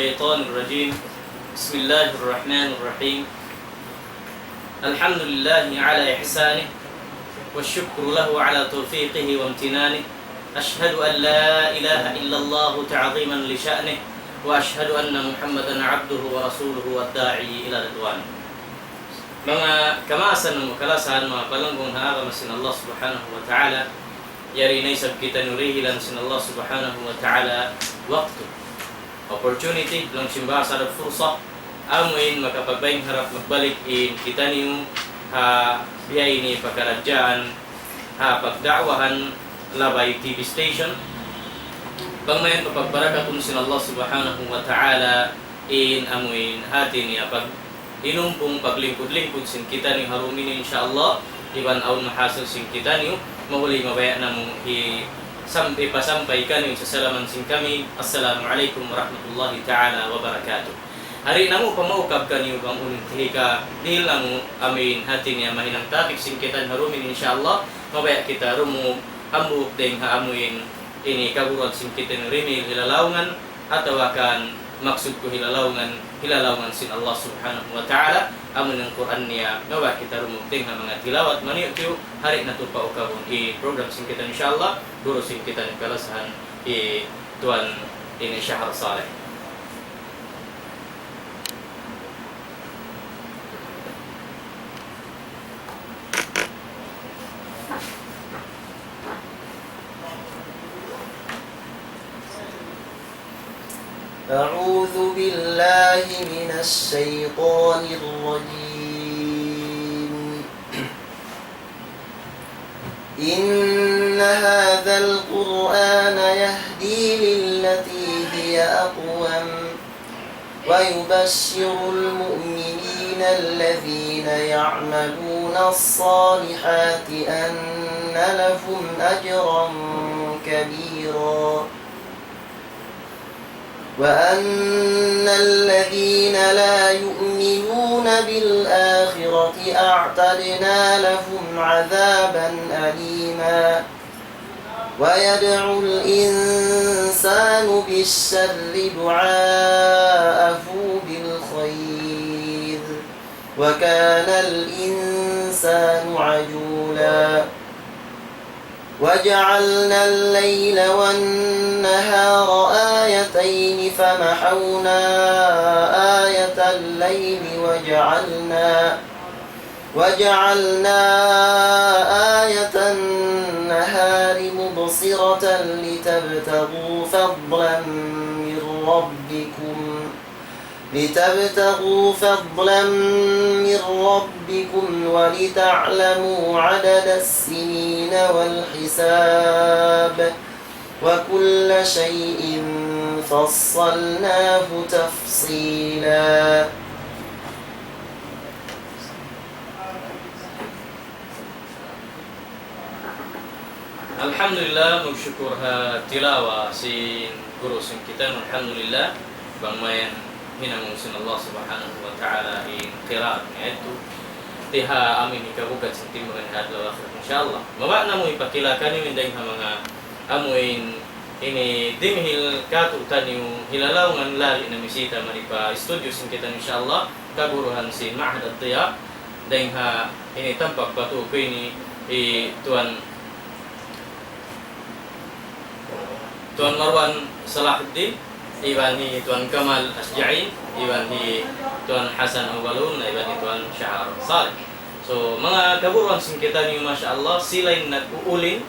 الشيطان الرجيم. بسم الله الرحمن الرحيم. الحمد لله على إحسانه والشكر له على توفيقه وامتنانه. أشهد أن لا إله إلا الله تعظيما لشأنه وأشهد أن محمدا عبده ورسوله والداعي إلى رضوانه. Mga kamasan ng makalasan, mga palanggong haagam sin Allah subhanahu wa ta'ala, yari na isab kita nurihilan sin Allah subhanahu wa ta'ala waktu, opportunity, lang simba sa fursa, amuin makapagbayang harap magbalik in kita niyo biyay ni pagkaradyaan, pagdakwahan labay TV station, pangmayan pagbaragatun sin Allah subhanahu wa ta'ala in amuin hati niya pag inumpong paglingkod-lingkod sin kita ni harumin insyaallah iban aun mahasil sin kita niyo mahuli mabaya na mo pasampay ka niyo sa salaman sin kami. Assalamualaikum warahmatullahi ta'ala wabarakatuh. Hari na mo pamaukab ka niyo bang unintihi ka dihil na mo amin hati niya mahinang topic sin kita ni harumin insyaallah mabaya kita rumo ambuk deng haamuin ini kaburuan sin kita ni rimil hilalaungan atau akan maksud ko hilalaungan sin Allah subhanahu wa ta'ala amun ng Quran niya ngawa kita rumugting ha mga tilawat maniyo hari na to pa ukabon i-program sin kita insyaallah guru sin kita ng kalasahan tuan ini Syahr Saleh. أعوذ بالله من الشيطان الرجيم. إن هذا القرآن يهدي للتي هي أقوم ويبشر المؤمنين الذين يعملون الصالحات أن لهم أجرا كبيرا وأن الذين لا يؤمنون بالآخرة أعتدنا لهم عذابا أليما ويدعو الإنسان بالشر دعاءه بالخير وكان الإنسان عجولا وجعلنا الليل والنهار آيتين فمحونا آية الليل وجعلنا آية النهار مبصرة لتبتغوا فضلا من ربكم ولتعلموا عدد السنين والحساب وكل شيء فصلناه تفصيلا. Alhamdulillah, magsyukur tilawa sin guru sin kita alhamdulillah bang mayan hinamong sin Allah subhanahu wa ta'ala in qiraat niya ito tiha amin ikabugat sin timuhan hadlaw akhir insyaallah maba na mo ipakilakan ni minday ha mga amuin ini dimhil katu taniu hilalawngan lali na misita manipa studio sin kita insyaallah kaguruhan sin Ma'had Ad-Diya dayng ha ini tampak patu ko ini tuan Marwan Salahuddin, iban ni Tuan Kamal Asja'in, iban ni Tuan Hasan Awalun, iban ni Tuan Syahr Saleh. So mga kaburuan sin kita ni masyaallah sila'y nag-uulin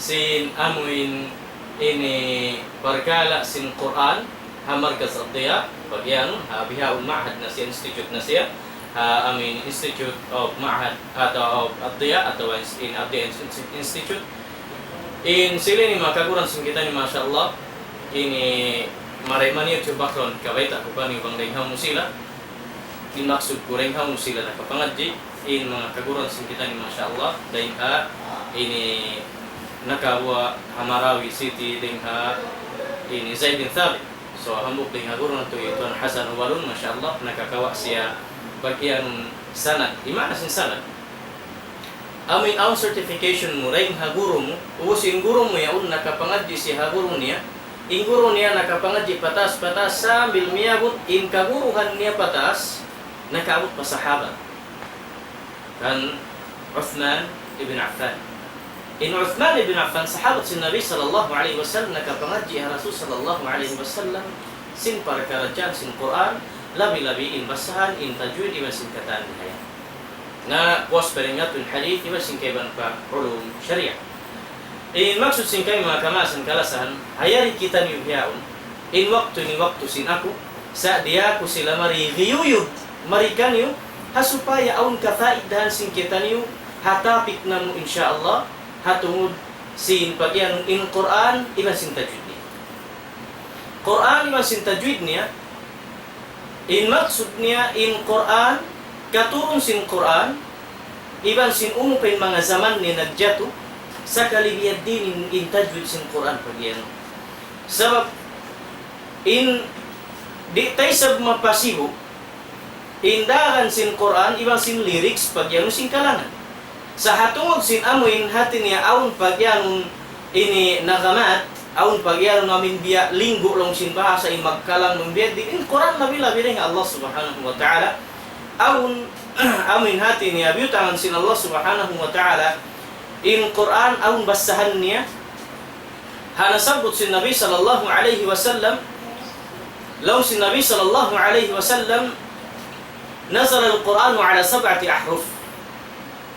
sin amuin ini barkala sin Quran Markaz Ad-Diya bagyan bihaun Ma'had na siya institute na siya amin Institute of Ma'had atau of Ad-Diya atau in Ad-Diya Institute. In sila ni makaguran sin kita ni masyaallah ini maremaniyot yung background kabaita kung paano yung renghang mo sila in maksud ko renghang mo sila nakapangadji in mga kaguran sin kita ni masyaallah dahil ini nakawa Hamarawi City dingha ini Zaid bin Thabit so hambuk dingha guru na to Tuan Hasan Awalun masyaallah nakakawa siya bagian sanad imana sin sanad amin ang certification mo rin haguro mo usin guro mo yaon nakapangadji si haguro niya guru niya nakapangaji patas-patas sambil miabot in kaguruhan niya patas nakaabot pa sahabat kan Uthman ibn Affan. In Uthman ibn Affan sahabat si Nabi sallallahu alaihi wasallam nakapangaji Rasul sallallahu alaihi wasallam sin para kerajaan sin Quran labi-labi in basahan in tajwid iba sin kataan hayat na puas peringatun hadith iba sin kaiban pa ulum syariah. In maksud sin kay mga kamasan kalasan hayari kita ni hiyaon in waktu sin aku sa dia ko sila marigiyuyud marikanyo hasupaya aun kafaidahan sin kita niyo hatapik na mo insyaallah hatungod sin pagyan in Quran iban sin tajwid niya. Quran iban sin tajwid niya in maksud niya in Quran katurun sin Quran iban sin umupin mga zaman ni nagjato sa kalibiyad din in tajwid sin Quran pagyan. Sabab in di tay sab mapasibo indahan sin Quran ibang sin lyrics pagyan sin kalangan. Sa hatungod sin amuin hati niya aun pagyan ini nagamat aun pagyan namin biya linggo long sin bahasa in magkalang ng biya di in Quran labi-labi ring Allah subhanahu wa ta'ala aun amin hati niya biutangan sin Allah subhanahu wa ta'ala in Quran aun basahan niya hanasabot si Nabi sallallahu alaihi wasallam law si Nabi sallallahu alaihi wasallam nazala al-Quran ala 7 ahruf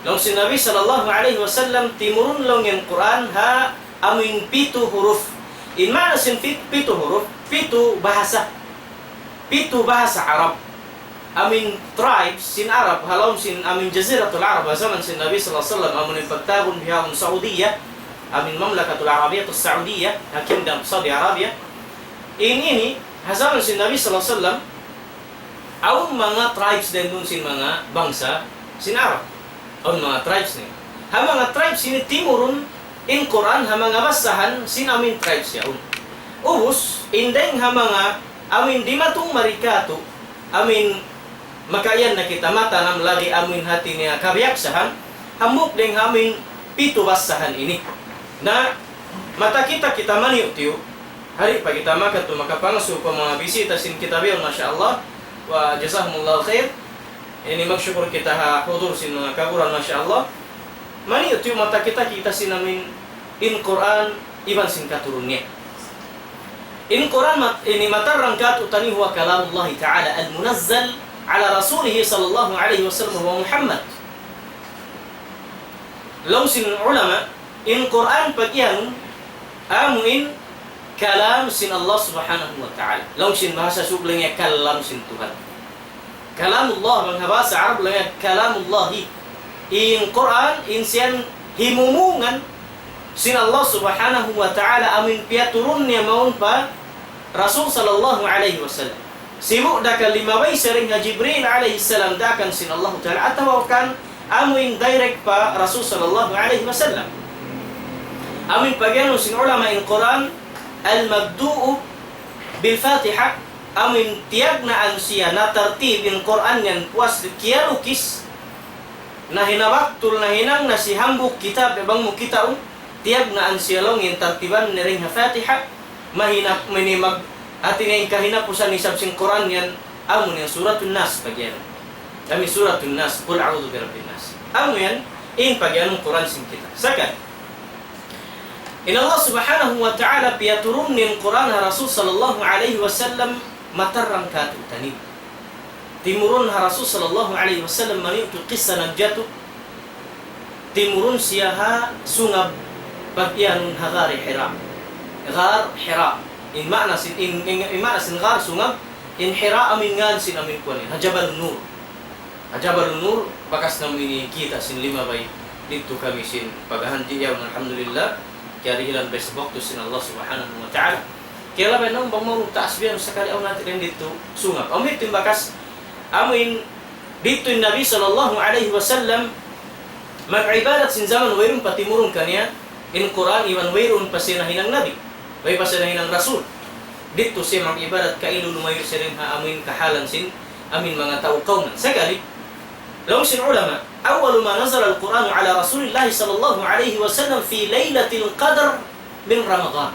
law si Nabi sallallahu alaihi wasallam timurun lang yung Quran ha amin 7 huruf in mana sin 7 huruf 7 bahasa Arab amin tribes sin Arab halom sin amin jaziratul Arab zaman sin Nabi sallallahu alaihi wasallam amin pagtabon bihang Saudiyah amin mamlakatul Arabiyatus Saudiyah kingdom Saudi Arabia ini zaman sin Nabi sallallahu alaihi wasallam aun mga tribes din dun sin mga bangsa sin Arab aun mga tribes ni ha mga tribes sin timurun in Quran ha mga basahan sin amin tribes yaun ubos indeng ha mga amin di matong marikato amin makayan na kita mata nam lagi amin hati niya kabiyaksahan hamuk deng amin 7 basahan ini na mata kita maniyo tiyo hari pa kita makatu makapangasu pa mga bisita sin kita biyon masyaallah wa jazahumullahu khair ini magsyukur kita hudur sin mga kaguran masyaallah maniyo tiyo mata kita sin amin in Quran iban sin katurunnya in Quran ini mata rangkat utani huwa kalamullah ta'ala al-munazzal ala rasulih sallallahu alaihi wasallam wa Muhammad. Law sin ulama in Quran pagyan amuin kalam sin Allah subhanahu wa ta'ala. Law sin bahasa sublangnya kalam sin Tuhan. Kalamullah bang bahasa Arab langnya kalamullah. In Quran insian himumungan sin Allah subhanahu wa ta'ala amin piaturunnya maun pa Rasul sallallahu alaihi wasallam. Sibuk dakal limaway sering nga Jibril alaihi salam dakan sin Allah ta'ala atau kan amin direct pa Rasul sallallahu alaihi wasallam. Amin pagano sin ulama in Quran al-mabdu'u bil Fatiha amin tiag na ang siya na tartib in Quran yan puas kiyalukis na hinawaktul na hinang na si hambuk kitab ibang mo kitaon tiag na ang siya long in tartiban ni ring Fatiha mahinap minimag atin yung kahinapusan ni sabsing Quran yan amon yung suratul Nas pagyan kami suratul Nas qul a'udhu birabbin nas amon yan in pagyanong Quran sin kita second in Allah subhanahu wa ta'ala piyaturun nin Quran ha Rasul sallallahu alaihi wasallam matarang katutanib timurun ha Rasul sallallahu alaihi wasallam maniutu qissa nagjatu timurun siya ha sungab pagyanong hagari Hira Ghar Hira in ma'na sin ghar sungab in Hira amin ngan sin amin kuan Jabal Nur bakas namin kita sin 5 bay dito kami sin paghandi yaw alhamdulillah kaya hilan bes waktu sin Allah subhanahu wa ta'ala kaya laban nang bang tasbihan sakali aw natin dito sungab amit tin bakas amin dito Nabi sallallahu alaihi wasallam mag-ibadat sin zaman wayrun patimurun kaniya in Quran iwan wayrun pasinahinang Nabi way pasinahinang Rasul dito siya mag-ibadat kailo lumayo siya rin ha amin kahalan sin amin mga tao kauman sakali law sin ulama awal ma nazala al-Quran ala Rasulillah sallallahu alaihi wasallam fi laylatil qadr min Ramadan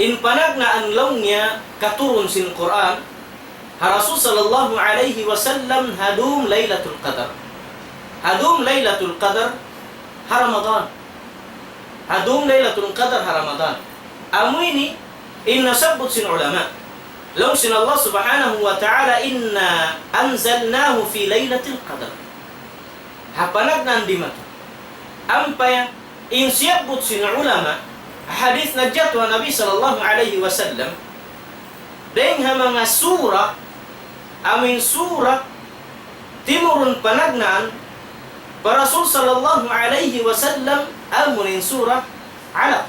in panag na anlaw niya katurun sin Quran, ha Rasul sallallahu alaihi wasallam hadum Lailatul Qadar. Hadum Lailatul Qadar ha Ramadan. Hadum Lailatul Qadar ha Ramadan. Amo ini in nasabut sin ulama. Law sin Allah subhanahu wa ta'ala inna anzalnahu fi Lailatul Qadar. Ha panag na andimat. Ampaya in siyabut sin ulama hadis najat wa Nabi sallallahu alaihi wasallam deng ha mga surah amin surah timurun panagnaan para Rasul sallallahu alaihi wasallam amunin surah Alaq.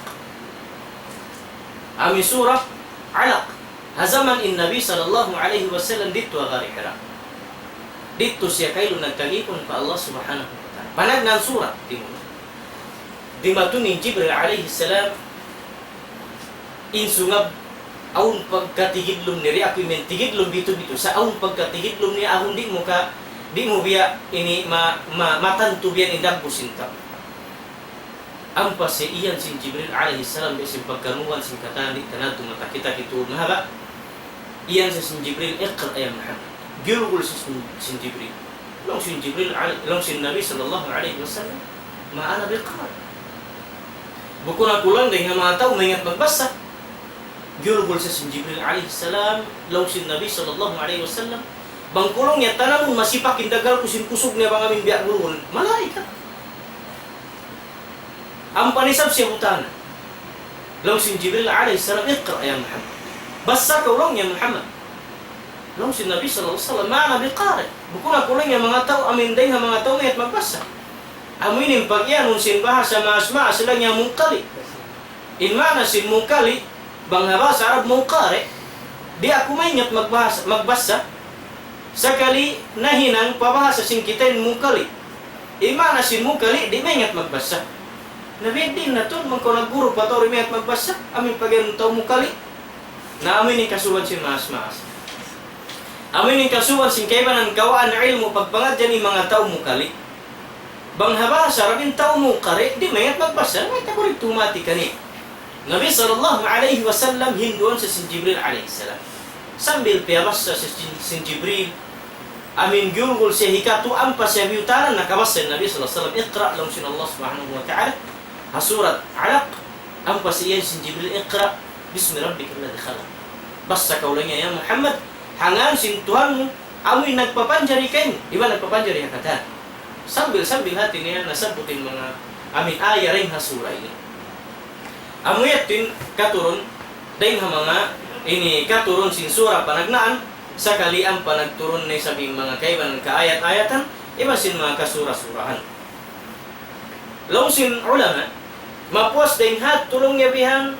Amin surah Alaq. Hazaman in Nabi sallallahu alaihi wasallam dito agari Hira. Dito siya kayo nagkagipon pa Allah subhanahu wa ta'ala. Panagnaan surah timur. Di matunin Jibril alaihi salam insungab aun pagkatigidlom ni ako men tigidlom bito sa aun pagkatigidlom ni ahon di mo biya ini matantu biyan indang pusinta. Ampa si iyan sin Jibril alaihi salam bisin pagkanuan sin katani tanatu mata kita kitu mahaba. Iyan sin Jibril iqra ya Muhammad. Gurul sin Jibril. Long sin Jibril long sin Nabi sallallahu alaihi wasallam maana biqara. Buku na kulang dengan mga tao mengingat magbasa. Gurugol sa sin Jibril alaihi salam, law sin Nabi sallallahu alaihi wasallam. Bangkulong niya tanamon masipak indagal kusin kusog niya bang amin biak gurugol. Malaikat. Ang panisab siya butana. Law sin Jibril alaihi salam, iqra ya Muhammad. Basa ka ulong ya Muhammad. Law sin Nabi sallallahu alaihi wasallam, maana biqari. Buku na kulang niya mga tao amin day mga tao mengingat magbasa. Aminin pagyan sin bahasa masma sila niya mungkali. In mana sin mungkali bang bahasa Arab mungkare. Di ako maingat magbasa. Sakali nahinang pabahasa sin kita mungkali. In mana sin mungkali di maingat magbasa. Nabidin na to mangko guru patori maingat magbasa. Amin pagyan tao mungkali. Na amin ni kasuwan sin mas-mas. Amin ni kasuwan sin kaibanan kawaan ilmu pagpangadyan ni mga tao mungkali. Bang habasa rabin tao mo kare di mayat magbasa may takurit tumati kani. Nabi sallallahu alaihi wasallam hinduan sa sin Jibril alaihi salam. Sambil piyabasa sa sin Jibril amin gurgul siya hikatu ampa siya biutaran nakabasa Nabi sallallahu alaihi wasallam iqra lang sin Allah subhanahu wa ta'ala ha surat Alaq ampa siya sin Jibril iqra bismi rabbikal ladzi khalaq. Basta kaulanya ya Muhammad hangan sin Tuhanmu amin nagpapanjari kayo. Iba nagpapanjari hakatan. Sambil hati niya nasabutin mga amin aya ring hasura ini. Amuyatin katurun dahil mga ini katurun sin surah panagnaan sakali ang panagturun na sabing mga kaiban kaayat-ayatan iba sin mga kasura-surahan. Law sin ulama mapuas dahil hat tulong niya bihan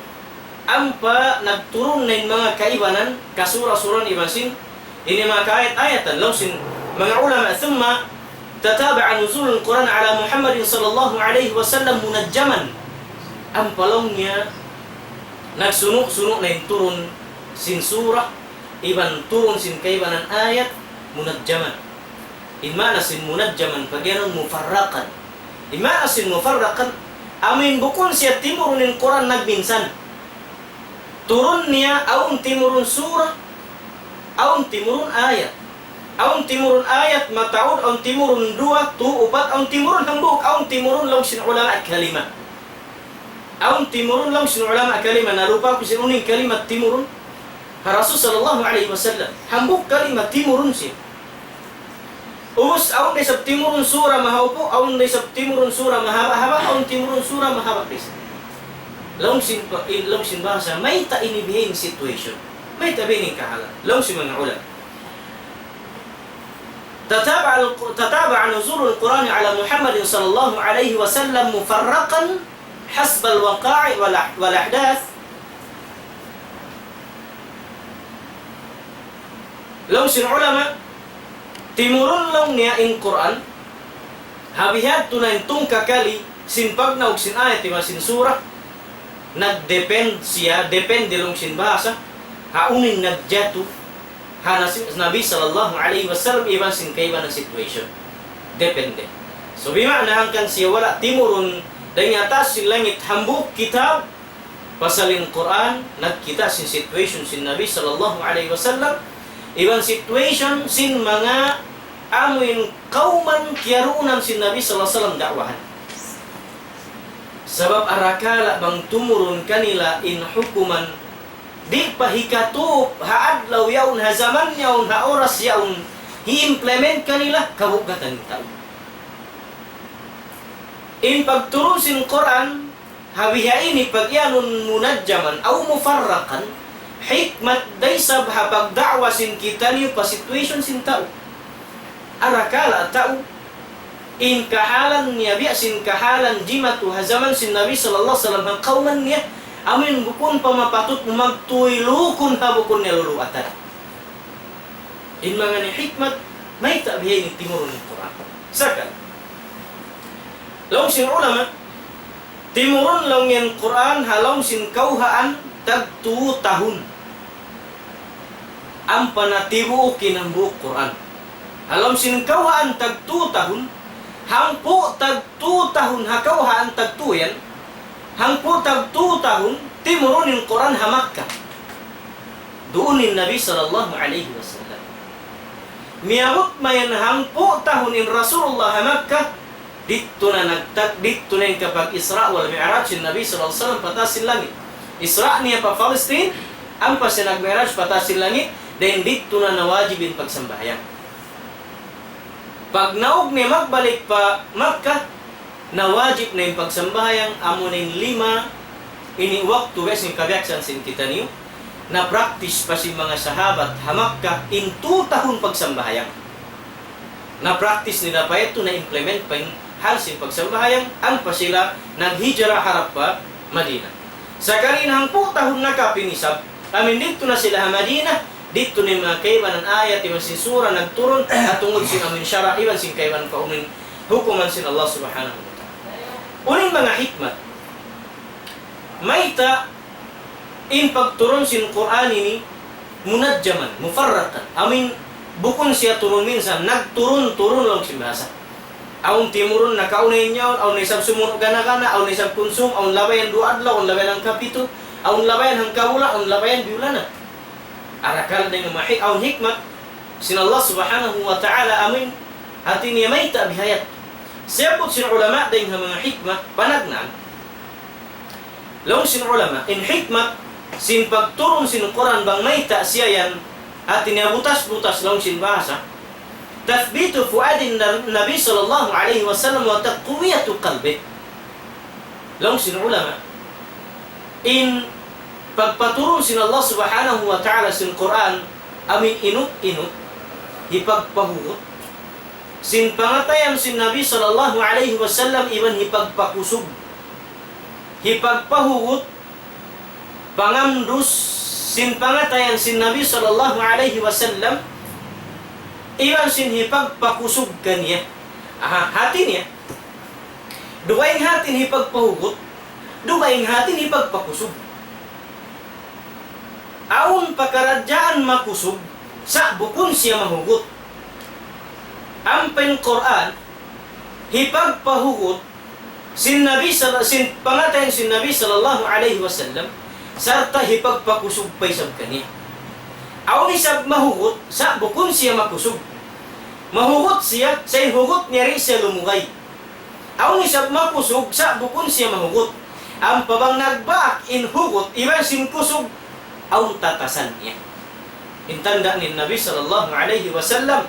ampa nagturun na mga kaibanan kasura-suran iba sin ini mga kaayat-ayatan. Law sin mga ulama thumma تتابع نزول القرآن على محمد صلى الله عليه وسلم منجما ang palongnya nagsunok-sunok na yung turun sin surah iban turun sin kaibanan ayat munajjaman imana sin munajjaman pagyanon mufarraqan imana sin mufarraqan amin bukun siya timurunin Quran nagbinsan turun niya aun timurun surah aun timurun ayat aun timurun ayat mataud aun timurun dua tu upat aun timurun hambuk aun timurun law sin ulama kalima aun timurun law sin ulama kalima narupa kusin uning kalimat timurun Rasul sallallahu alaihi wasallam hambuk kalimat timurun si ubus aun desab timurun surah mahaupo aun desab timurun surah mahaba aun timurun surah mahaba kris law sin bahasa may ta ini bihin situation may ta bihin kahala law sin mga ulama تتابع نزول القرآن على محمد صلى الله عليه وسلم مفرقا حسب الوقائع والأحداث. لو سن علماء timurun lang niya in Quran habihat tunayin tung kakali sin pagnaw sin ayat ima sin surah nagdepend siya depende lang sin bahasa haunin nagjatu Nabi sallallahu alaihi wasallam iba sin kaiba na situation depende so bima na hangkan siya wala timurun dan atas sin langit hambuk kitab pasalin Quran nagkita sin situation sin Nabi sallallahu alaihi wasallam ibang situation sin mga amuin kauman kiarunan sin Nabi sallallahu alaihi wasallam dakwahan. Sabab arakala bang tumurun kanila in hukuman di pahikatup haadlaw yaun ha zaman yaun ha oras yaun hi-implement kanila kabugatan tao. In pagturun sin Quran hawiha ini pagyanun munadjaman aw mufarraqan hikmat daysab ha pagdakwa sin kita niyo pa situation sin tao. Arakala tao in kahalan niya biya sin kahalan jimatu ha zaman sin Nabi sallallahu alaihi wasallam kauman niya amin bukun pamapatut magtuilukun ha bukun niya luluatan. In mga ni hikmat may tabihay ni timurun ng Quran. Second, law sin ulama timurun lang yan Quran halaw sin kauhaan tag 2 tahun. Ang panatibu kinambuok Quran. Halaw sin kauhaan tag 2 tahun. Hangpo tag 2 tahun hakauhaan tag 2 yan. Hangpo tag 2 tahun timurun ng Quran ha Makkah. Doon ni Nabi sallallahu alaihi wasallam. Miyabot mayan hangpo tahun in Rasulullah ha Makkah. Dito na dito na yung kapag Isra wal Mi'raj yung Nabi sallallahu alaihi wasallam patasin langit. Isra niya pa Palestine, ang pa siya nag-Mi'raj patasin langit, then dito na nawajibin pagsambahyang. Pag naog niya magbalik pa Makkah, nawajib na yung pagsambahyang amo na yung 5 iniwak tuwes yung kabyaksan sin kita niyo, na practice pa si mga sahabat ha Makkah in 2 tahun pagsambahyang. Na practice nila pa ito na implement pa yung halsin pagsambahyang ang pa sila naghijra harap pa Madina. Sa karinang po tahon na kapinisab, amin dito na sila ha Madina, dito ni mga kaiban ng ayat, iban sin sura nagturon, at tungod sin amin syara, iban sin kaiban kaunin hukuman sin Allah subhanahu wa ta'ala. Uning mga hikmat, may ta in pagturon sin Quran ini munadjaman, mufarraqan. Amin bukon siya turun minsan, nagturun-turun lang si bahasa. Aun timurun na kaunay niyaw, aun isang sumunog gana-gana, aun isang konsum, aun labayan 2 adlaw, aun labayan ang kapito, aun labayan ang kawula, aun labayan biulana. Arakal dengan mahik aun hikmat sin Allah subhanahu wa ta'ala amin hati niya may tabihayat. Siyapot sin ulama dengan mga hikmah panagnan. Law sin ulama in hikmat sin pagturun sin Quran bang may siyayan at niya butas-butas law sin bahasa. Tathbitu fuadin Nabi sallallahu alaihi wasallam wa taqwiyatu qalbi. Law sin ulama in pagpaturong sin Allah subhanahu wa ta'ala sin Quran amin inut-inut hipagpahugot sin pangatayan sin Nabi sallallahu alaihi wasallam iban hipagpakusog hipagpahugot pangamdus sin pangatayan sin Nabi sallallahu alaihi wasallam iban sin hipagpakusog kaniya hati niya duwaing hatin hipagpahugot duwaing hatin hipagpakusog. Aun pakaradyaan makusog sa bukon siya mahugot. Ang Quran hipagpahugot sin pangatayan sin Nabi sallallahu alaihi wasallam sarta hipagpakusog pa isang kaniya. Aun isang mahugot sa bukon siya makusog. Mahugot siya sa hugot niya rin siya lumugay. Aun isang makusog sa bukon siya mahugot. Ang pabang nagbaak in hugot iban sin kusog aw tatasan niya. Intanda ni Nabi sallallahu alaihi wasallam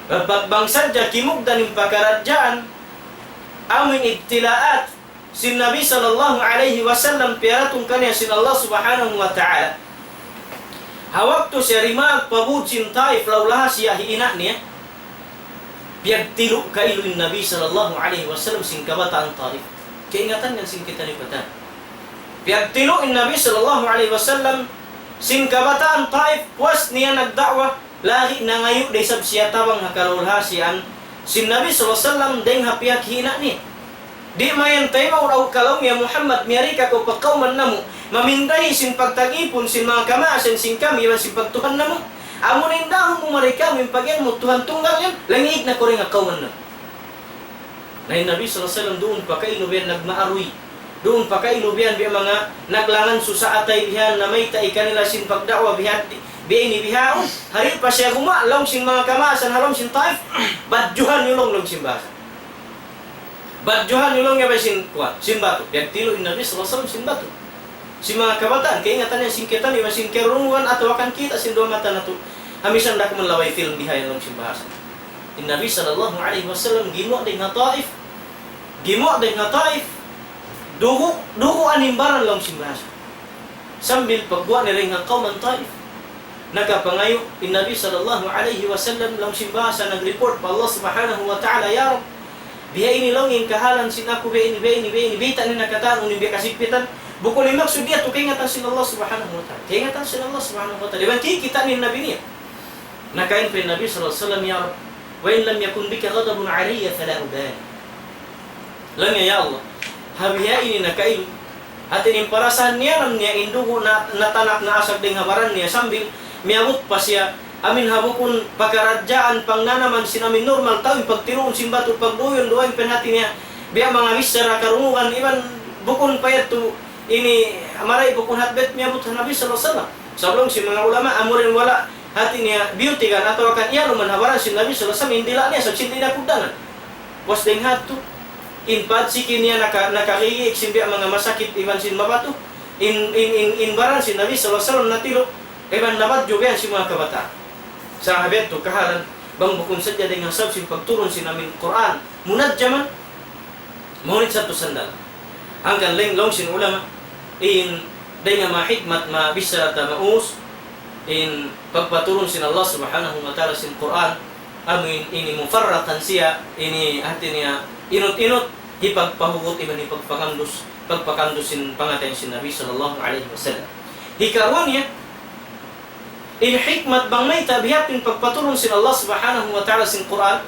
bagbang sadya kimugdan ng pakaradyaan amin ibtilaat sin Nabi sallallahu alaihi wasallam piratong kanya sin Allah subhanahu wa ta'ala. Hawak to siya rimag pabud sin Taif lawlaha siya hiina niya. Piyagtilo kailuin Nabi sallallahu alaihi wasallam sin kabataan Taif. Kaingatan nga sin kita ni patan. Piyagtilo in Nabi sallallahu alaihi wasallam sin kabataan Taif was niya nagdakwa lagi na ngayon day sab siya tabang hakalulhasian sin Nabi sallallahu alaihi wasallam deng hapiak hina ni di mayan tayo raw kalaw ya Muhammad miyari ka ko pagkauman namo maminday sin pagtagipon sin mga kamasan sin kami man sin pagtuhan namo amo ning dahon mo marika min pagyan mo tuhan tunggal yan langig na ko ring kauman na Nabi sallallahu alaihi wasallam doon pa kay nuben nagmaaroy Doon pa kay lubihan biya mga naglangan su sa atay bihan na may tay kanila sin pagdawa bihan biya ni bihaon. Hari pa siya gumalong sin mga kamasan halong sin Taif. Badjuhan yulong long sin basa. Badjuhan yulong ya sin kuat sin batu. Biya tilo in Nabi sallallahu alaihi wasallam sin batu. Si mga kabataan kay ingatan niya singketan ni masin kerungan atau akan kita sin do mata natu. Hamisan dak melawai film bihay long sin basa. In Nabi sallallahu alaihi wasallam gimo dengan Taif. Gimo dengan Taif. Dugo animbaran lang simbasa. Sambil pagbuat ni ring ang kauman Taif. Nakapangayo, in Nabi sallallahu alaihi wasallam lang simbasa nag-report pa Allah subhanahu wa ta'ala, ya Rab, biya ini lang yung kahalan sinaku, biya ini, bita ni nakataan, unin biya kasigpitan, bukul ni maksud dia tu kaingatan sin Allah subhanahu wa ta'ala. Kaingatan sin Allah subhanahu wa ta'ala. Diba kita ni Nabi niya. Nakain pa Nabi sallallahu alaihi wasallam, ya Rab, wa in lam yakun bika ghadabun aliyya fala ubali. Lang ya Allah. Habiya ini nakail atin yung parasan niya nam niya indugo na natanak na asag ding habaran niya sambil miabot pa siya amin habukun pagkaradyaan pangnanaman sinamin normal tawin pagtiroon simbato pagduyon duwain penhati niya biya mga misera karungugan iban bukun payat to ini maray bukun hatbet miabot sa Nabi sallallahu alaihi wasallam sablong si mga ulama amurin wala hati niya beauty kan atau akan iya luman habaran si Nabi sallallahu alaihi wasallam indila niya sa cinta na kudanan was ding hatu inpad sikin niya nakariig simbi ang mga masakit iban sin mabato in baran sin Nabi sallallahu alaihi wasallam natilo iban nabat juga si mga kabata sa habet to kahalan bang bukun sadya dengan sab sin pagturun sin amin Quran munajjaman munit satu sandal angkan leng long sin ulama in dengan ma hikmat ma bisa ta maus in pagpaturun sin Allah subhanahu wa ta'ala sin Quran amin ini mufarraqan siya ini hati niya inut-inut hipagpahugot iban pagpakandusin pangatay si Nabi sallallahu alaihi wasallam. Hikaron niya in hikmat bang may tabihatin pagpaturong sin Allah subhanahu wa ta'ala sin Quran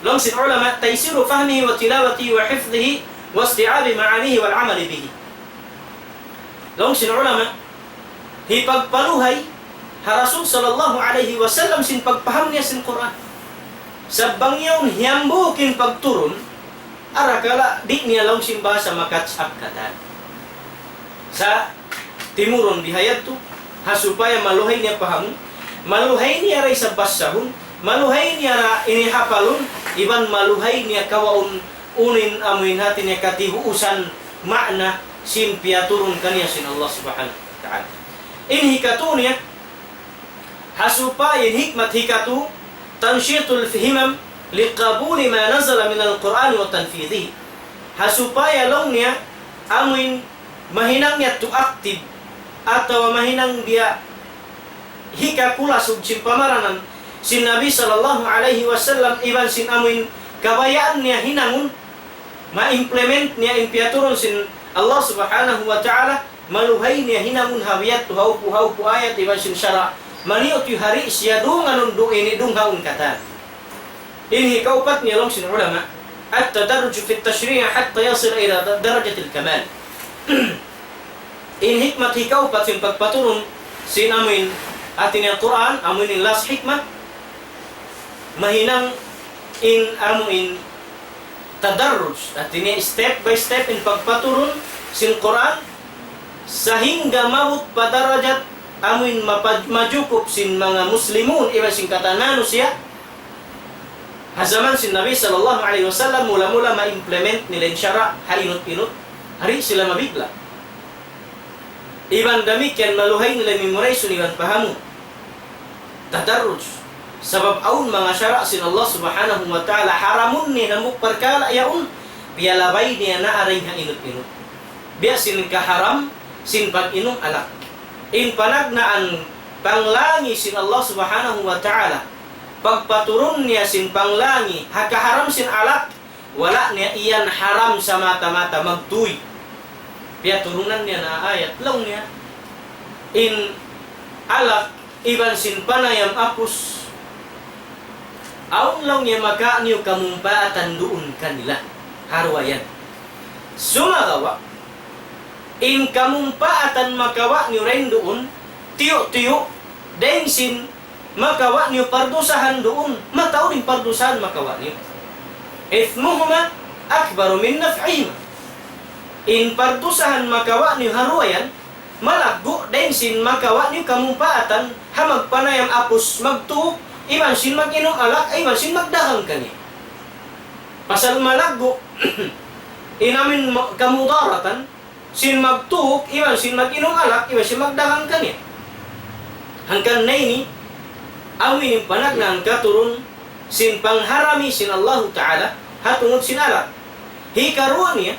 lang sin ulama taysiru fahmihi wa tilawati wa hifdhihi wa isti'abi ma'anihi wal amali bihi. Lang sin ulama hipagpaluhay Rasul sallallahu alaihi wasallam sin pagpaham niya sin Quran. Sabang yun hiyambukin pagturun arakala di niya lang simbasa makatch up katan. Sa timuron bihayat to hasupaya maluhay niya paham, maluhay niya ray sa basahun, maluhay niya na inihapalun, iban maluhay niya kawaun unin amuin hati niya katihuusan makna simpia turun kaniya sin Allah subhanahu wa ta'ala. Inhikatu niya hasupaya hikmat hikatu tansyitul himam liqabuli ma nazala min al-Quran wa tanfidhihi. Hasupaya long niya amuin mahinang niya to active atau mahinang dia hikakula sub simpamaranan sin Nabi sallallahu alaihi wasallam iban sin amuin kabayaan niya hinangun ma-implement niya impiaturun sin Allah subhanahu wa ta'ala maluhay niya hinangun hawiyat tu haupu ayat iban sin syara maniot yu hari siya dunganun du ini dunghaun kata. Ini kaupat niya long sin ulama at-tadarruj fi at-tashri' hatta yasil ila darajat al-kamal. In hikmat hikaupat sin pagpaturun sin amin atin al-Quran amin in las hikmah mahinang in amin tadarruj atin step by step in pagpaturun sin Quran sehingga mabut padarajat amin majukup sin mga muslimun iba sin katanan siya hazaman sin Nabi sallallahu alaihi wasallam mula-mula ma-implement nila syara halinut-inut hari sila mabigla iban demikian maluhay nila memory suniban pahamu tadarruj sabab aun mga syara sin Allah subhanahu wa ta'ala haramun ni namuk perkala yaun bialabay niya na aring inut-inut biya sin kaharam sin pag-inom alak in panagnaan panglangi sin Allah subhanahu wa ta'ala pagpaturun niya sin panglangi hakaharam sin alak wala niya iyan haram sa mata-mata magtuy piya turunan niya na ayat lang niya in alak iban sin panayam apus aun lang niya maka niyo kamumpaatan doon kanila harwayan sumagawa in kamumpaatan makawa niyo rin doon tiyo-tiyo dahil sin makawa niyo pardusahan doon mataw rin pardusahan makawa niyo ithmuhuma akbaru min naf'ihima In partusahan makawa niyo haruayan, malaggo din sin makawa niyo kamumpaatan, hamag panayam apos magtuok, iman sin mag-inom alak, iman sin magdahang kani. Pasal malaggo, inamin kamudaratan, sin magtuok, iman sin mag-inom alak, iman sin magdahang kani. Hanggang na ini, awin yung panagnan katurun, sin pangharami sin Allah Ta'ala, hatungod sin alak. Hikaruan niya,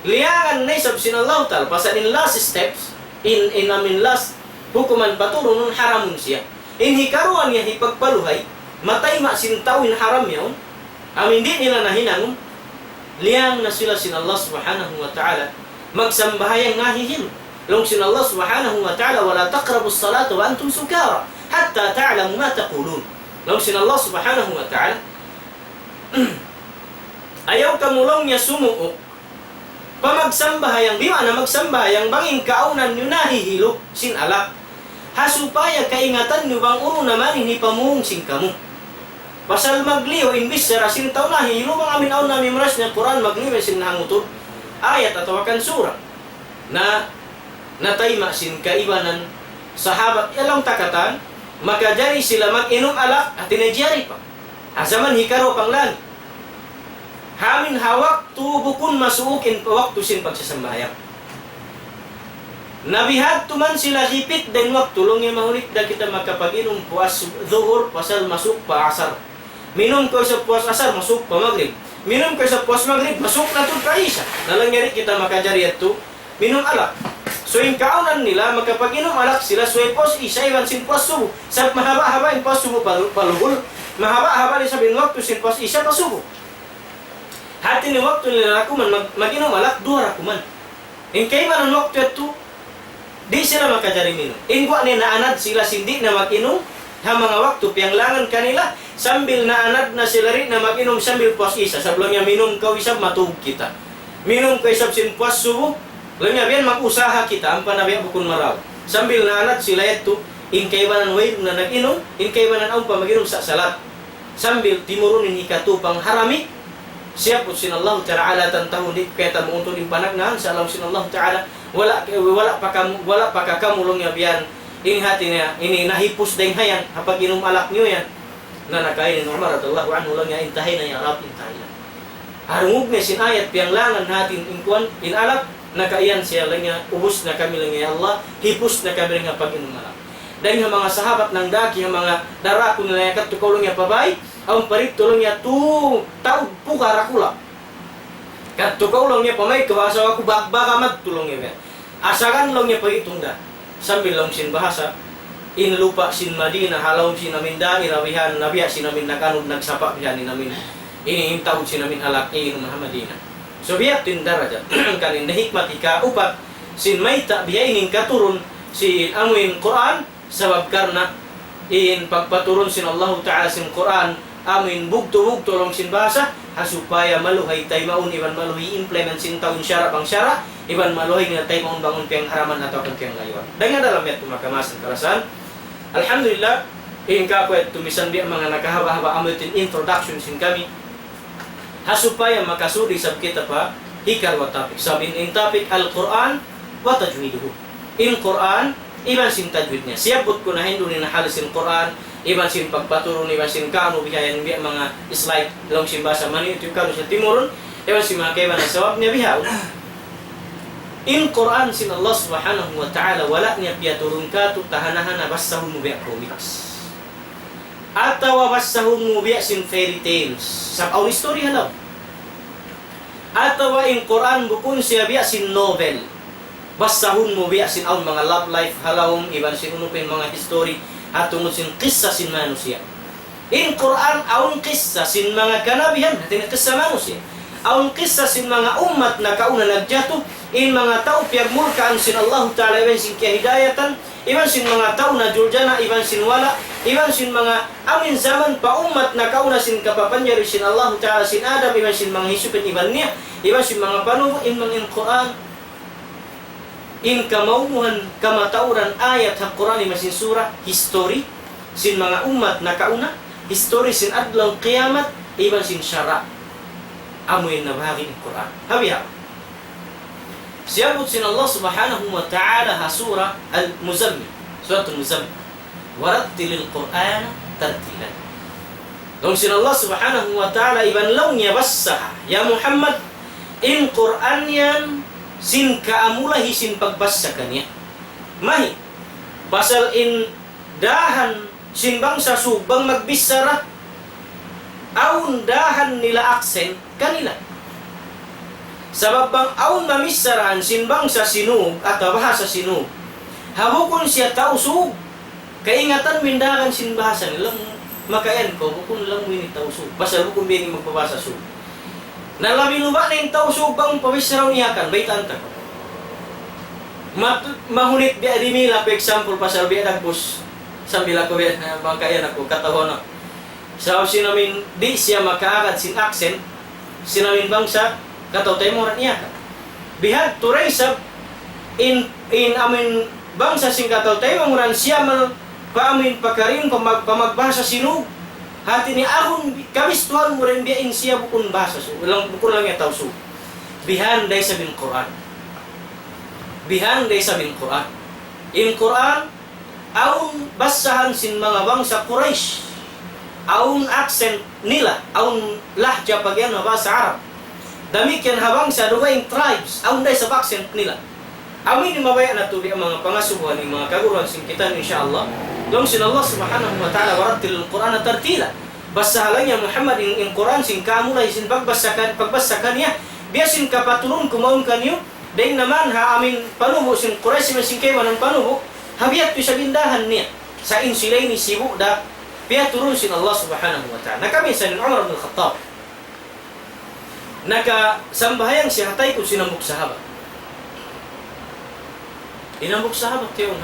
liangan na isab sin Allah Ta'ala, pasal in last steps, in last hukuman paturun, nun haramun siya. In hikaruan niya, hipagpaluhay, matay ma sin tawin haram yaon, amin di nila nahinangon, liang na sila sin Allah Subhanahu wa Ta'ala, magsambahayang ngahihil. Long sin Allah Subhanahu wa Ta'ala, wala taqrabus salata wa antum sukara, hatta ta'lamu ma taqulun. Long sin Allah Subhanahu wa Ta'ala, ayaw kamulong niya sumuok, pamagsambahayang, di mana magsambahayang, bangin kaunan nyo nahihilo, sin alak. Hasupaya kaingatan nyo bang uno naman, hindi pamuhong sin kamu. Pasal magliho, imbis sa rasin taon nahihilo, bang amin aon namin maras niya, Quran magliho, sin nahangutod, ayat atau akan surah, na natayma sin kaibanan sahabat ilang takatan, makajari sila mag-inom alak at tinajari pa. Asaman hikaro pang langit. Hamin hawak tubukun masuukin pa waktu sin pagsasambayang. Nabihad tuman sila hipit din waktu tulungi mahulit da kita makapag-inom puas zuhur pasal masuk pa asar. Minum ko sa puas asar masuk pa maghrib. Minum ko sa puas maghrib masuk na to ka isa. Nalangyari kita makajari ato minum alak. So yung kaunan nila, magkapag-inom alak sila, so yung pos isa, iwan sin pos subo. Sa mahaba-haba yung pos subo paluhul, mahaba-haba rin sabihin waktu sin pos isa pasubo. Hati ni waktu nila rakuman, mag-inom alak, dua rakuman. Yung kayo man ang waktu ito, di sila makajari minum. Ingwa ni naanad sila sindi na mag-inom, ha mga waktu, piyanglangan kanila, sambil naanad na sila rin na mag-inom sambil pos isa. Sablong niya, minum kau isab, matug kita. Minum kau isab sin pos subo, lang nga biyan mag-usaha kita ang panabya bukun maraw. Sambil naanad sila ito, inkaybanan way na nag-inom, inkaybanan ang pamaginom sa salat. Sambil timurunin ikatupang harami, siya po sin Allah Ta'ala tantahon di kaya tamuntun yung panagnahan sa alam sin Allah Ta'ala, wala pa kakamulong nga biyan, inhati niya, ini nahipos dahing hayan, kapag inom alak niyo yan, na nakainin Umar radallahu anhu lang nga, intahay na ya Rab, intahay na. Harungog niya sin ayat, piyanglangan natin inkuan, inalak, nakaiyan siya lang nga, ubos na kami lang nga Allah, hipos na kami lang nga pag-inom alak. Dahil nga mga sahabat ng daki, nga mga darako nila yakat, tukulong nga pabay, ang parit tulong niya tu taud pukarakula. Kat tukulong niya pamay, kawasaw ako baka magtulong niya. Asagan lang niya pagitungda. Sambil lang sin bahasa, in lupa sin Madina, halaw sin namin da, irawihan, nabiya sin namin nakanod, nagsapa bihan ni namin. Iniintawod sin namin alak, iinom na Madina. So biyak tin darajat kanin hikmat ika upat sin mayta biyainin katurun sin amuin Quran sabab karna in pagpaturun sin Allah Ta'ala sin Quran amuin bugto-bugto long sin bahasa hasupaya maluhay tay maun iban maluhay implement sin taun syara bang syara iban maluhay nga tay maun bangun piyang haraman atau piyang layuan. Dengan dalam yat tumakamas karasan. Alhamdulillah in kakwet tumisan biya mga nakahaba-haba amutin introduction sin kami. Hasupaya makasuri sab kita pa hikar wa topic. Sabi in topic Al-Quran wa tajwiduhu. In Quran, iban sin tajwid niya. Siyabot ko na hindu ni nahalis in Quran, iban sin pagpaturun, iban sin kano bihayan biya mga slide long sin basa mani ito yung kano sa timurun, iban sin mga kaiban na sawab niya bihaw. In Quran sin Allah Subhanahu wa Ta'ala wala niya piyaturun ka to tahanahan na basahun mo biya comics. Atawa basahun mo biya sin fairy tales. Sa aun story halaw. Atawa in Quran bukun siya biya sin novel. Basahun mo biya sin aun mga love life halawong iban sin unupin mga history at tungod sin kissa sin manusia. In Quran aun kissa sin mga kanabihan hatin kissa manusia. Aun kissa sin mga umat na kauna nagjato in mga tao piyagmurkaan sin Allah Ta'ala iban sin kahidayatan iban sin mga tao na jurjana iban sin wala iban sin mga amin zaman pa umat na kauna sin kapapanjari sin Allah Ta'ala sin Adam iban sin mga hisupin iban niya iban sin mga panubo in mga Quran in kamauhan kamatauran ayat sa Quran iban sin surah history sin mga umat na kauna history sin adlaw kiamat iban sin syara amuin na bahagi ng Quran habiha Siyabot sin Allah subhanahu wa ta'ala ha surah Al-Muzammil. Surah Al-Muzammil. Warattilil Qur'ana tartilan. Long sin Allah subhanahu wa ta'ala ibanlaw niya basa. Ya Muhammad, in Qur'an yan sin kaamulahi sin pagbasa kanya. Mahi. Pasal in dahan sin bangsa subang magbisara. Aun dahan nila aksen kanila. Sabab bang aun mamisarahan sin bangsa sinug atau bahasa sinug. Habukon siya tausug. Kaingatan mindakan sin bahasa nilang makayan ko bukon lang wini tausug. Pasal bukon bini magpabasa sug. Nalabi luba na yung tausug bang pabisaraw niya kan baitan ta. Mahunit biya di mila for example pasal biya nagbus. Sambila ko biya bangkayan ako katahon na. Sa sinamin di siya makaagad sin aksen sinamin bangsa kataw tayo mo niya ka. Bihag turay sa in amin bangsa sing kataw tayo mo siya man paamin pakarin pamagbasa sinug. Hati ni ahon kabistuhan mo rin biyain siya bukun basa so bukun lang yataw so. Bihan day sa bin Quran. Bihan day sa bin Quran. In Quran aun basahan sin mga bangsa Quraish. Aun accent nila, aun lahja pagyan na bahasa Arab. Damikian habang sa duwaing tribes, aun day sa accent nila. Amin ni mabaya na tubi ang mga pangasuhan ng mga kaguruan sing kita insyaallah. Long sin Allah subhanahu wa ta'ala warattil al-Qur'ana tartila. Basahalan niya Muhammad in Quran sing kamulay sin pagbasakan niya. Biasin kapatulong kumaun kanyo. Dahil naman ha amin panubo sin Quraysh sing kay manang panubo. Habiyat tu sa bindahan niya. Sa insilay ni sibu da biya turun sin Allah subhanahu wa ta'ala. Nakami sa Umar bin Khattab. Sambayang si hatay ko sinambok sahabat. Inambok sahabat yun.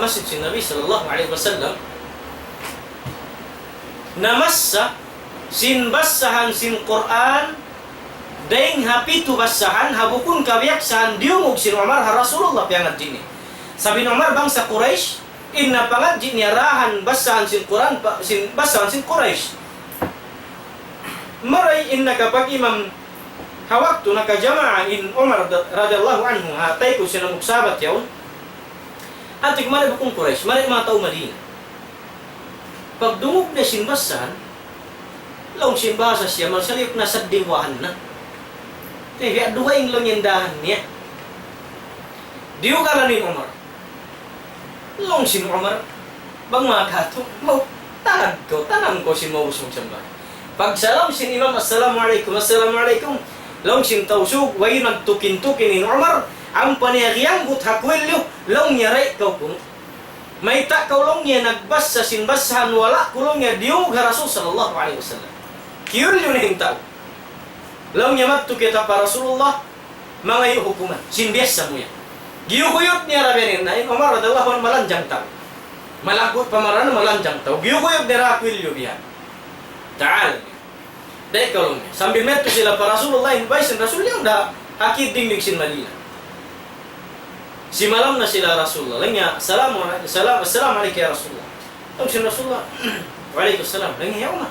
Masjid si Nabi sallallahu alaihi wasallam. Namassa sin basahan sin Quran. Daing hapitu basahan. Habukun kabiyaksahan diumog sin Umar ha Rasulullah piangat dini. Sabi ni Umar bangsa Quraish. Inna pangadji niya rahan basahan sin Quran basahan sin Quraish. Maray inna kapag imam hawaktu nakajama'a in Umar radhiyallahu anhu hatay ko sila muksabat yawn. Atik maray bukong Quraish, maray mga tao Madina. Pag dumog na sin basahan, laong sin basa siya, masaliyok na sa diwahan na. Kaya duwaing lang yung dahan niya. Diyo ka lang ni Umar. Long sin Umar, bang mga kato, tanang ko sin mawusong samba. Pag salam sin imam, assalamualaikum, assalamualaikum. Long sin tausug, way nagtukin-tukin in Umar, ang paniyagiyang but hakwilyo, long nyaray kau kung. May takaw long niya nagbasa sin basahan, wala kulong niya diyog ha Rasul sallallahu alaihi wasallam. Kiyulyo na yung tao. Long niya magtukita pa Rasulullah, mga yung hukuman, sinbiyasa mo yan. Giyukuyot niya rabenin na in Umar radhiyallahu anhu malanjang tao. Malakot pamarana malanjang tao. Giyukuyot ni Rakwilyo biya. Ta'al. Dahil kalong niya. Sambil meto sila pa Rasulullah invite sin Rasul yang da akid dingdig sin Madina. Si malam na sila Rasulullah. Langya, assalamualaikum ya Rasulullah. Tawag sin Rasulullah. Waalaikumsalam. Langya, ya Umar.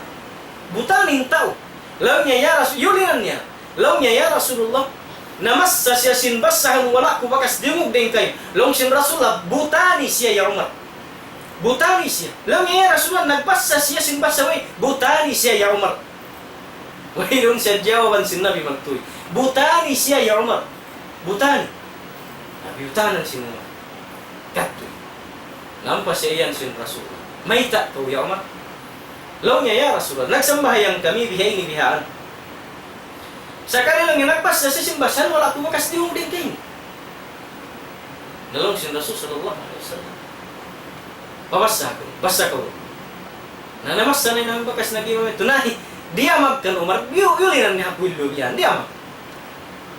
Butaning tao. Langya ya Rasul. Yulinan niya. Langya ya Rasulullah. Namassa siya sin basahan wala ko bakas dimog din kay. Long sin Rasulullah, butani siya ya Umar. Butani siya. Long ya Rasulullah, nagbasa siya sin basaway. Butani siya ya Umar. Wailun siya jawaban sin Nabi magtuy. Butani siya ya Umar. Butani. Nabiutanan sin Umar. Katoy. Lampas siya yan sin Rasulullah. Maita ko ya Umar. Long ya Rasulullah, nagsambahayang kami bihaini bihaan. Sa kanilang ginagpas sa simbasan, wala kumakas dihong din kayo. Nalong si Rasul sallallahu alaihi wasallam. Basa ko. Nanamasa na yung bakas na gimamit. Tunahi, diamag kan Umar, yulinan niya hakwilo yan, diamag.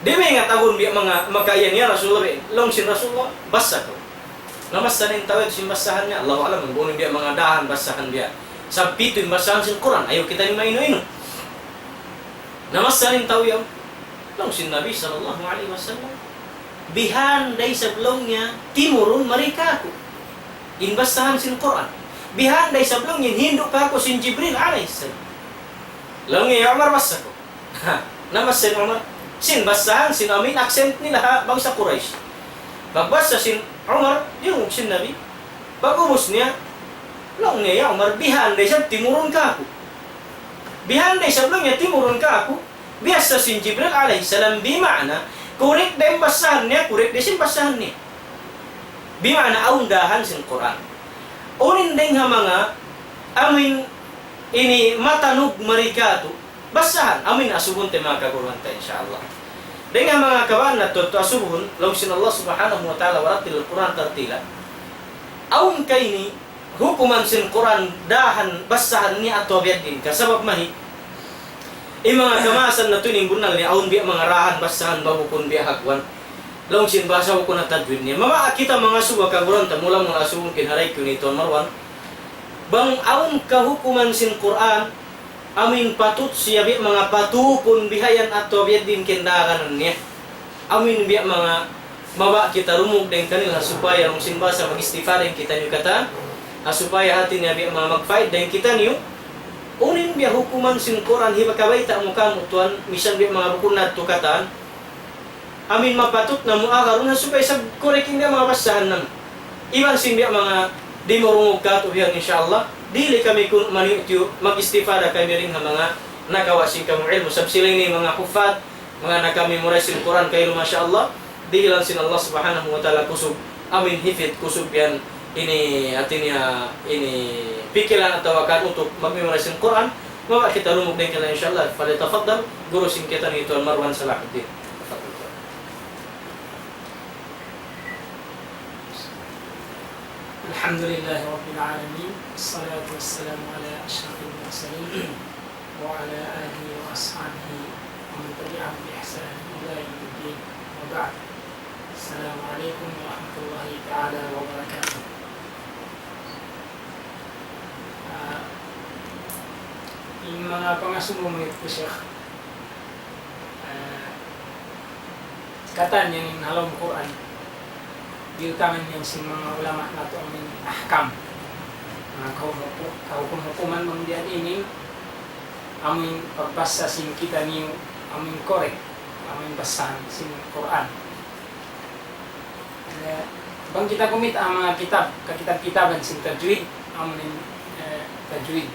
Di may nga tagon biya mga magkayan niya, Rasulullah, long si Rasulullah, basa ko. Namasa na yung tawag simbasahan niya, Allah alam, magbunin biya mga dahan, basahan biya. Sa pito yung basahan sin Quran, ayaw kita ni maino-ino. Namasanin tao yaw. Long sin Nabi sallallahu alaihi wasallam. Bihan day sa blong niya, timurun marika ako. Inbasahan sin Quran. Bihan day sa blong niya, hindo pa ako sin Jibril alaihi salam. Long niya, Umar basa ko. Namasin Umar. Sin basahan, sin amin accent nila bangsa Quraysh. Pagbasa sin Umar, yung sin Nabi. Pag umus niya, lang niya Umar, bihanday siya, timurun ka ako. Bihanday siya, lang niya, timurun ka ako. Biasa sin Jibril alaihi salam, bima'na, kurik din basahan niya, kurik din sin basahan niya. Bima'na, aundahan sin Quran. Unin din nga mga, amin, ini matanog marikato, basahan, amin asubun tayo mga kagurwanta, insyaAllah. Dengan mga kawan na asubun, lausin Allah subhanahu wa ta'ala waratil Quran tartila. Aun kaini, hukuman sin Quran dahan basahan ni atau biadin kasabab mahi. Mga kamasan na tuning bunal ni aun biya mga rahan basahan babukun biya hagwan. Lausin basa ko na tajwid niya. Mama kita mga suba kagurwanta mula mga asubun kinharay ko nito marwan. Bang aun kahukuman sin Quran, amin patut siya biya mga patupon bihayan atau biadin kendaran niya. Amin biya mga mawa kita rumog din kanila supaya nung sinbasa mag-istifarin kita niyo kata, supaya hati niya biya mga mag-fight din kita niyo. Unin biya hukuman sin Quran hiba kabaita mo kan utuan misan biya mga bukunat to kataan. Amin mapatut na muagaron na supaya sa koreking niya mga basahan nam. Iwan sin biya mga di mo rumog ka to biya insyaallah. Dili kami kung maniutyo mag-istifada kami rin ng mga nakawasin kami ilmu. Sabsiling ni mga kufat, mga nakamemorize yung Quran kayo Masya Allah. Dili lang sin Allah subhanahu wa ta'ala kusub. Amin hifid kusub yan. Ini artinya ini pikiran atau akan untuk mememorize yung Quran. Maka kita lumog din kila insya Allah. Fali tafaddal, guru sin kita ni Tuan Marwan Salahuddin. Alhamdulillahi Rabbil Alamin. Assalatu wassalamu ala ashrafil mursalin wa ala alihi wa ashabihi wa man tabi'ahum bi ihsan ila yaumiddin. Wa ba'd. Assalamualaikum warahmatullahi ta'ala wabarakatuh. Yung mga pangasumumit ko siya katan yang halom Quran diutangan yang si mga ulama na ito ang ahkam kahukum-hukuman mong diyan ini aming pagbasa sin kita niyo aming korek aming basahan sin Quran bang kita kumit ang mga kitab-kitaban sin tajwid aming tajwid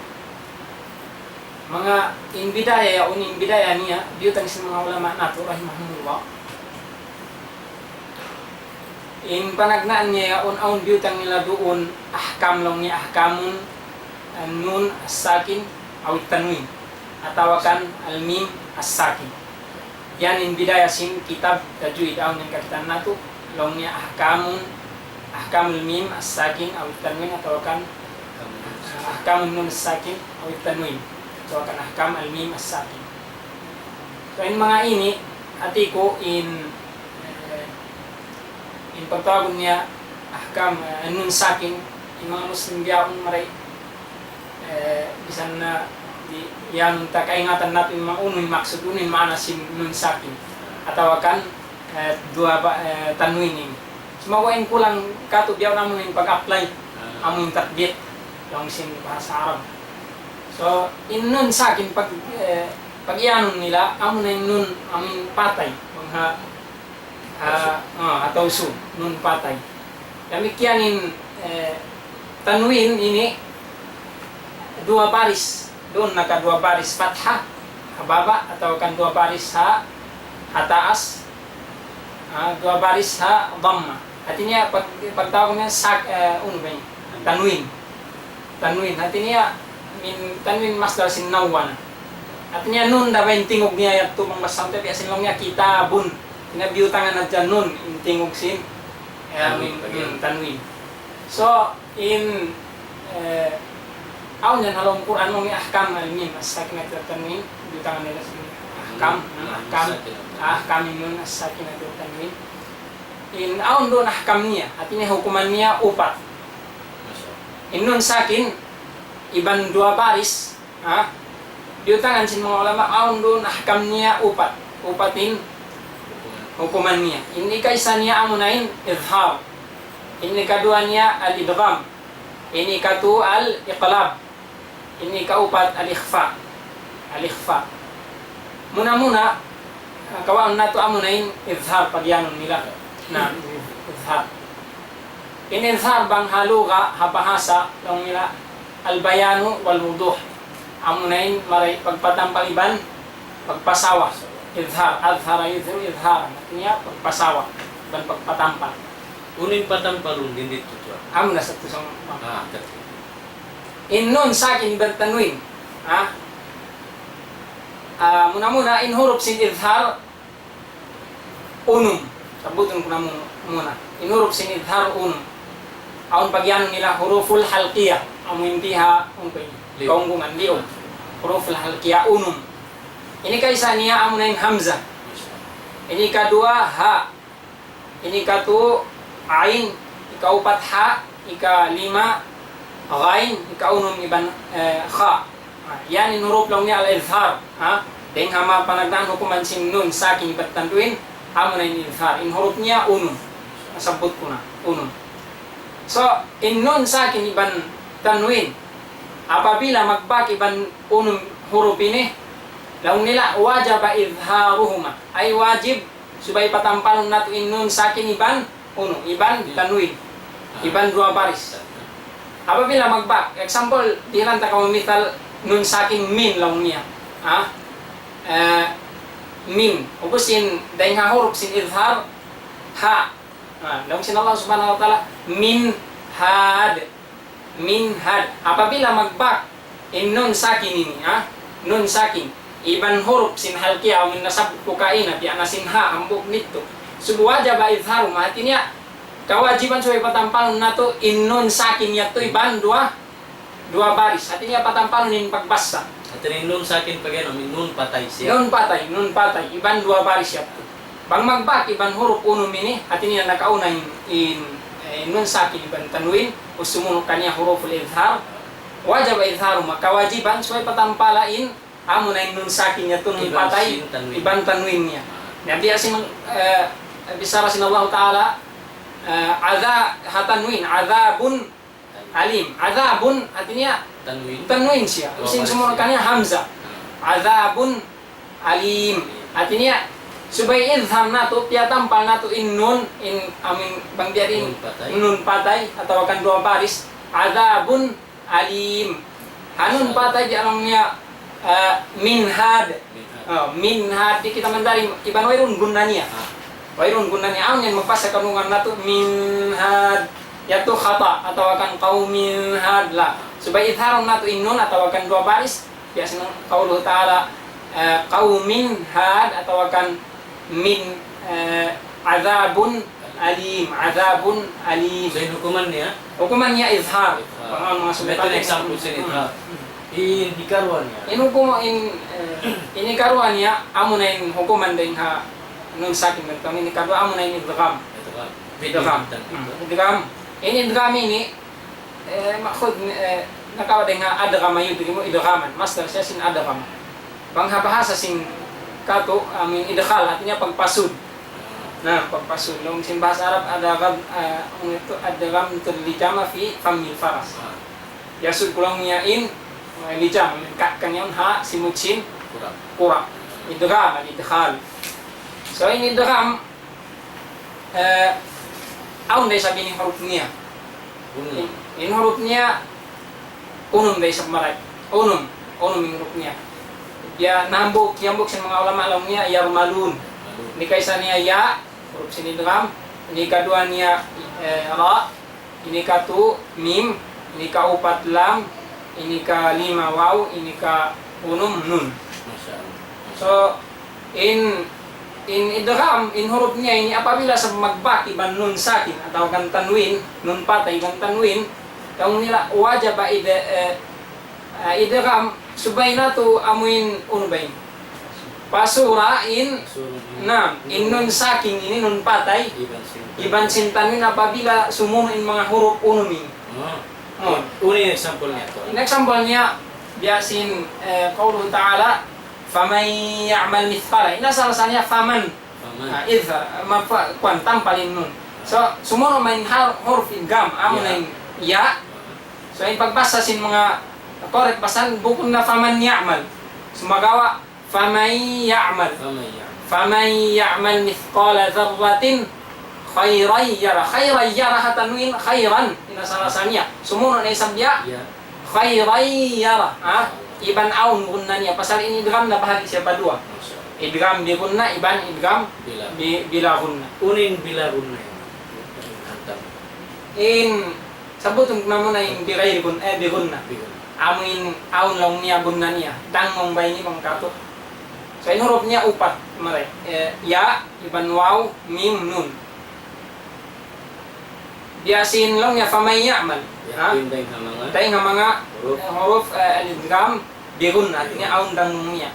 mga inbidaya uning bidaya niya diutang sin mga ulama na ito rahimahumullah. In panagnaan niya un-aun biutang nila doon ahkam lang niya ahkamun nun as-sakin awit tanwin atawakan al-mim as-sakin yan in bidaya sin kitab tajwid aun yang kakitan nato lang niya ahkamul mim as-sakin awit tanwin atawakan ahkamun nun as-sakin awit tanwin atawakan ahkam al-mim as-sakin. So in mga ini atiko in pagtawag niya ahkam nun sakin yung mga Muslim biyaon maray bisan na yan ta kaingatan natin yung mga unoy maksud unoy maana sin nun sakin atawakan dua tanwin ini sumawain ko lang kato biyaw namun yung pag-apply among tatbit yung sin bahasa Arab. So in nun sakin pag iyanon nila amon na yung nun aming patay mga atau su nun patay. Demikianin tanwin ini dua baris doon naka dua baris fathah hababa atau kan dua baris ha taas dua baris ha dhamma. Artinya pagtawag niya tanwin artinya tanwin masdar sin nawan. Artinya nun dapat tingog niya yato mang masante biasin lang niya kitabun pinabiutangan na dyan nun, yung tingog sin, tanwin. So, in, aon yan, halong Quran, mong ahkam, alim as-sakin at tanwin, biutangan nila sin, ahkam yun, as-sakin at tanwin. In, aon doon ahkam niya, at hukuman niya, upat. In nun sakin, iban dua baris, biutangan sin mga ulama, aon doon ahkam niya, upatin, hukuman niya. Ini kaisa niya amunain idhar. Ini kedua niya al-idgham. Ini katu al-iqlab. Ini kaupat al-ikhfa. Al-ikhfa. Muna-muna kawaan na to amo na in izhar pagyanon nila na izhar. In izhar bang haluga habahasa lang nila albayanu wal wuduh. Amo na in maray pagpatampal iban pagpasawa. Izhar, azhara yuzhiru izhar. Artinya pagpasawa dan pagpatampal. Unin patampalun din dito to. Amo na sa tusang Kat. in nun sakin bertanwin. Muna-muna in huruf sin izhar unum. Sabutin ko na muna. In huruf sin izhar unum. Aun pagyan nila huruful halqiyah. Amo intiha kaunggungan liog. Huruful halqiyah unum. Ini kaisa niya amo na in hamzah. Ini kedua ha. Ini katu ain. Ikaupat ha. Ika lima ghain. Ikaunum iban kha. Yan in huruf lang niya al-izhar. Deng hama panagdaan hukuman sin nun sakin ibat tanduin. Amo na in izhar. In huruf niya unum. Nasabot ko na. Unum. So, in nun sakin iban tanwin. Apabila magbak iban unum huruf ini, laung nila wajaba izharuhuma. Ay wajib supaya patampalan nato in nun sakin iban unum. Iban tanwin. Iban dua baris. Apabila magbak, example, dilan ta kamo misal nun saking min laung niya. Min. Ubus sin daing huruf sin izhar ha. Laung sin Allah Subhanahu wa taala min had. Min had. Apabila magbak in nun sakin ini, nun sakin iban huruf sin halqiyah min nasab kukaina bi anasin ha ambuk nito. Subwajaba izharu artinya kewajiban supaya patampalan nato in nun sakin yato iban dua baris. Artinya patampalan in pagbasa. Artinya nun sakin pagano nun patay siya. Nun patay iban dua baris yato. Bang magbak iban huruf unum ini artinya nakauna in nun sakin iban tanwin usumun kanya huruful izhar. Wajib izharu maka wajiban supaya patampalain amo na nun sakin yato nun patay iban tanwinnya. Nabi asim bisara sin Allah taala tanwin azabun alim. Azabun artinya tanwin siya. Usin sumunkannya hamzah. Azabun alim. Artinya supaya izhar nato pia tampal nato in nun in amin bang biarin nun patay atau akan dua baris. Azabun alim. Hanun patay di alamnya minhad. Minhad di kita mendari iban wairun gunanya. Wairun gunanya aun yang mempasa kanungan nato minhad yaitu khata atau akan qaumin had la supaya izharon nato innun atau akan dua baris biasanya qaulullah taala qaumin had atau akan min azabun alim. So hukumannya izhar. Betul example sin izhar. In hikaruannya. Ini karuannya amunain hukuman dengan ha nun sakin kami ini kadua amo na ini idgham. Idgham. Ini idgham ini maksud nakawa dengan adgham ayu mo idghaman. Master siya sin adgham. Panghapahasa sin kato amin idghal artinya pagpasud. Nah, pagpasud. Nung sin bahasa Arab adgham itu adgham terlijama fi famil faras. Yasud kulang niya in lijam kanyang ha simutsin kurang. Idgham idghal. So ini idgham aun day sabi ni hurufnya. In hurufnya unum day sa maray. Unum yung hurufnya. Ya yambuk sa mga ulama alamnya yarmalun. Ini kaisa niya ya huruf sin idgham. Ini kedua niya ra. Ini katu mim. Ini kaupat lam. Ini ka lima waw. Ini ka unum nun. So in idgham in hurufnya ini apabila sa magbak iban nun sakin atau kan tanwin nun patay iban tanwin kaung nila wajib idgham subay nato amuin unubay pasura in nun sakin ini nun patay iban sin tanwin apabila sumuhin mga huruf unumi. Uni example niya to. Example niya biasin qaulullah ta'ala faman ya'mal mithqala. Ina salasanya faman. Idza kuan tampalin nun. So sumono main huruf idgham amo na ya. So in pagbasa sin mga correct basan bukod na faman ya'mal. Sumagawa faman ya'mal. faman ya'mal mithqala dzarratin khairan yara. Khairan yara hatanwin khairan inasalasannya. Sumunod na isabya Ya. khairan yara. Iban aun gunna niya. Pasal ini idgham na bahagi siya pa dua. Masya Allah. Idgham bi gunna, iban idgham Bila. bila gunna. Unin bila gunna. Hantam. In sabutong na muna yung biray bi gunna. Bila. Amin aun lang niya gunna niya. Dangong bay ni pang kato. So in huruf niya upat mare. Ya, iban waw, mim, nun. Biasin lang niya famay ya'mal. Ya. Pinday nga mga. Tayo nga mga Huruf. huruf al-idgham bigun natin nga aun dangong niya.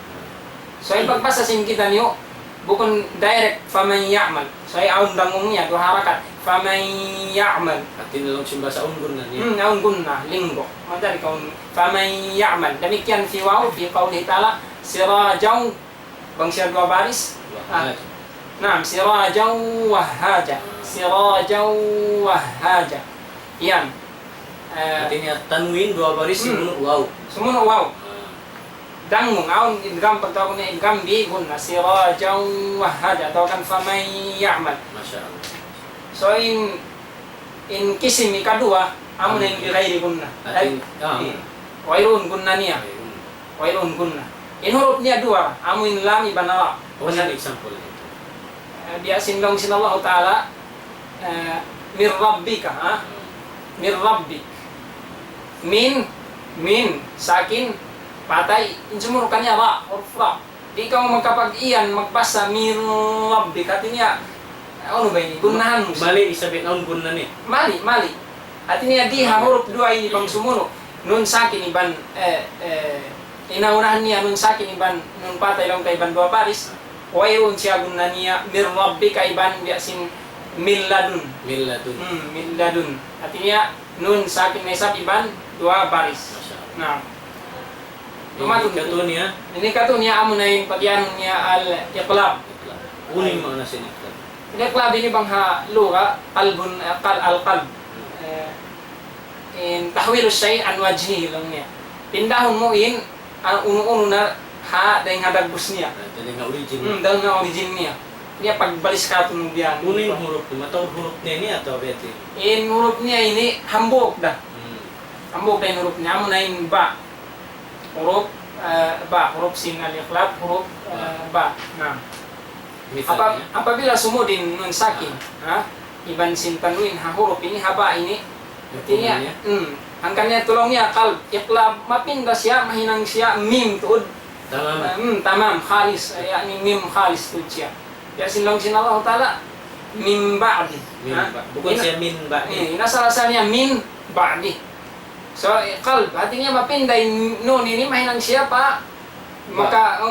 So yung pagbasa sin kita niyo bukon direct faman ya'mal. So ay aun dangong niya do harakat faman ya'mal. Atin lang simba sa unggun na niya. Aun gunna linggo. Madali kaun faman ya'mal. Demikian fi waw fi qawlihi ta'ala sirajaw bang siya dua baris. Wahad. Naam sirajaw wahaja. Sirajaw wahaja. Yan. Artinya tanwin dua baris sumunod waw. Sumunod waw. Dangong aun idgham pagtawag na idgham bi gunna sirajaw wahaja atau kan faman ya'mal. Masya Allah. So in kisim ikadua amo na yung ghairi gunna. Atin. Wairun gunna niya. Wairun gunna. In huruf niya dua amo in lam ibanara. What's an example nito? Biasin lang sin Allah Ta'ala mir rabbika mir rabbik min sakin patay insumuro kanya ra huruf ra di ka mo magkapag-iyan magbasa mir rabbik artinya ano ba ini gunahan mo Mali isabit naun gun na ni. mali artinya di huruf dua ini bang sumuno nun sakin iban inaunahan niya nun sakin iban nun patay lang kay iban dua baris wairun siya gunna niya mir rabbika iban biasin milladun Milladun. milladun artinya nun sakin na isap iban dua baris. Masya Allah. Nah, Ini katun niya. ini katu niya amo na yung pagyan niya al-iqlab. Unin mo na siniklat. Al-iqlab ini bang ha luga qalbun al-qalb. In tahwilu shay an wajhi lang niya. Pindahon mo in ang uno-uno na ha dahil hadagbus niya. Dali nga origin. Dahil nga origin niya. Niya pagbalis ka ito ng biyan. Unin huruf tu matau huruf niya atau beti. In huruf niya ini hambok dah. Hambok dah in huruf niya. Amo na yung ba. Huruf ba. Huruf sin al-iqlab. Huruf ba. Nah. Misalnya. Apabila sumudin nun sakin, iban sin tanwin ha huruf ini haba ini. Artinya, hangkannya tulongnya kalb iqlab mapindah siya mahinang siya mim tuud. Tamam khalis yakni mim khalis tuud siya. Ya sinlong sin Allah Ta'ala min ba'di. Bukan siya min ba'di. Inasalasannya min ba'di. So qalb artinya mapindah nun ini mahinang siya pa maka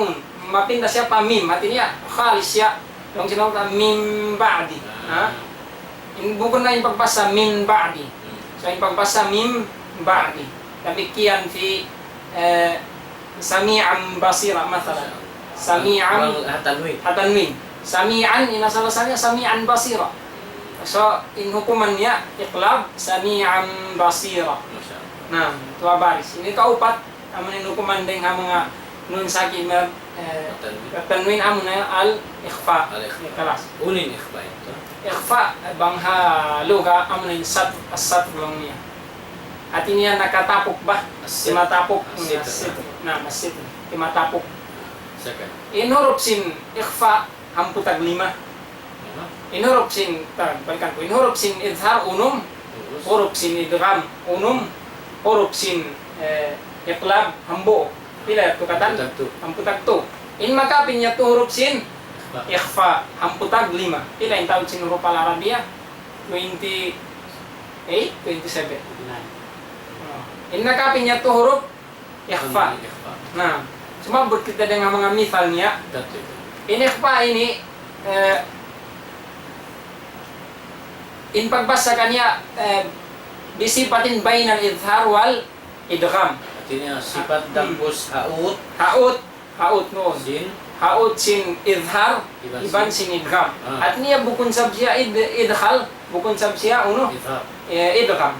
mapindah siya pa mim artinya khalis siya. Long sin Allah Ta'ala min ba'di. Bukan na yung pagpasa min ba'di. So yung pagpasa mim ba'di. Demikian fi sami'an basira mathalan. Sami'an tanwin. Sami'an inasalasannya sami'an basira. So in hukumannya iqlab sami'an basira. Nah, tua baris. Ini kaupat amun hukuman deng mga nun sakin tanwin amun al-ikhfa. Kelas. Unin ikhfa itu. Ikhfa bangha luga amun sat as-sat niya. Artinya nakatapok ba? Timatapok. Nah, masit. Timatapok. In huruf sin ikhfa hamputag 5. In huruf sin balikan ko. In huruf sin idhar unum, huruf sin idgham unum, huruf sin iqlab hambo. Pila tu katan? Hamputag 2. In makapin niya tu huruf sin ikhfa hamputag 5. Pila yung tawag sin huruf al-Arabia? 28, 27. In nakapin niya tu huruf ikhfa. Nah, cuma kita dengan mga misalnya. Ini ikhfa ini in pagbasa kanya bisipatin bainal idhar wal idgham. Artinya sifat dampus Haut noon. Haut sin idhar iban sin idgham. Artinya bukun sabsiya idkhal bukun sabsiya idgham.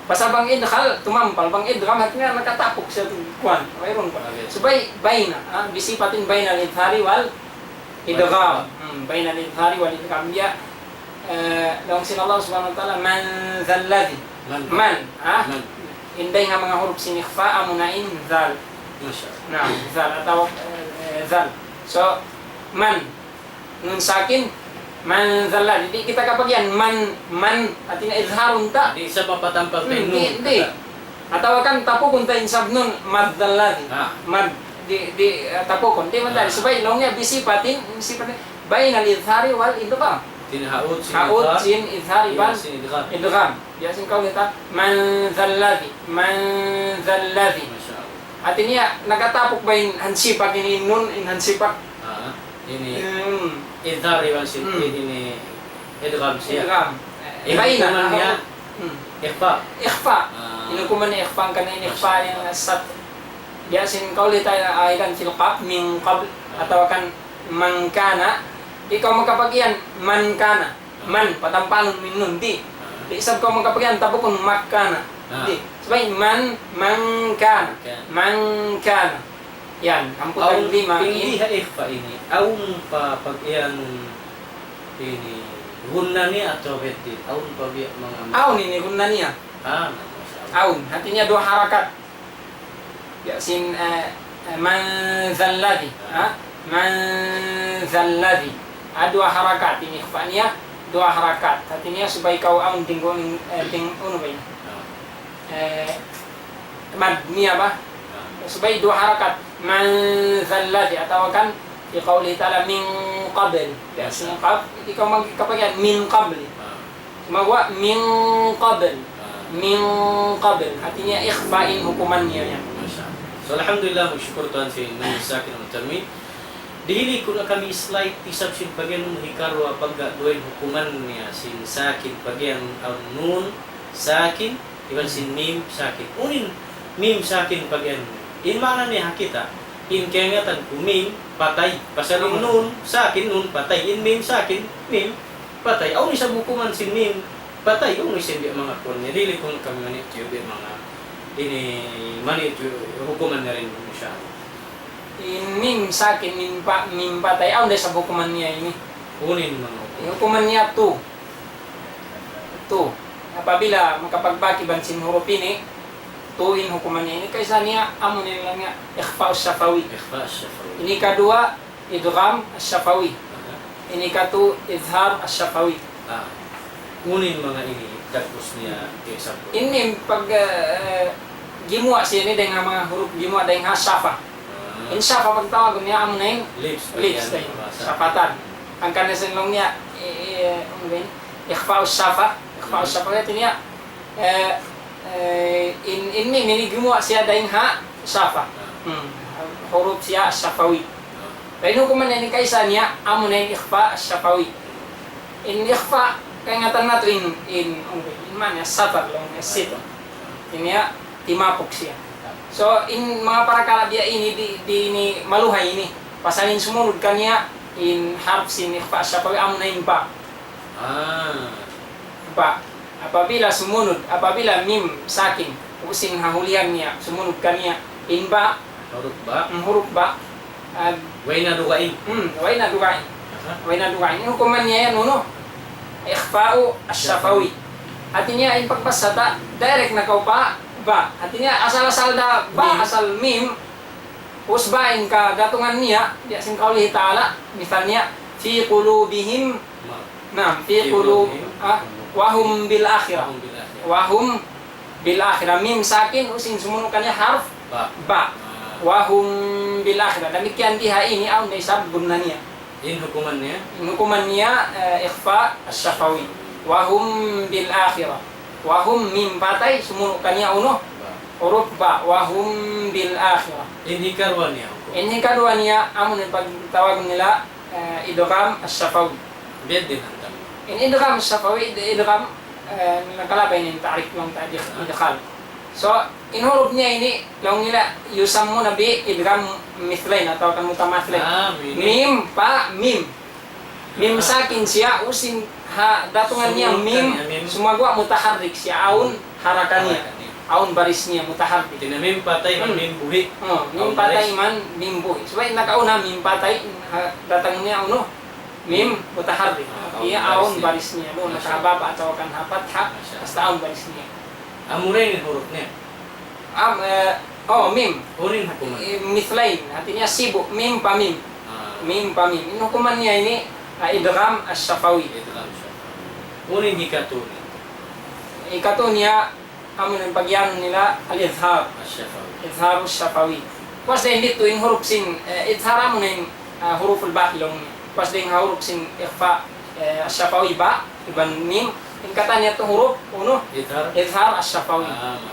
Pasal bang idkhal tumampal bang idgham artinya nakatapok siya kuan mayroon pa. Subay baina bisipatin bainal idhari wal idgham baina al-idhari wal idgham dia lawan sin Allah Subhanahu wa taala man dzalladzi man inday nga mga huruf sin ikhfa amunain zal Masya Allah. zal atau zal so man nun sakin man dzalladzi di kita kapag yan man artinya izharun ta Di isa papatampal tayo hindi atau kan tapukon tayo sabnun mad dzalladzi mad di tapukon di man dari subay longnya bisipatin bainal idhari wal idgham Tinhaud haud sin idhari bal sin idgham. idgham biasin kau kita man dzalladzi Masya Allah. artinya nagatapok ba yung hansipak ini nun in hansipak Ini idhari wal sin ini idgham siya. idgham Baina niya ikhfa. ikhfa inukuman ni ikhfa kan ini ikhfa yang sat biasin kau lihat ayat fil qab min qabl atau kan man kana ikaw magkapagyan man kana man patampalon min nun di isab kau magkapagyan tapokon makkana di sabay man kana yan ang putang lima Hindi ikhfa ini. Aun pa pag iyan ini gunna niya atau betin. Aun pa biya mga aun ini guna niya Masya Allah. aun artinya dua harakat yasin man dzalladzi man dzalladzi dua harakat ini ikhfanya dua harakat artinya supaya kau aun tinggal uno ba yun madniya ba supaya dua harakat man dzalladzi atau kan di qauli ta'ala min qabl yasin qab ikaw magkapagyan min qabl magawa min qabl artinya ikhfain hukumannya yan Masya Allah. So alhamdulillah bersyukur Tuhan si Nun Sakin ang termi. Dihili ko na kami slide isab sin pagyan hikarwa pagga duay hukuman niya sin sakin pagyan ang nun sakin iban sin mim sakin. Unin mim sakin pagyan. In mana niya kita in kengatan ku mim patay pasaling nun sakin nun patay in mim sakin mim patay. Aw ni sa hukuman sin mim patay yung isin mga kon niya dili ko kami manit yung mga ini manit hukuman na rin siya. Mim sakin mim patay aun sa hukuman niya ini Kunin mga hukuman niya tu apabila makapagbaki bansin huruf ini tuin hukuman niya ini kaysa niya amo nila nga ikhfa syafawi ikhfa syafawi. ini kedua idgham syafawi ini katu izhar syafawi Kunin mga ini tapos niya example. ini pag gimua siya ni dengan mga huruf gimua dengan syafa insyafa pagtawag niya amo na yung Lips tayo syafatan ang kanilang long niya ikhfa syafa artinya in mim ini gimua siya dahing ha syafa huruf siya syafawi lain hukuman ini kaysa niya amo na yung ikhfa syafawi in ikhfa kaingatan nato in mana satar lang sito ini ya timapok siya so in mga parakala dia ini di ini maluhay ini pasalin sumunod kanya in harf sin ikhfa syafawi amo na yung pa apabila sumunod apabila mim sakin usin hahulian niya sumunod kanya in ba huruf ba way na dugain. way na dugain ini hukuman niya yan uno ikhfa'u asyafawi artinya in pagbasata direct na kau ba artinya asal da ba asal mim usbain ka gatungan niya di asin qaulih ta'ala misalnya fi qulubihim fi qulub wahum bil akhirah mim sakin usin sumunukannya harf ba wahum bil akhirah demikian diha ini au nisab gunanya In hukumannya ikhfa asyafawi wahum bil akhirah wahum mim patay sumunukannya uno huruf ba wahum bil akhirah in hikarwan niya amun pagtawag nila idgham asyafawi bed din hantam in idgham asyafawi idgham nakalabay ng ta'rif lang tadi idgham so in huruf niya ini long nila yusammu nabi idgham mithlain atau kan mutamathlain mim pa mim sakin siya usin datungan niya mim sumagwa mutaharrik siya aun harakannya aun baris niya mutaharrik. Tina mim patay man mim buhi. Mim patay man mim buhi. Sabay nakauna mim patay datang niya mim mutaharrik. Iya aun baris niya doon nakababa atau kan fatha basta aun baris niya. Amurin huruf niya. Mim. Unin hukuman. Mithlain, artinya sibuk mim pamim. Mim pamim. Ini hukumannya ini idgham asy-syafawi. Unin hikatun. Ikatunya amun ang pagyan nila al-izhar. Asy-syafawi. Izhar asy-syafawi. Pas din dito yung huruf sin izhar mo yung huruf al-baqi long. Pas din huruf sin ikhfa asy-syafawi ba iban mim. Yung kata niya itong huruf, izhar asy-syafawi.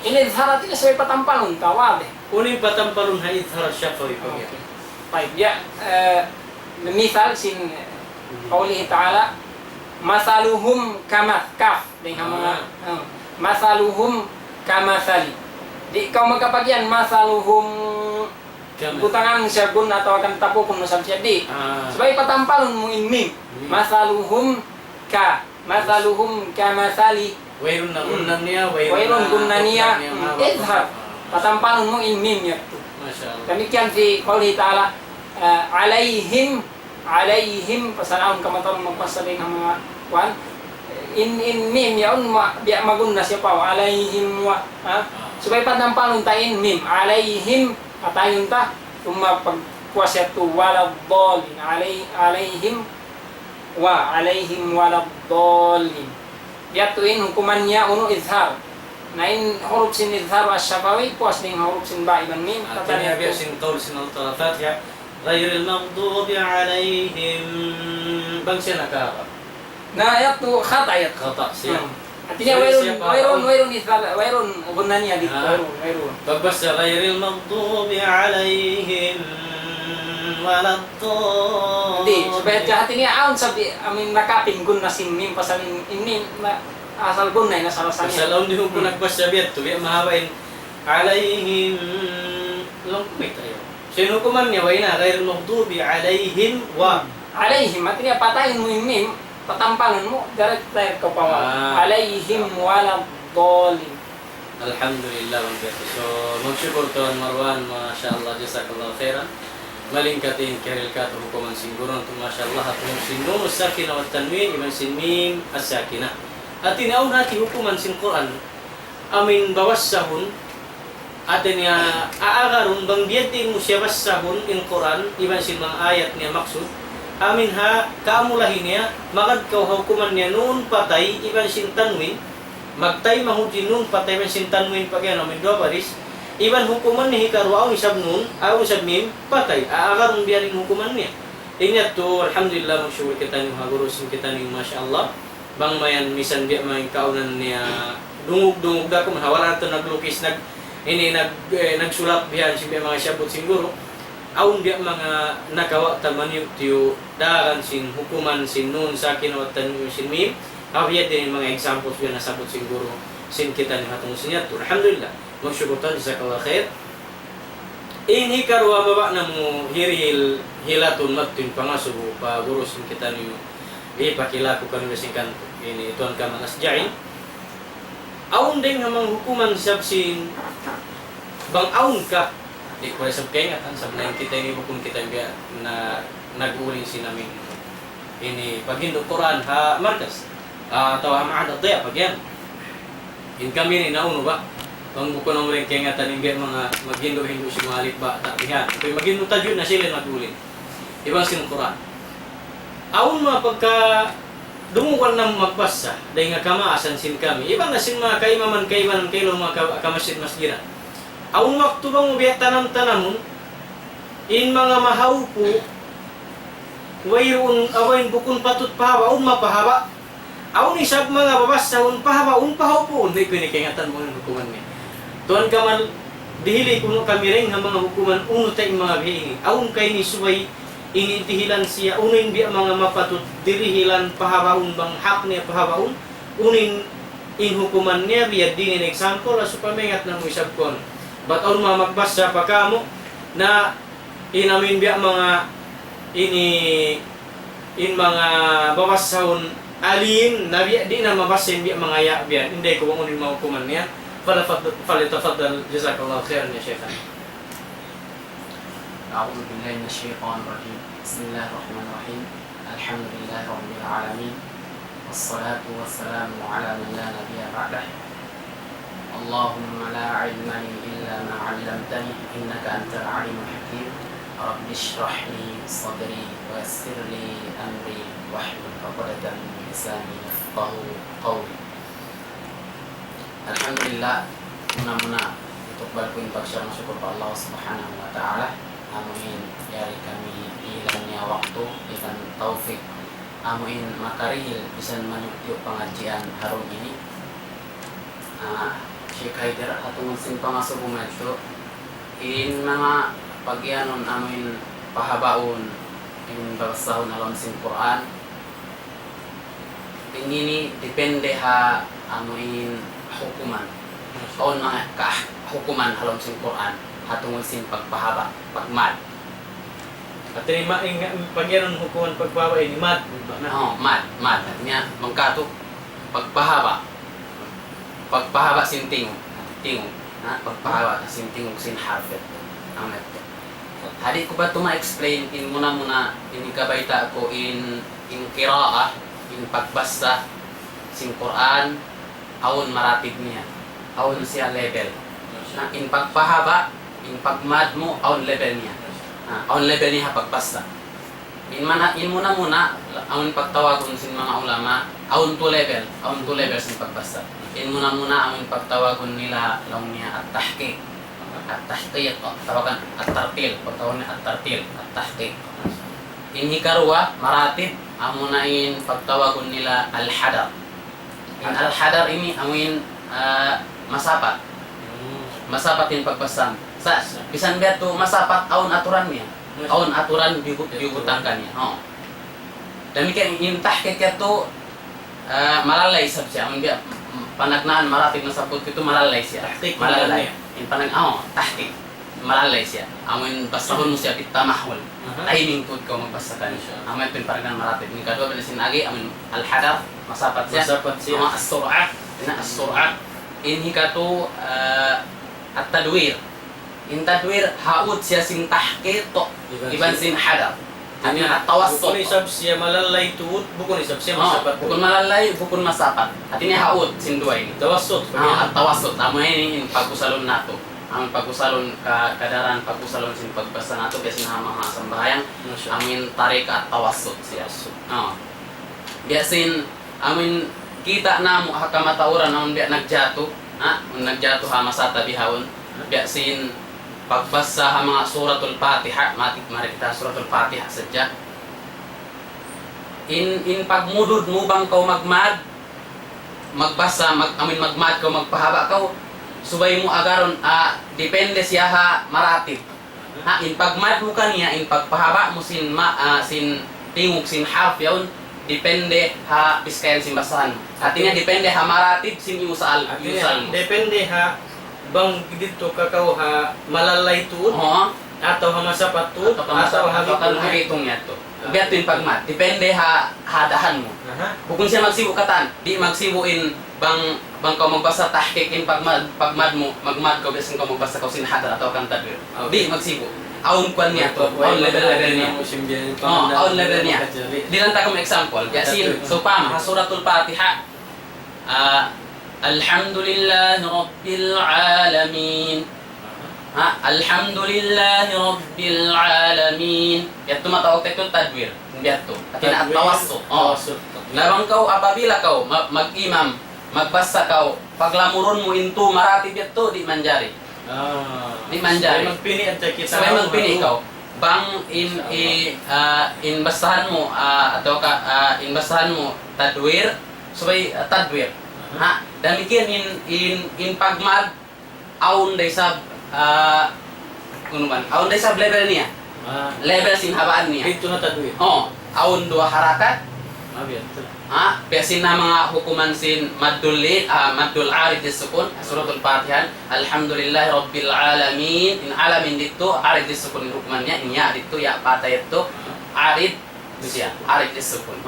Ini izhar artinya sabay patampalon, tawad eh. Unin patampalon ha izhar asy-syafawi pagyan. Baik, dia misal sin qaulihi ta'ala masaluhum kama kaf dengan mga masaluhum kama sali. Di kau magkapagyan masaluhum butangan syagun atau akan tapukun nusam syadi. Sebagai patampalon mo in mim. Masaluhum kama sali. Wairun na gunan niya, wairun gunan niya. Izhar. Patampalon mo in mim ya. Masyaallah. Demikian si qaulihi ta'ala alaihim pasalaon kamaton magpasaling ang mga kwan in mim yaon biya magunna siya pa alaihim wa subay patampalon ta in mim alaihim atayon ta pagkuasya tu waladdallin alaihim waladdallin biya tuin hukumannya izhar. Nah in huruf sin izhar asy-syafawi puas ding huruf sin ba ibang mim katanya biya sin qaul sin al-Fatiha ghairil maghdubi alaihim bangsa nakaka. Nah ayat tu khata siya. Artinya wairun izhar wairun gunanya di wairun. Pagbasa ghairil maghdubi alaihim waladdallin. Di supaya jahat ini aun sabi amin nakapin gunna sin mim pasalin ini asal gunna na salasannya. Salaon di hukum nagbasa biya tu biya mahabain alaihim longkit ayo. Sino kuman niya waina ghairil maghdubi alaihim wa alaihim artinya patahin mo yung mim patampalan mo direct kau pawa alaihim waladdallin. Alhamdulillah bang beto. So magsyukur Tuan Marwan, masyaallah jazakallahu khairan. Malingkatin keril kat hukuman singguron tu masyaallah atau sin nun sakinah wa tanwin iman sin mim as-sakinah. At inaun hati hukuman sin Quran amin bawas sahun atin ya aagarun bang biyatin mo siya bas sahun in Quran iban sin mga ayat niya maksud amin ha kaamulahin niya magad kaw hukuman niya noon patay iban sin tanwin magtay mahudin noon patay iban sin tanwin pagyan amin dua baris iban hukuman ni hikaru aun isab noon aun isab mim patay aagarun biyarin hukuman niya. Ingat tu alhamdulillah masyukur kita ni hagurusin kita ni masyaallah. Bang mayan misan biya may kaunan niya dungog da ko mahawala to naglukis nagsulat biyan si biya mga syabot siguro aun biya mga nakawa ta maniw tiyo daran sin hukuman sin nun sakin wa tanwin sin mim awiya din mga examples biya nasabot siguro sin kita ni hatong sinyat alhamdulillah magsyukur ta jazakallahu khair. Ini karwa baba na mo hilatun matin pangasubo pa gurusin kita ni pakila ko kanu singkan ini tuan ka manasjain aun ding hamang hukuman sabsin bang aun ka di ko sa kengat sa nang kita ini hukum kita biya na nag-uling sinamin ini pagindo Quran ha markas atau amada dia pagyan in kami ni nauno ba bang buko nang ring kengat taning biya mga magindo-hindo si mga ba ta bihan kay magindo tajud na sila nag-uling ibang sin Quran aun mga pagka dumukan ng magbasa dahil nga kamaasan sin kami ibang nasin mga kaimaman kailo mga kamasin masgira aun waktu bang ubiya tanam-tanamon in mga mahaupo wayun awain bukun patut pahaba aun mapahaba aun isab mga babasa aun pahaba aun pahaupo hindi pinikingatan mo ng hukuman niya tuan kaman dihili kuno kami rin ng mga hukuman uno tayong mga bihingi aun kay ni suway initihilan siya unin biya mga mapatut dirihilan pahabaun bang hak niya pahabaun unin in hukuman niya biya din in example aso pamengat na mo isab kon but on magbasa pa kamo na inamin biya mga in mga babasahon alin na biya di na mabasin biya mga ya biya hindi ko unin mahukuman niya فليتفضل جزاك الله خيرا يا شيخنا. أعوذ بالله من الشيطان الرجيم. بسم الله الرحمن الرحيم. الحمد لله رب العالمين والصلاة والسلام على من لا نبي بعده. اللهم لا علم لي إلا ما علمتني إنك أنت العليم الحكيم. رب اشرح لي صدري ويسر لي أمري واحلل عقدة من لساني يفقهوا قولي. Alhamdulillah, muna-muna untuk balik bersyukur kepada Allah Subhanahu wa taala. Amin dari kami hilangnya waktu dan taufik. Amin makarihil bisa menuju pengajian harum ini. Syekh Haidar atau musim pengasuk itu in mga pagyanon amin pahabaon in babasahon alam sin Quran. Ini depende ha amin hukuman o mga hukuman halom sin Quran hatungod sin pagpahaba pagmad At ini pagyanon hukuman pagbawa ini mad. mad artinya mengkato pagpahaba sin tingog pagpahaba sin tingog sin harfet ang neto. Hadi ko ba ito ma-explain in muna ini kabaita ko in qiraah in pagbasa sin Quran awon maratib niya, awon siya level. In pagpahaba, in pagmad mo, awon level niya. Awon level niya pagbasta. In muna, awon pagtawagon sin mga ulama, awon 2 level sin pagbasta. In muna, awon pagtawagon nila laong niya at-tahqiq. At-tahqiq, tawagan at-tartil, pagtawagon niya at-tahqiq. In hikarwa, maratib, awon na in pagtawagon nila al-hadar. In al-hadar ini amin masapat yung pagbasam. Bisan biya to masapat awon aturan niya. Awon aturan diubutangkan niya. Demikian yung tahqiq to malalay sab siya. Amin biya panagnaan maratib na sabot ito malalay siya. Malalay. In tahqiq malalay siya. Amin basahon mo siya bitamahol. Timingtud ko magbasa ka niya. Amin pinparagnan maratib. Ni kadua pala sinagi amin al-hadar masapat siya. As-sur'ah. Ini kato at-tadwir. In tadwir haud siya sin tahqiq iban sin hadar. Amin at-tawassut. Bukun isab siya malalay tuut, bukun isab siya masapat. Bukun malalay, bukun masapat. Artinya haud sin dua ini. Tawassut. At-tawassut. Amo ini pagkusalon nato. Ang pagkusalon kadaran pagkusalon sin pagbasa nato kasi na mga sambahayan. Amin tarik at-tawassut siya. Biasin amin kita na mo hakamatauran naman biya nagjato ha masata bihawon biasin pagbasa ha mga suratul Fatiha mari kita suratul Fatiha sadya in pagmudod mo bang kaw magbasa magmad kaw magpahaba kaw subay mo agaron depende siya ha maratib in pagmad mo kaniya in pagpahaba mo sin tingog sin harf yawn depende ha biskayan sin basahan. Artinya depende ha maratib sin yusal. Depende ha bang dito kakaw ha malalay tuut atau ha masapat tuut atau ha hitong niya to. Biya yung pagmat. Depende ha hadahan mo. Kung siya magsibo katan, di magsibuin bang ka magbasa tahqiq in pagmad mo, magmad ka bisan ka magbasa ka sin hadar atau kan tadwir. Di magsibo. Awon kwan niya to, awon level niya. Awon level niya. Dilanta kong example. Yasin, so pama, suratul Fatiha. Alhamdulillahi Rabbil Alamin. Alhamdulillahi Rabbil Alamin. Yato matawag tayo tadwir. Yato. Atin at tawassut. Labang kau, apabila kau mag-imam, magbasa kau, paglamuron mo into maratib yato, di manjari. Di manjari. Magpini at kita. Sabay magpini ikaw. Bang in basahan mo atau in basahan mo tadwir, sabay tadwir. Demikian in pagmad aun day sab aun day sab level niya. Level sin habaan niya. Dito na tadwir. Aun 2 harakat. Biasa. Biasin na mga hukuman sin maddul arid disukun suratul Fatiha. Alhamdulillahi Rabbil Alamin. In alamin dito arid disukun hukumannya. In ya dito ya patay ito arid siya arid disukun.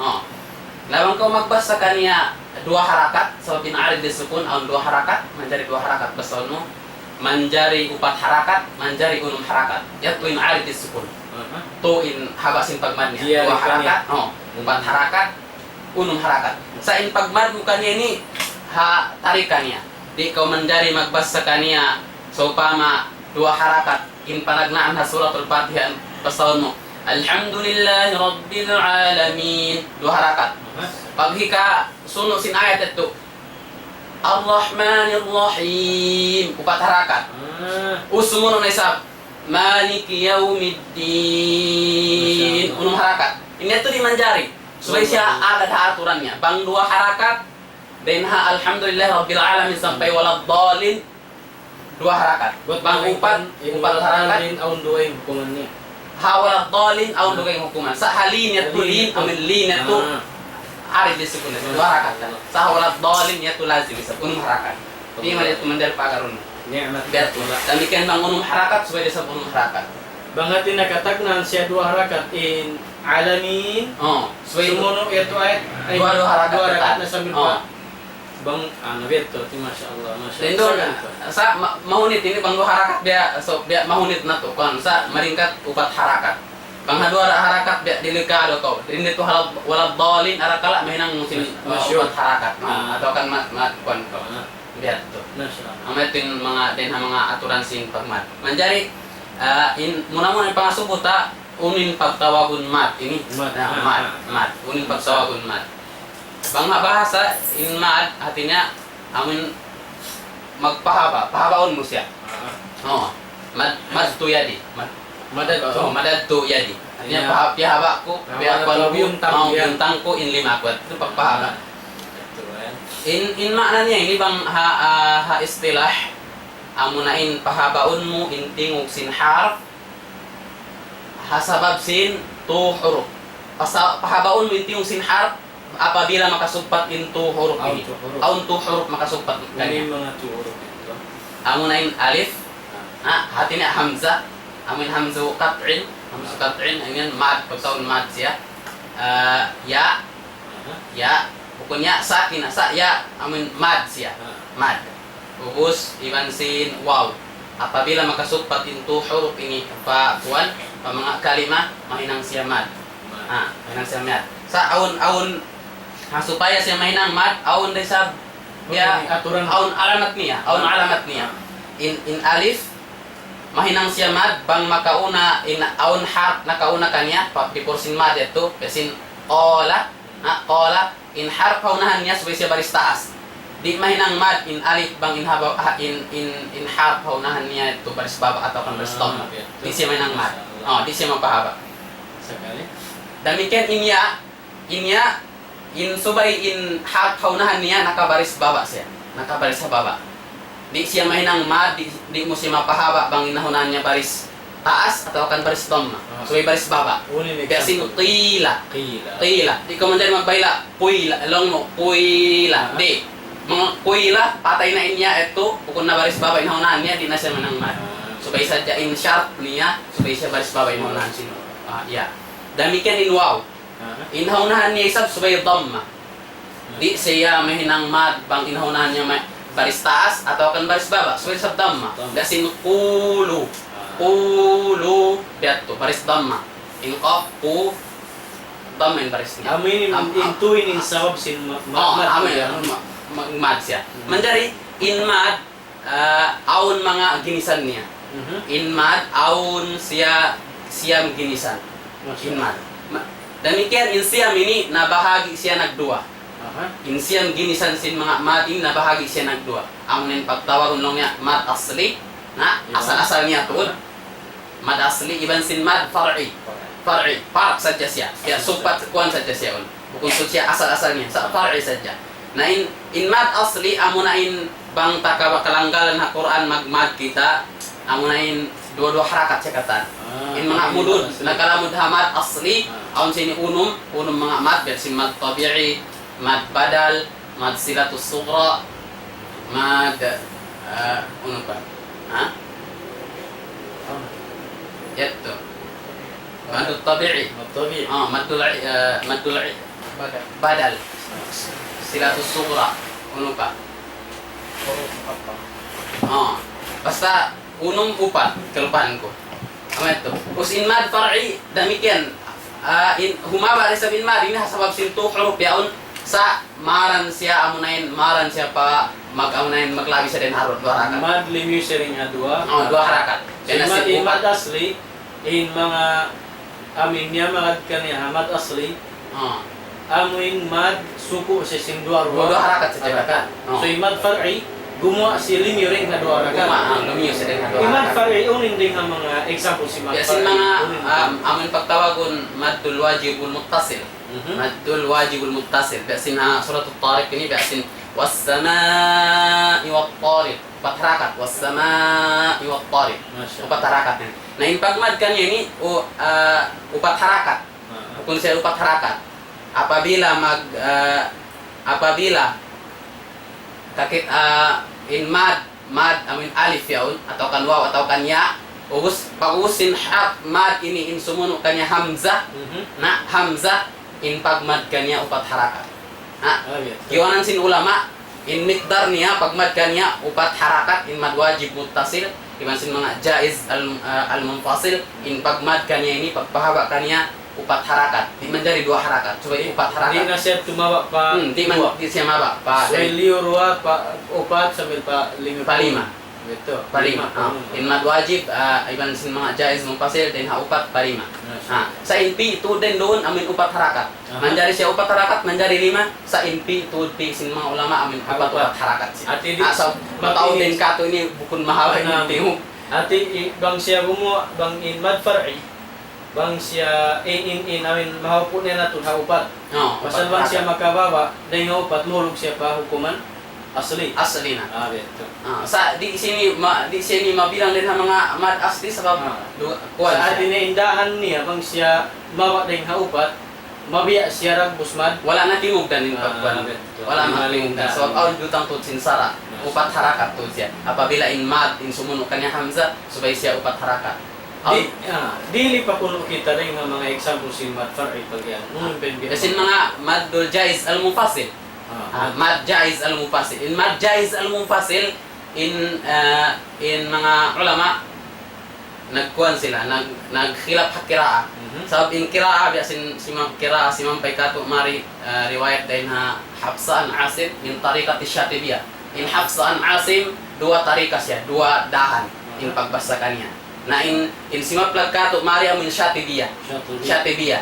Labang kau magbasa kaniya dua harakat sabab in arid disukun aun dua harakat manjari dua harakat basawno manjari upat harakat manjari unum harakat yaitu in arid disukun to in habasin pagmadnya Dia dua rikanya. harakat upat harakat unum harakat sa in pagmad bukannya ini ha tarikannya di kau manjari magbasa kania so upama dua harakat in panagnaan ha suratul Fatihah basawno alhamdulillahi rabbil alamin dua harakat. Pag hika suno sin ayat itu Ar-Rahmanir Rahim upat harakat. Usmuno na isab Maliki Yaumiddin unum harakat. Ini tuh dimanjari supaya siya ada aturannya. Bang dua harakat dan ha alhamdulillah rabbil alamin sampai waladdallin dua harakat. Bang upat harakat aun dua yung hukumannya. ha waladdallin aun dua yung hukuman. Sa halin ya tulin amin lin itu arid disukun dua harakat. Sa waladdallin ya tu lazim isab unum harakat. Ini mali itu mandar pagarun. Ni'mat Biar demikian bang unum harakat supaya disebut unum harakat. Bangatin nakatagnan siya dua harakat in alamin. Supaya Sumono itu ayat Dua harakat na sambil pa. Bang beto, masya Allah, masya Tendo Allah. sa mahunit ini bang dua harakat dia so dia mahunit na to kan sa maringkat upat harakat. Bang dua harakat dia delikado to. Ini tu halal waladdallin arakala mahinang musim Masyur. upat harakat. Atau kan mat kon to. Biar to. Masya Allah. Amatin mga den mga aturan sing pagmat. Manjari in muna-muna yung pangasubuta unin pagtawagun mat ini Mat. mat unin pagtawagun mat. Bang bahasa in mat artinya amin pahabaon mo siya. Mad tu yadi. Madad Madad tu yadi. Artinya pahaba ko, mau bintang ko in lima ko. Itu pagpahaba. In maknanya ini bang ha istilah amunain pahabaon mo in tingog sin harf hasabab sin tu huruf. Pahabaon mo in tingog sin harf apabila makasumpat in tu huruf ini. Aun tu huruf makasumpat Ini kanya. mga tuurok ito. Amunain alif, hatinya hamzah, amin hamzu qat'in, ayan mad pagtaon mad siya. Ya, pokoknya sakin sa ya amin mad siya. Mad. Ubus iban sin waw. Apabila makasumpat in tu huruf ini kuan mga kalima mahinang siya mad. Mahinang siya mad. Sa aun supaya siya mahinang mad aun day sab ya Aturan. aun alamat niya in alif mahinang siya mad bang makauna in aun harf nakauna kanya before sin mad itu sin qala in harf paunahan niya supaya siya baris taas di mahinang mad in alif bang in haba in harf paunahan niya itu baris baba atau kan baris dhamma di siya mahinang mad di siya mapahaba Sekali. demikian in subay in harf paunahan niya nakabaris baba siya nakabaris sa baba di siya mahinang mad di mo siya mapahaba bang inahunan niya baris taas atau kan baris dhamma subay baris baba Unin kaya sin tila Qila. di ko man dyan magbayla puila long mo puila di mga puila patay na niya ito kung na baris baba inahunan niya di na siya manang mad subay sadya in sharp niya subay siya baris baba inahunan sino demikian in wow inaunahan niya isab subay dhamma. Di siya mahinang mad bang inaunahan niya baris taas atau kan baris baba subay sab dhamma. Dasin qulu. Qulu biatto baris dhamma. In qaf qu dhamma in baris niya. Amin intuin in sabab sin mad siya. Manjari in mad aun mga ginisan niya. In mad aun siya ginisan. In mad. Demikian insiam ini nabahagi siya nagdua. Insiam ginisan sin mga mad ini nabahagi siya nagdua. Amunin pagtawagon lang niya mad asli, asal-asal niya tuod. Mad asli iban sin mad far'i. Parak saja siya. Ya supat kuan saja siya on. Bukun siya asal-asal niya sa far'i saja. Na in mad asli amunain bang kalanggalan ha Quran magmad kita amunain dua-dua harakat cekatan. In mga mudud nakalamud hamad asli aun sini unum mga mad versi mad tabi'i mad badal mad silatus sughra mad unum pa yatto mad tabi'i Matabi. madul badal Silatus Sughra. Uno pa. Apa? Oh. Basta unong upat, kalupahan ko. Ano ito? Us in mad far'i, demikian. Humaba rin sa bin mad, ini sabab sintu huruf yaun sa maran siya amunain, maran siya pa mag-amunain, maglabi siya din harot, dua harakat. Mad limi sering dua. Oh, dua harakat. Kaya Mad si mad upat. asli in mga amin niya mga kanya mad asli. Oh. Amin mad suku sa sindua Dua harakat saja. harakat. Oh. So imad far'i gumawa si limi ring na dua harakat. Lumiyo siya din dua Imad harakat. far'i unin din ang mga example si mad Biasin far'i. mga Unin din. amin pagtawagon maddul wajibul muttasil. Mhm. Maddul wajibul muttasil. Biasin surat at-Tariq ini biasin was-samaa'i wat-tariq. 4 harakat. Was-samaa'i wat-tariq. Masya 4 harakat ini. Nah, in pagmad kan ini 4 harakat. Allah. Kung siya 4 harakat. Apabila kakit in mad amin alif yaun atau kan waw atau kan ya pagusin mad ini in sumunu kanya hamzah Mhm. na hamzah in pagmad kanya 4 harakat. Nah, Ah, iya. kiwanan sin ulama in miqdar niya pagmad kanya 4 harakat in mad wajib muttasil iban sin mga jaiz al munfasil in pagmad kanya ini pagpahaba kanya 4 harakat di menjadi 2 harakat coba 4 Di harakat na siya tumawa pa di dua. siya maba pa So liyo ruwa pa upat sambil pa lima. Pa lima. Betul. palima. In mad wajib iban sin mga jaiz munfasil din ha 4 palima. Sa inpi itu din doon amin 4 harakat. Aha. Menjadi siya 4 harakat menjadi 5 sa inpi itu sin mga ulama amin 4 harakat sih. Ati di Sa matao din kato ini bukun mahal Nah, ini timu. ati bang siya gumawa bang in mad far'i bang siya in amin mahaupo niya nato ha upat. Oh, Pasal bang siya makababa dahil nga upat mulog siya pa hukuman asli. asli na. Betul. Sa di sini mabilang din ang mga mad asli sebab kuwan Sa siya. atin na indahan niya bang siya mawa dahil ha upat mabiya siya rang busmad. Wala na timog dan in pagkuan. betul. Wala na timog dan. Sebab awal jutang tut sinsara. 4 harakat tu siya. Apabila in mad in sumunu kanya hamzah supaya siya 4 harakat. Dili pa kuno kita rin ng mga example si mad far'i pag yan. Kasi mga maddul jaiz al munfasil. Mad jaiz al munfasil. In mad jaiz al munfasil in mga ulama nagkuan sila nagkhilaf hakiraah. Sabab in qiraah biasin si mampay kato mari riwayat din ha Hafsa an Asim min tariqati Syatibiyah. In Hafsa an Asim 2 tariqah siya, 2 dahan in pagbasa kanya. Na in simaplag kato mari amin Syatibiyah. Syatibiyah.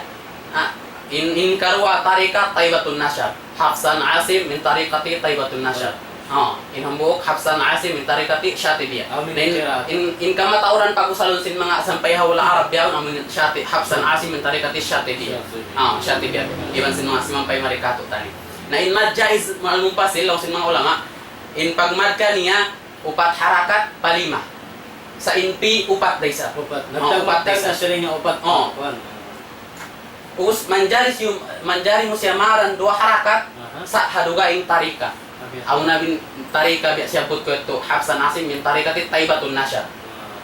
In karwa tariqah Taibatun Nasyar. Hafsa an Asim min tariqati Taibatun Nasyar. In hambuk Hafsa an Asim min tariqati Syatibiyah. In kamatauran pag-usalon sin mga sampay hawla Arab yaw amin Hafsa an Asim min tariqati Syatibiyah. Syatibiyah. Iban sin mga simampay mari kato tani. Na in mad jaiz al munfasil law sin mga ulama in pagmad kaniya 4 harakat palima. Sa inpi 4 daysa. Upat. Upat Nagtagtag daysa. na siya rin nga upat. Oh. Us manjari mo siya maran 2 harakat sa hadugaing tarika. Ang nabin tarika biya siya put ko ito Hafsa an Asim min tarikati Taibatun Nasyar.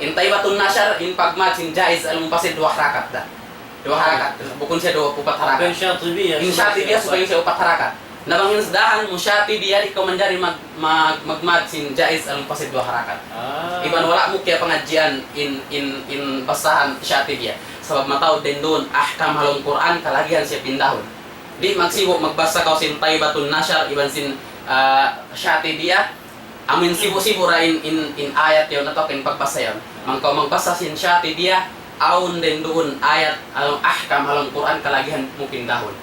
In Taibatun Nasyar in pagmad sin jaiz al munfasil 2 harakat da. 2 harakat. Bukun siya 4 harakat. In Syatibiyah supaya siya 4 harakat. Nabangin sedahan Syatibiyah ikaw manjari magmad sin jaiz al munfasil 2 harakat. Iban wala mo kaya pengajian in basahan Syatibiyah. Sebab matao din doon ahkam halong Quran kalagihan siya pindahon. Di magsibok magbasa kau sin Taibatun Nasyar iban sin Syatibiyah. Amin sibo-sibo ra in ayat yon atau kin pagbasa yon. Mangkau magbasa sin Syatibiyah aun din doon ayat along ahkam halong Quran kalagihan mo pindahon.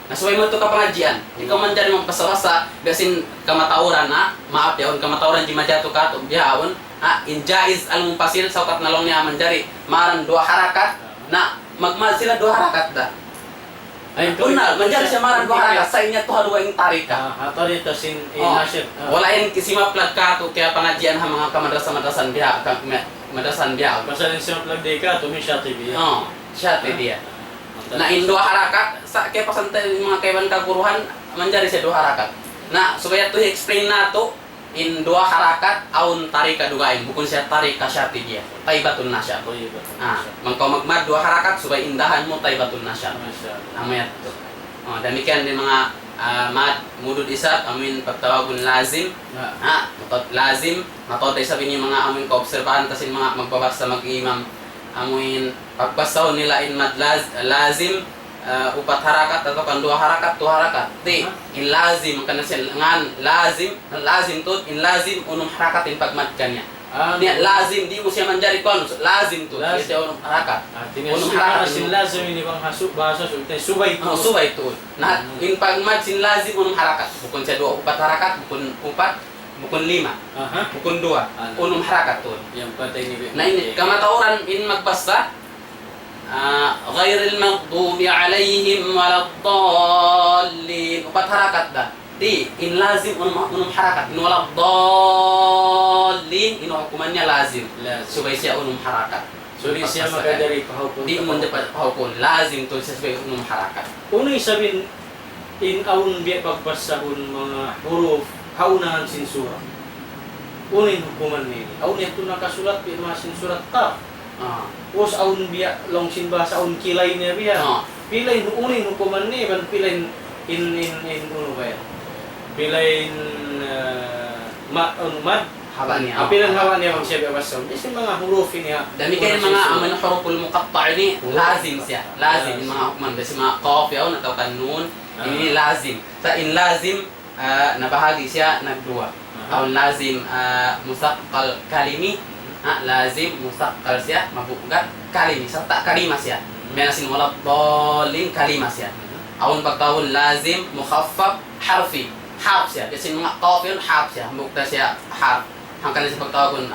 Nah, suway mo ito ka pengajian. Ikaw man dyan magpasawasa, gasin kamatauran maaf yaon, kamatauran di majato ka to biyaon, in jaiz al munfasil saukat nalong niya man jari, maran 2 harakat, na magmal sila 2 harakat da. Ay, Una, man jari siya maran 2 harakat, sa inya to haluwa yung tarika. Atau dito sin Nasyir. Wala yung kisimaplag ka to, kaya pengajian ha mga kamadrasan biya, madrasan biya. Pasal yung simaplag di ka, tumi Syatibiyah. Syatibiyah. Na in 2 harakat sa kay pasantay mga kaiban kaguruhan manjari siya 2 harakat. Na supaya to explain nato in 2 harakat aun tarika dugain bukun siya tarika Syatibiyah. Taibatun Nasyar. Mangkau magmad 2 harakat supaya indahan mo Taibatun Nasyar. Amayat to. Demikian din mga mad mudud isap amin pagtawagon lazim lazim matotay sabi niyo mga amin kaobserbahan kasi mga magbabasa mag-imam amin pagbasaw nila in mad lazim upat harakat atau kan dua harakat ti in lazim kana siya ngan lazim tut in lazim unum harakat in pagmad kanya niya lazim di mo siya manjari kon lazim tut siya unum harakat unum harakat sin lazim ini bang bahasa sultan subay tut nah in pagmad sin lazim unum harakat bukun siya dua upat harakat bukun lima bukun dua unum harakat tut yang patay ni nah ini kamatauran in magbasa ghairil maghdubi alaihim waladdallin upat harakat dah di in lazim unum harakat in waladdallin in hukumannya lazim supaya siya unum harakat Suri siya makadari pahupon di mun dapat pahupon lazim to siya supaya unum harakat unay sabin in aun biya pagbasahon mga huruf haunahan sin surah unay hukuman nini aun ito nakasulat biya mga sin surat ta Us aun biya long sin bahasa aun kilay niya biya. Pilay unin hukuman ni ban pilay in ano ba yan? Pilay mad haba niya. Pilay hawa niya ang siya bahasa. Kasi mga huruf niya. Dami kayo mga aman huruful muqatta' ini lazim siya. Lazim mga hukuman kasi mga qaf yaw atau kan nun ini lazim. Sa in lazim nabahagi siya nagdua. Aun lazim musaqqal kalimi lazim musaqqal siya mabugat kalimi serta kalimat siya menasin waladdallin kalimat siya aun pagtawon lazim mukhaffaf harfi harf siya kasi mga qaf yun harf siya mukta siya harf hangkan sa pagtawon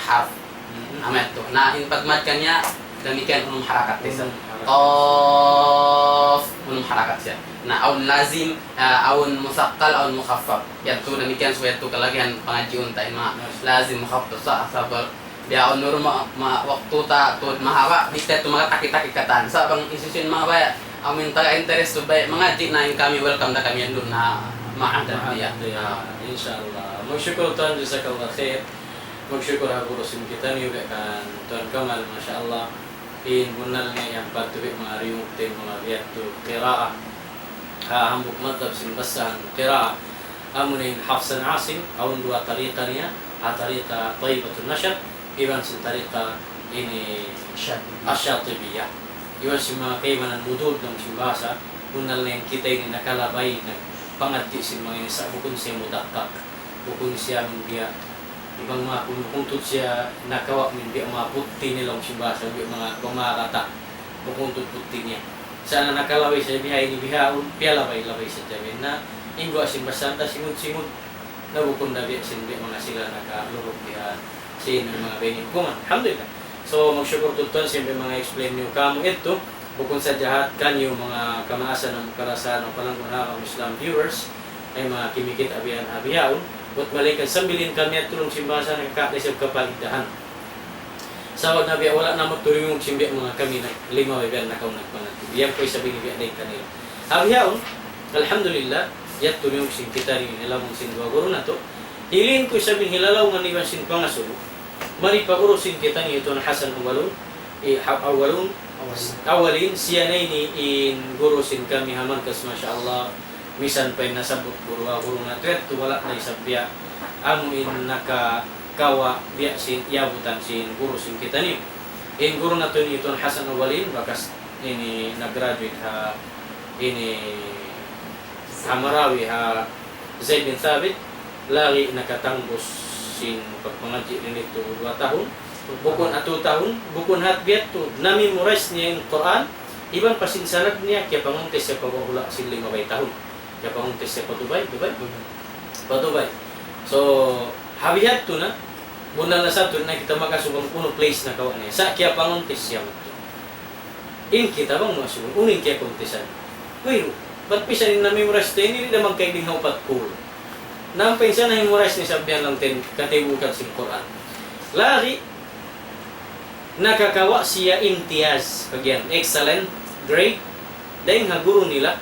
harf amet to na in pagmad kanya demikian unum harakat siya qaf unum harakat siya na aun lazim aun musaqqal aun mukhaffaf yaitu demikian suatu kalagian pengaji unta ma lazim mukhaffaf sa sabar biya on norma waktu ta tud mahawa bista tu mga takit-takikatan sa bang isusin mga baya amin taga interest tu bay mengaji na kami welcome na kami andun na maada ya insyaallah magsyukur Tuhan jazakallah khair magsyukur guru sim kita ni kan Tuhan Kamal masyaallah in bunalnya yang patuhi mariung tem mga biatu qiraah hambuk madhab sim basan qiraah amunin Hafsan Asim aun dua tariqanya tariqa Thayyibatun Nashr iwan sin tariqa ini Asy-Syatibiyah iwan sin mga kaimanan mudud ng simbasa bunal na kita ini nakalabay nagpangati sin mga ini sa bukun siya mudakak bukun siya min dia ibang mga kumukuntut siya nakawa min dia mga puti nilang simbasa mga kumakata kukuntut puti niya sana nakalaway sa bihay ni bihaon piyalabay-labay sa jamin na inggo sin basanta simud-simud na bukun na biya sin biya mga sila nakalurok biya sin mga bini hukuman alhamdulillah so magsyukur tuton siyempre mga explain niyo kamo ito bukun sa jahat kanyo mga kamaasan ng karasan ng pananggunaang Islam viewers ay mga kimikit abiyan abiyaon at balikan sambilin kami at tulong simbasa nakakatay sa kapalidahan sa wag na biya wala na magtuloy yung simbiya mga kami na lima biyan nakaw nagpanati biyan ko isabi ni biya na kanila abiyaon alhamdulillah yat tulong yung kita rin nilamang sindwa guru na to hilin ko sabihin hilalaw nga niwan sin pangasulo mari pagurusin kita ni ito na Hasan awalin siya na ini in gurusin kami haman kas masyaallah misan pa nasabot guru na tweet wala na isabya amo in nakakawa biya sin yabutan sin gurusin kita ni in guru na to ni ito na Hasan awalin bakas ini nag-graduate ini Hamarawi Zaid bin Thabit lagi nakatanggos sin pagpangaji rin ito 2 tahun bukun ato tahun bukun hatbiat to na-memorize niya yung Quran iban pasinsanag niya kaya panguntes siya pagwahula sin 5 tahun kaya panguntes siya patubay so habihat to na bunal na sa to na kita makasubang puno place na kawa niya sa kaya panguntes siya in kita bang masubang uning kaya kontesan wait ba't pisan na-memorize to hindi na magkaibing haupat cool nampay siya na memorize ni sabihan lang katibukan sa Quran. Lagi nakakawa siya imtiyaz pagyan excellent grade dahil nga guru nila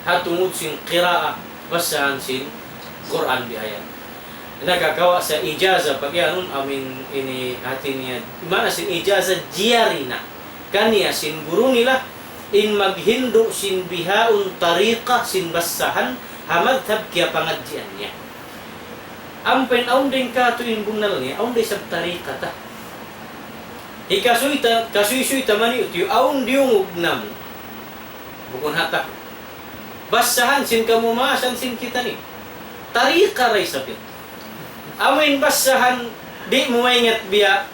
hatungod sin qira'a basahan sin Quran bihaya. Nakakawa sa ijaza pagyan amin ini hati niya mana sin ijaza jiyarina kaniya sin guru nila in maghindo sin bihaun tariqa sin basahan hamadhab kya pangadjian niya. Ampin aunding ka tuin bunal niya, aunding sa tariqa ta. Kasuy-suy ta mani utiyo, aun diungog nam. Bukun hatak. Basahan sin kamumasan sin kita ni. Tariqa ray sapit. Amin basahan, di mo maingat biya,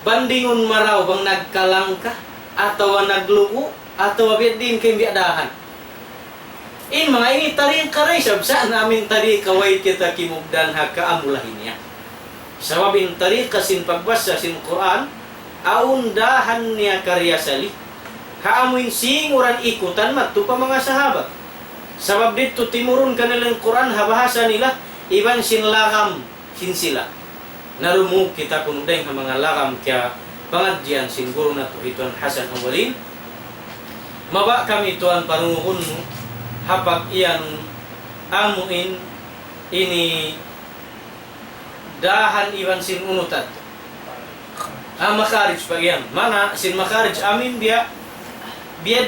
bandingon maraw bang nagkalangka, atau naglugo, atau abit din kay biadahan. In mga ini tariqa ray sab, saan namin tariqa way kita kimugdan haka amulahin niya. Sababin tariqa sin pagbasa sin Quran, aundahan niya karya sali. Haamuin singuran ikutan matu pa mga sahabat. Sabab dito timurun kanilang Quran habahasa nila iban sin lagam sin sila. Narumug kita kunudeng ang mga lagam kaya pangadyan sin guru na Tuhan Hasan Awalin. Maba kami tuan panungun mo hapag iyan amuin ini dahan iban sin unutat. Makarij pagyan. Mana sin makarij amin biya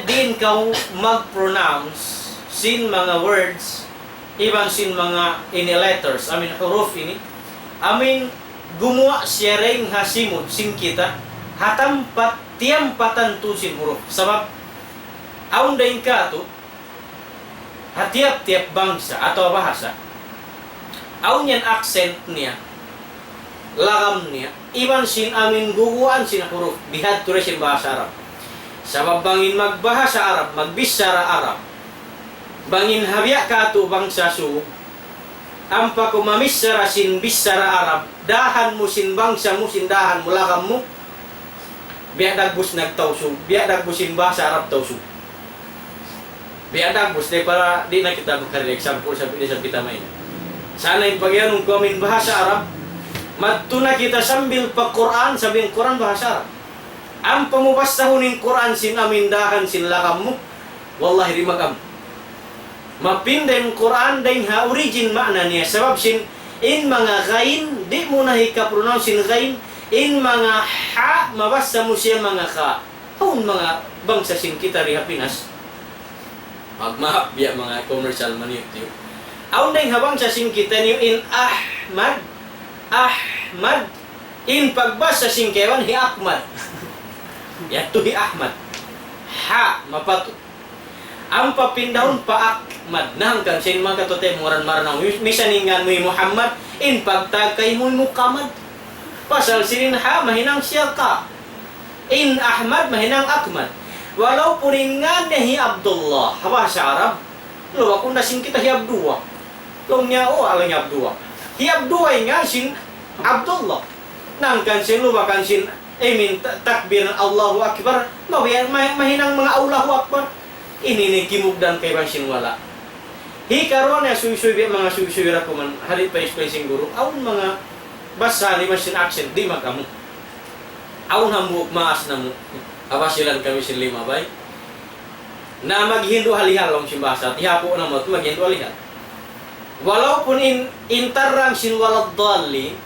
din kau mag-pronounce sin mga words, iban sin mga ini letters, huruf ini. Amin gumawa siya rin hasimod sin kita, hatampat tiyampatan tu sin huruf. Sabab, aun dahin ka to, hatiap-tiap bangsa atau bahasa, aun yan accent niya, lagam niya, iban sin amin guguan sin huruf, bihad tu sin bahasa Arab. Sabab bangin magbahasa Arab, magbisara Arab, bangin habya ka to bangsa su, ampa ko mamisara sin bisara Arab, dahan mo sin bangsa mo, sin dahan mo, lakam mo, biya dagbus nagtawsu, biya dagbus sin bahasa Arab tawsu. Biya dagbus, para di na kita magkarin example sa kita may. Sana yung pagyanong kumin bahasa Arab, matuna kita sambil pa Quran, sabihin Quran bahasa Arab. Ang pamubastahunin Quran sin amindahan sin lakam mo, wallahi di magam. Mapinday Quran dahin ha origin makna niya. Sabab sin in mga kain, di mo na hika-pronounce sin kain, in mga ha, mabasa mo siya mga ka. Taon mga bangsa sin kita rin Pinas. Magmahap biya mga commercial maniyot yun. Aun dahin habang sa sin kita niyo in Ahmad, in pagbasa sin kewan hi Ahmad. Yato hi Ahmad. Ha, mapato. Ang papindahon pa Ahmad. Nahangkan sin mga katote moran maranaw. Misaningan mo Muhammad. In pagtagkay mo Muhammad. Pasal sinin ha, mahinang siya ka. In Ahmad, mahinang Ahmad. Walau puningan niya hi Abdullah. Hawa sa Arab. Luwa kung nasin kita hi Abdullah. Long niya alang niya Abdullah. Hi Abdullah nga sin Abdullah. Nahangkan sin luwa kan sin takbir Allahu Akbar, mahinang mga Allahu Akbar. Ini kimugdan kay bansin wala. Hikaron na suy-suy mga suy-suy ra ko man halit pa spacing guru. Aun mga basa ni masin accent di magamu. Aun hambuok maas na mo. Abasilan kami sin lima bay. Na maghindo halihal long simbasa. Tihapo na mo maghindo halihal. Walaupun intarang sin walad dalli,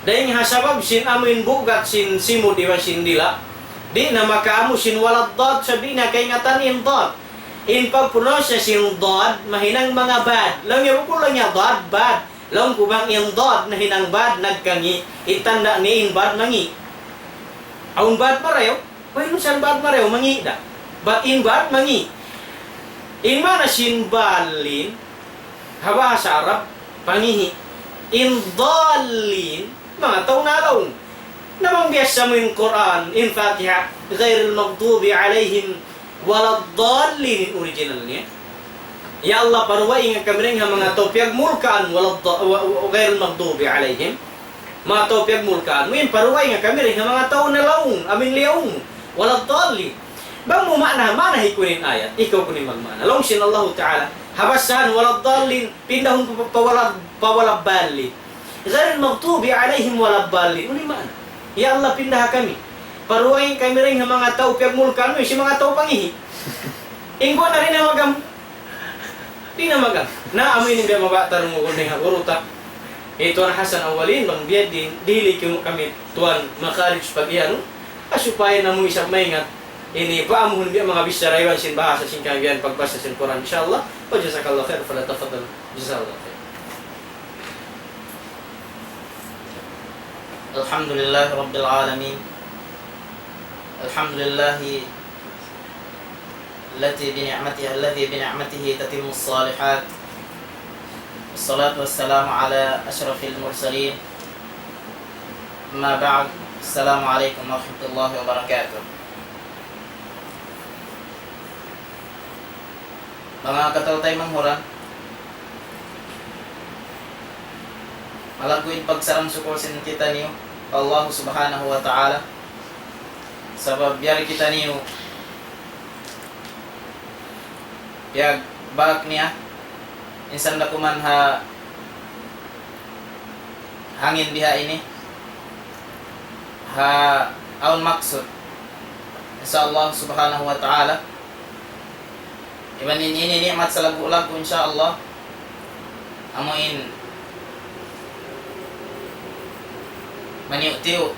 dahil hasabab sin amin bugat sin simud iwan sin dila, di na makaamu sin walad dad, sabi na kay ngatan in dad. In pagpronosya sin dad, mahinang mga bad. Lang yung po lang niya dad, bad. Lang po bang in dad na hinang bad, nagkangi, itanda ni in bad, mangi. Aun bad marew, mayroon siyang bad marew, mangi da. But in bad, mangi. In mana sin balin, hawa sa Arab, pangihi. In dalin, mga taon-alaw. Namang biyasa mo yung Quran, in Fatiha, ghairil maghdubi alayhim waladdallin, original niya. Ya Allah, paruwain nga kami rin mga topyag mulkaan, ghairil maghdubi alayhim. Mga topyag mulkaan mo yun, paruwain nga kami rin mga taon-alaw, amin liyaong, waladdallin. Bang mo manahi kunin ayat, ikaw kunin magmana. Longsin Allah Ta'ala, habasan waladdallin, pindahon pawalabbali. Ghairil maghdubi alayhim waladdallin. Uni man. Ya Allah, pindah kami. Paruwain kami rin ng mga tao piyagmulkan mo, si mga tao pangihi. Ingko na rin ang magam. Di na magam. Na amoy ni biya mabatar mo kuning urutak. Ito na Hasan Awalin, bang biya din, dili kamo kami tuan makarij pag iyan. Asupaya na mo isang maingat. ini paamuhun biya mga bisyaraywan sin bahasa sin kanggian pagbasa sin Quran insyaallah. Wa jazakallahu khair fala tafadhal. Jazakallahu khair. Alhamdulillah rabbil alamin. Alhamdulillah التي بنعمته تتم الصالحات. والصلاة والسلام على أشرف المرسلين. أما بعد السلام عليكم ورحمة الله وبركاته. Mga katawtay manghura, malaguin pagsarang sukol sin kita niyo Allah subhanahu wa ta'ala sabab biar kita niyo yag bak niya insan na kuman hangin biha ini aun maksud insyaallah subhanahu wa ta'ala ibanin ini nikmat sa lagu-lagu insyaallah amuin maniutiu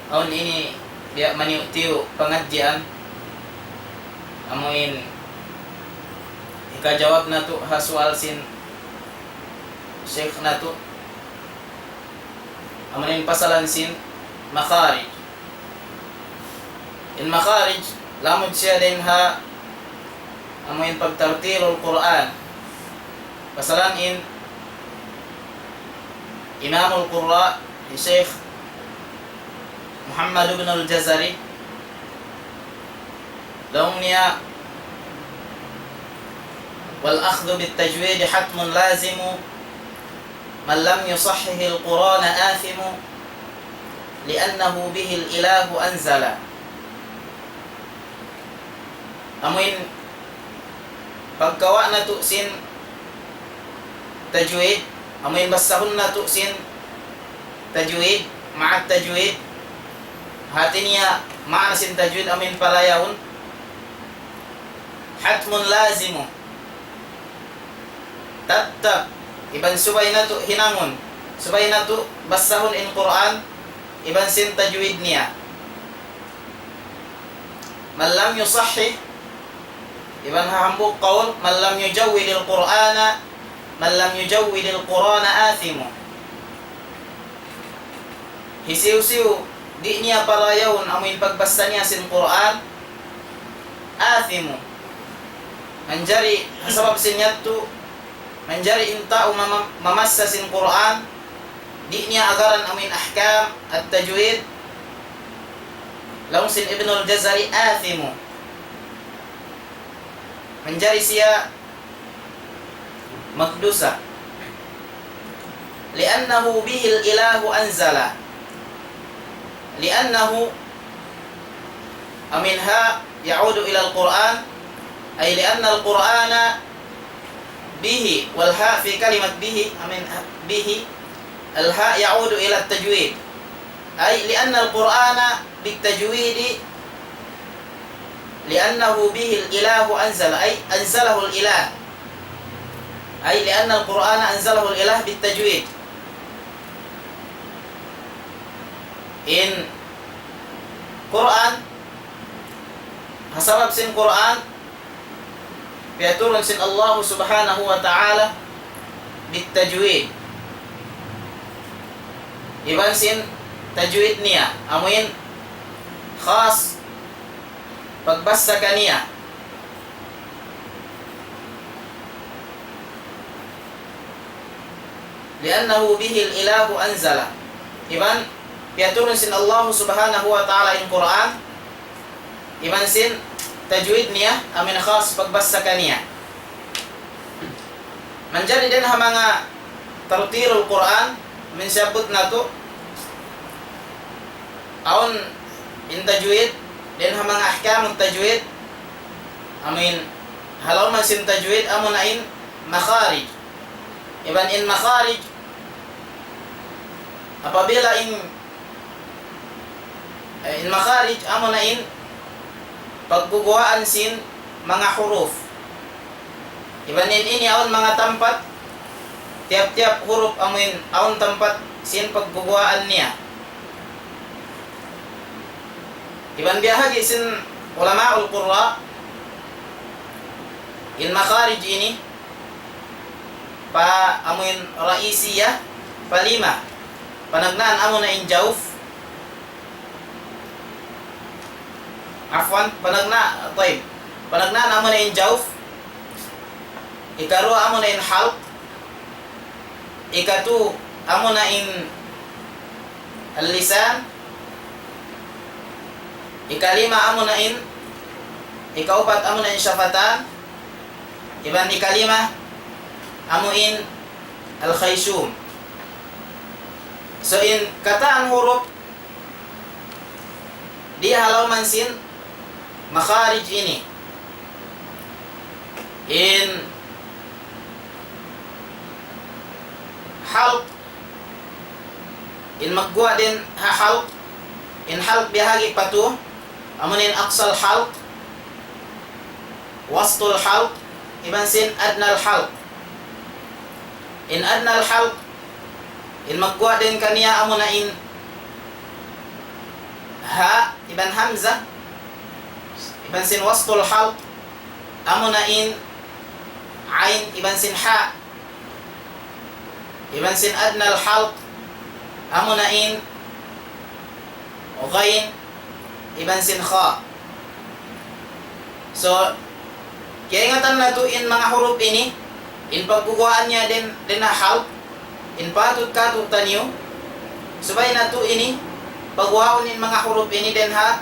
aun ini dia maniutiu pengajian amuin ikajawab na to soal sin Sheikh na to amunin pasalan sin makharij in makharij lamod siya din amuin pagtartilul Quran pasalan in Imamul Qurra Sheikh Muhammad ibn al-Jazari daung niya والأخذ بالتجويد حتم لازم من لم يصحح القرآن آثم لأنه به الإله أنزل أمين pagkawa na tu'sin tajwid amin basahun na tu'sin tajwid ma'at tajwid hati niya ma'anasin tajwid amin palayahun hatmun lazimu tatap iban subay na to hinangon subay na to basahun in Quran iban sin tajwid niya man lam yusahih iban hahambuk qaul man lam yujawwid al-Qur'ana man lam yujawwid al-Qur'ana athimu hisiu-siu di niya parayawon amin pagbasa niya sin Quran athimu manjari sabab sinyatu manjari inta mamassa sin Quran di niya agaran amin ahkam at-tajwid laung sin Ibn al-Jazari athimu manjari siya magdusa li'annahu bihil ilahu anzala li'annahu aminha ya'udu ila al-Quran ay li'anna al-Qur'ana bihi wal ha fi kalimat bihi amin bihi al ha ya'udu ila at-tajwid ay li'anna al-Qur'ana bit-tajwid li'annahu bihi al-ilahu anzala ay anzalahu al-ilah ay li'anna al-Qur'ana anzalahu al-ilah bit-tajwid in Quran hasabab sin Quran piaturun sin Allah subhanahu wa ta'ala bit-tajwid iban sin tajwid niya amuin khas pagbasa kaniya li'annahu bihi al-ilahu anzala iban piaturun sin Allah subhanahu wa ta'ala in Quran iban sin tajwid niya amin khas pagbasa kaniya manjari din mga tartilul Quran min sabut na to aun in tajwid din mga ahkam tajwid amin halaw man sin tajwid amon na in makharij iban in makharij apabila in makharij amon na in pagguguhaan sin mga huruf ibanin ini aon mga tampat tiap-tiap huruf amin aon tampat sin pagguguhaan niya iban biyahagi sin ulama al-qurra in makharij ini pa amuin raisiyah palima panagnan amo na in jawf afwan panagna طيب panagnan amo na in jawf ikaru amo na in halq ikatu amo na in al-lisan ikalima amo na in ikaupat amo na in syafatan iban ikalima amo in al-khayshum. So in kata ang huruf di halaman sin makharij ini in halq in magwa din ha halq in halq bihagi patu amunin aqsal halq wastul halq iban sin adnal halq in adnal halq in magwa din kaniya amuna in ha iban hamzah iban sin wastul halq amuna in ain iban sin ha iban sin adnal halq amuna in ghain iban sin kha. So kaya ingatan na to in mga huruf ini in pagbubuhaan niya din na halq in patut katut tanyo subay na to ini pagbuhaon in mga huruf ini din ha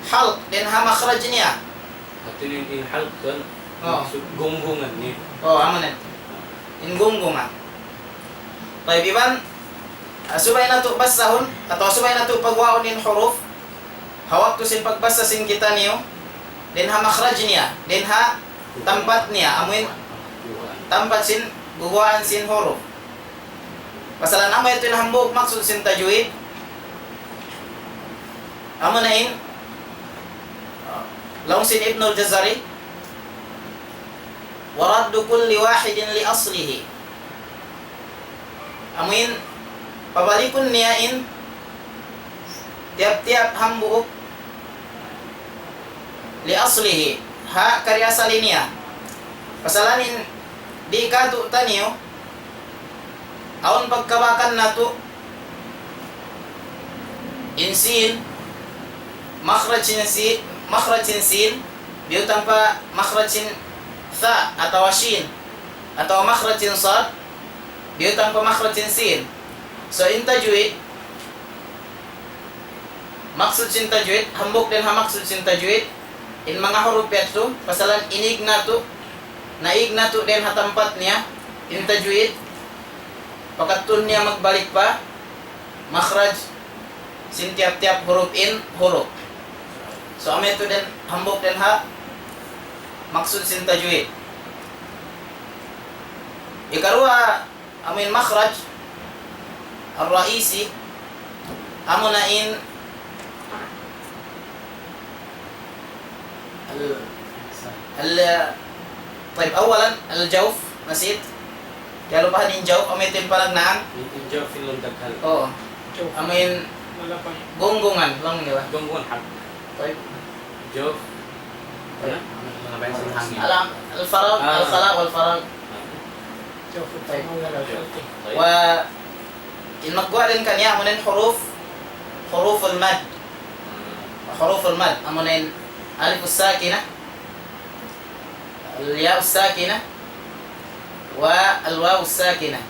halq din ha makhraj niya At yun yung halq kan, gunggungan niya. amo na in gunggungan. Tayo iban subay na to basahon atau subay na to pagbuhaon in huruf hawak to sin pagbasa sin kita niyo din ha makhraj niya din ha tampat niya amuin tampat sin bubuhaan sin huruf. Pasalan amo ito yung hambog maksud sin tajwid amo na in laung sin Ibnul Jazari waraddu kulli wahidin li aslihi amuin pabalikun niya in tiap-tiap hambog li aslihi ha karya asali niya. Pasalanin di katu taniyo aun pagkabakan nato insin makhrajin sin biyo tanpa makhrajin tha atau shin atau makhrajin sad biyo tanpa makhrajin sin. So in tajwid maksud sin tajwid hambog din ha maksud sin tajwid in mga huruf ito pasalan inig nato naig nato din ha tempat niya in tajwid pagkatun niya magbalik pa makhraj sin tiap-tiap huruf in huruf. So ame ito din hambog din ha maksud sin tajwid. Ikarua amin makhraj ar-raisi amo na in طيب اولا الجوف نسيت kaya lupahan yung jawf amitin palagnaan Yung job film daghal. oo amin Malapang. gunggungan lang di ba Gunggungan halq. طيب Job. Mga bensin hangin. alam al-farag al-khala wal-farag Tayo. wa in magwa din kanya amunin huruf al-mad huruf al-mad amunin alif as-sakinah al-ya as-sakinah wa al-waw as-sakinah.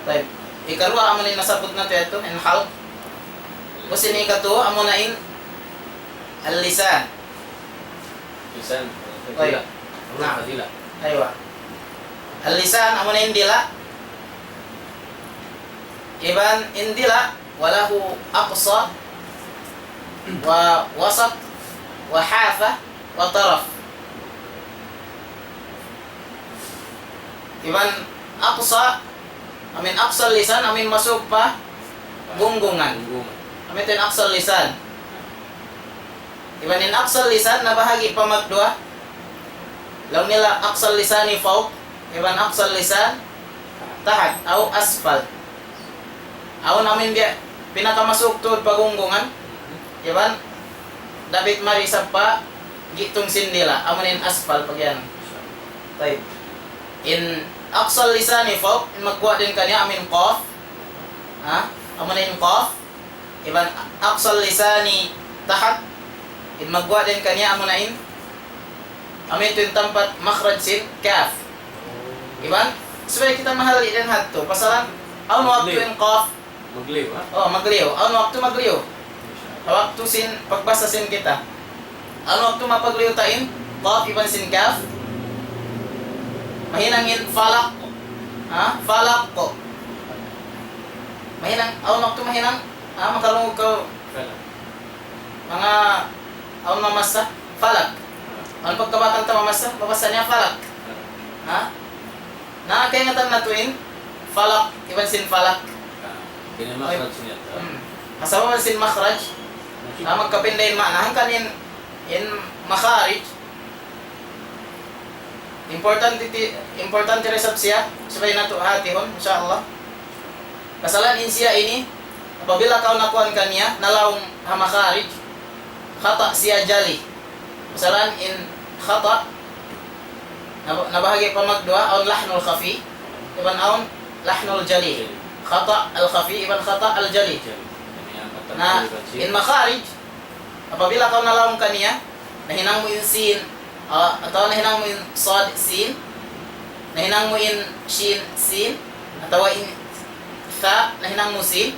طيب ikarwa amunin nasabot na ito in halq kusin ikato amunain al-lisan Lisan. طيب Nah, fadila. aywa al-lisan amunain dila iban indila walahu aqsa wa wasat wa hafa wa taraf. Iban aqsa amin aqsal lisan amin masuk pa gunggungan Gunggungan. amin tin aqsal lisan iban in aqsal lisan na bahagi pa magdua law nila aqsal lisani fawq iban aqsal lisan tahat au asfal aw namin dia pinakamasuk to pagunggungan iban Dapat marisab pa gitong sindila amunin asfal pag yan. Tayo. In aqsal lisani fawq in magkuha din kanya amin qaf. Ha? Amunin qaf. Iban aqsal lisani tahat in magkuha din kanya amunain amin ito yung tampat makhraj sin kaf. Iban supaya kita mahali din hadto pasalan aun waktu in qaf. Magliw, ha? Oh, magliw. Aun waktu magliw. Waktu sin pagbasa sin kita. Ano waktu mapagliw tain? Qaf iban sin kaf. Mahinangin falak. Ha? Falak ko. Mahinang aun waktu mahinang makalungog ka Kala. mga aun mamasa falak. Ang pagkabatang ta mamasa, babasa niya falak. Ha? Nakakaingatan na tuin falak iban sin falak. Kinamakrat siya. Asawa sin makhraj. Magkapindahin maanahan kanin in makharij. Importante resab siya sabay nato hatihon insyaallah. Kasalan in siya ini apabila kau nakuan kanya nalawong makharij khata siya jali. Kasalan in khata nabahagi pa magdua aun lahnul khafi iban aun lahnul jali. Khata al khafi iban khata al jali. Na in makharij apabila kau nalawong kaniya nahinang mo in sin atau nahinang mo in sad sin nahinang mo in shin sin atau in tha nahinang mo sin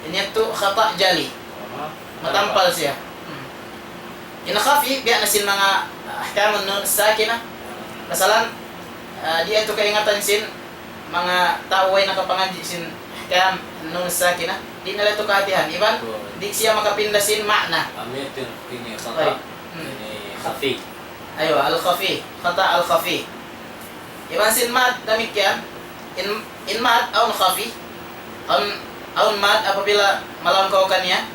inyato khata jali matampal siya in khafi biya na sin mga ahkamun nun sakina masalan di ito kaingatan sin mga tao ay nakapangadji sin ahkam nun sakina di nila ito kahatihan iban di siya makapindasin makna. Amin ito ini khata. Ini khafi. Ayo al-khafi, khata al-khafi. Iban sin mad demikian. In mad aun khafi. Aun mad apabila malawang kau kanya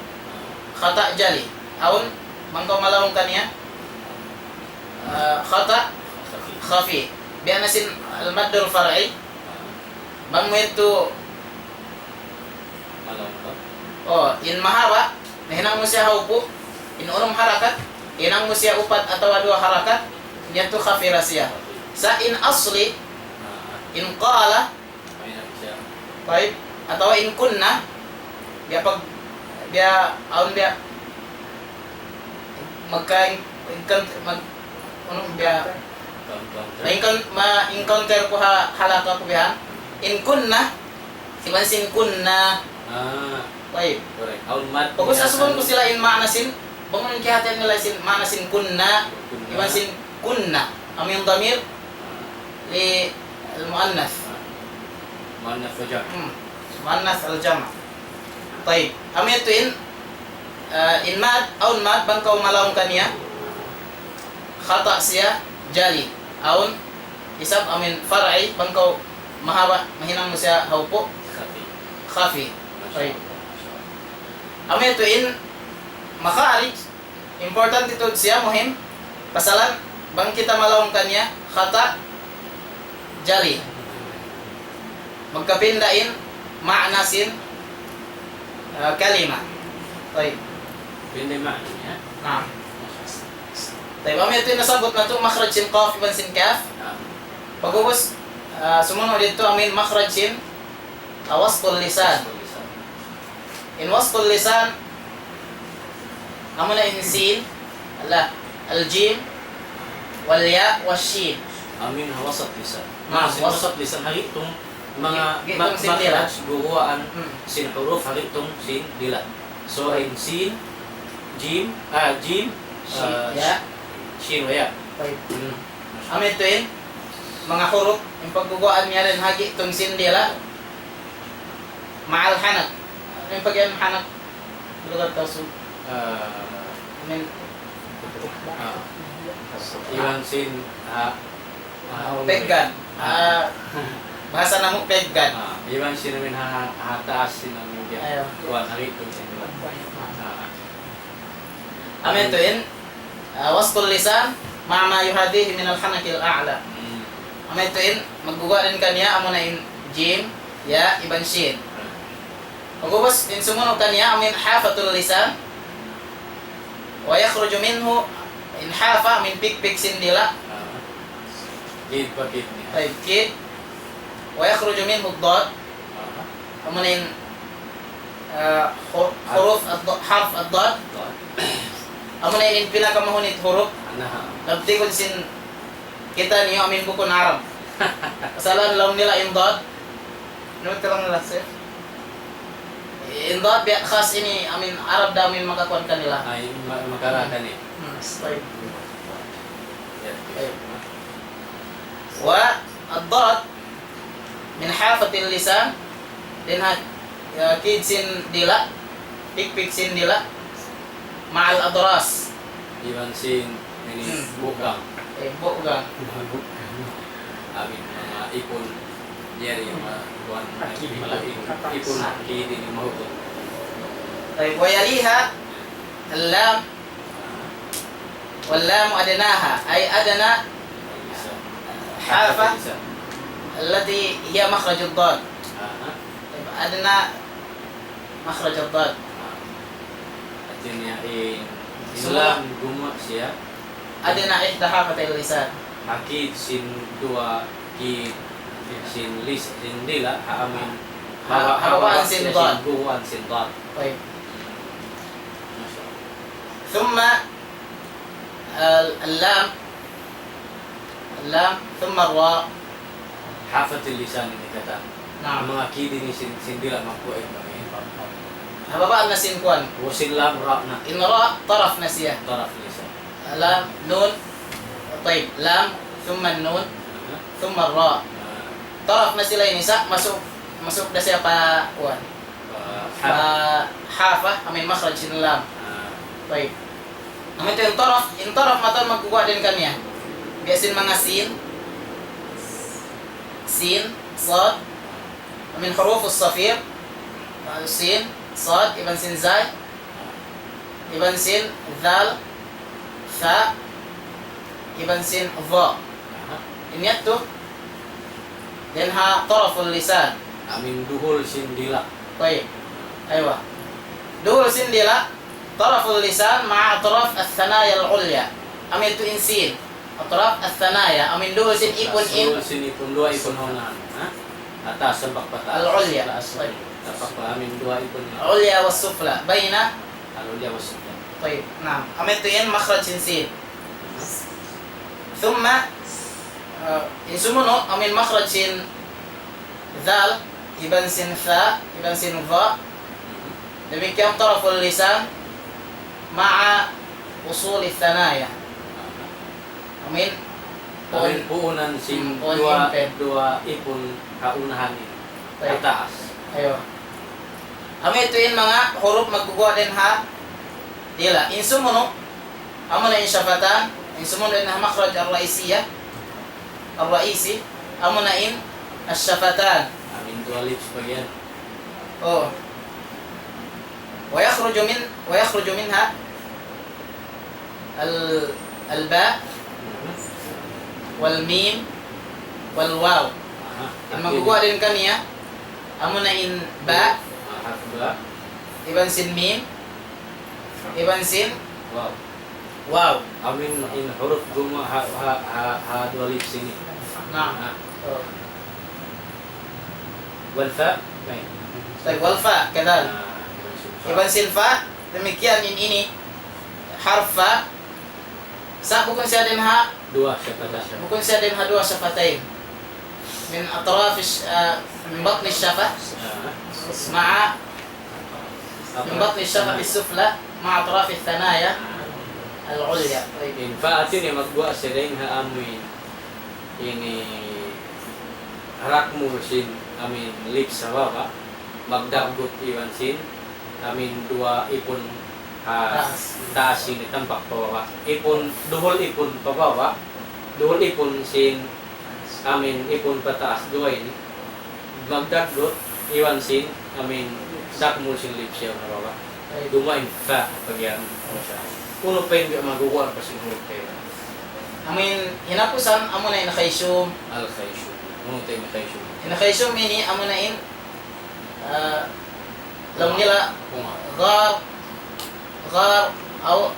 khata jali. Aun mangkau malawang kanya khata khafi. Biana sin al-maddul far'i. Bang mo ito oh, in mahaba, nahinang mo siya haupo, in unang harakat, inang mo siya upat atau dua harakat, niya to khafira siya. Sa in asli, in qala, baik, atau in kunna, dia pag, dia, aun dia, ma-encounter ko halaka ko bihan, in kunna, simansin kunna, baik. Correct. Aun mat. Pagkos asubon ko sila in manasin, bangun kihatan nila sin manasin kunna, iban sin kunna. Amin damir li al-muannas. Muannas wa jam'. Muannas al-jam'. Baik. Amin itu in mad aun mad bangkau malawang kaniya. Khata siya jali. Aun isab amin far'i bangkau mahaba mahinang mo siya haupo. Khafi. Baik. Amin ito in makharij important ito siya muhim pasalan bang kita malawang kanya khata jali magkapindain ma'nasin kalima. Baik. Pinday ma'na ya. Nah. Baik, amin ito yung nasabot na ito makhraj sin qaf iban sin kaf. Pagubos sumunod dito amin makhraj sin wasful lisan. In wasful lisan amuna in sin al-jim wal ya wash-shin. Amin wasat lisan. Mas Wasat lisan hari itong mga Gitong sin dila. guguan sin huruf hari itong sin dila. So in sin jim Ya. shin wa ya. Baik. Amin ito in mga huruf yung pagguguan niya rin hagi itong sin dila ma'al hanak. Ano yung pag-ian hanak? Lugar tasog. Amin. Iwan sin Peggan. Bahasa namo peggan. Iwan sin namin hataas sin namin dia. Ayaw. Kuan hari itong sin dila. Amin ito in wasful lisan ma'a ma yuhadihi min al-hanakil a'la. Amin ito in magguguan din kanya amo na in jim ya iban shin. Pagubos in sumunod kanya amin hafatul lisan ويخرج منه انحافة من بيك سندلا. Kid pa kid niya. طيب كيد. ويخرج منه الضاد. أمنين حروف حرف الضاد. أمنين pinakamahunit huruf. Anaha. Nabtikon sin kita niyo amin buku Arab. Kesalahan lawan nila indad. Nung lang nila sir. Indad biya khas ini amin Arab da amin makakuan kanila. Ay makarakan eh. طيب. Yeah. والضاد من حافة اللسان لأنها كيد سين ديلا بيك سين ديلا مع الأضراس. Iwan sin ini bukang. بؤغا. Amin mga ipon yeri mga kuan malaki ipon kid ini mahutot. طيب ويليها اللام واللام أدناها أي أدنى حافة التي هي مخرج الضاد. طيب أدنى مخرج الضاد. Artinya Islam guma siya أدنى إحدى حافتي اللسان. akid sin dua kid sin lis sin dila amin Hawaan sin dad. Hawaan sin dad. طيب ثم اللام ثم الراء. Hafat lisan ini kata. نعم. Mga kid ini sin dila makuait ba. هبابا نسين كوان. Wasin lam ra na إن راء طرف نسيه. taraf lisan. لام نون. طيب لام ثم النون ثم الراء. طرف نسيلا نساء masuk dah siapa kuan. حافة أمين مخرج اللام. طيب. Amin itu intaraf matan magkukuha din kanya. Biasin mga sin, sad, amin huruf as-safir, sin, sad, ibn sin zay, ibn sin dhal, tha, ibn sin dha. Ini tuh. Dan ha taraful lisan. Amin duhul sin dila. طيب. أيوة. دول sin dila. طرف اللسان مع أطراف الثنايا العليا. أمين تو إنسين أطراف الثنايا أمين دول سين إيكون إن sin ipon dua ipon honan. Atas sabak pata. العليا. طيب. Tapak pa amin dua ipon. العليا والسفلى بين. Alulya wasukya. طيب نعم أمين تو إن مخرج إنسين. ثم إنسمونو أمين مخرج سين ذال إبن سين ثاء إبن سين ظاء. demikian طرف اللسان مع وصول الثنايا. Amin. Amin puunan sin dua ipon kaunahan ini. Baik. Taas. Ayo. Amin ituin mga huruf magkukuha din ha. Dila. Insumuno. Amo na yung syafatan. Insumuno na makhraj ar-raisiyya. Ar-raisi. Amo na in as-syafatan. Amin dua lips bagian. Oh. ويخرج منها الباء والميم والواو. Ang magkukuha din kaniya, amo na in ba, Harf ba? iban sin mim, iban sin Wow. wow. Amin in huruf guma ha dua lips ini. Nah. Oh. Wal fa. Baik. طيب والفاء كذلك. Iban sin fa, demikian ini harf fa. Sa bukan siya din ha, Dua syafatan. bukan siya din ha dua syafatain. Min atraf min batn الشفة مع من بطن الشفة السفلى مع أطراف الثنايا العليا. طيب. In faatin yang magbuwa sering ha amin ini harakmu sin amin lips sa baba magdagot iwan sin amin dua ipon taas sin tampak pababa ipon duhol ipon pababa duhol ipon sin amin ipon pataas dua ini magdagot iwan sin amin dakmul sin lips siya pababa dumain fa pagyan uno pa yung magkukuha pa siguro kayo Amin hinapusan amo na inakaisum. al-khayshu uno tayo khayshu Inakaisum ini amo na in lam nila kunga غار أو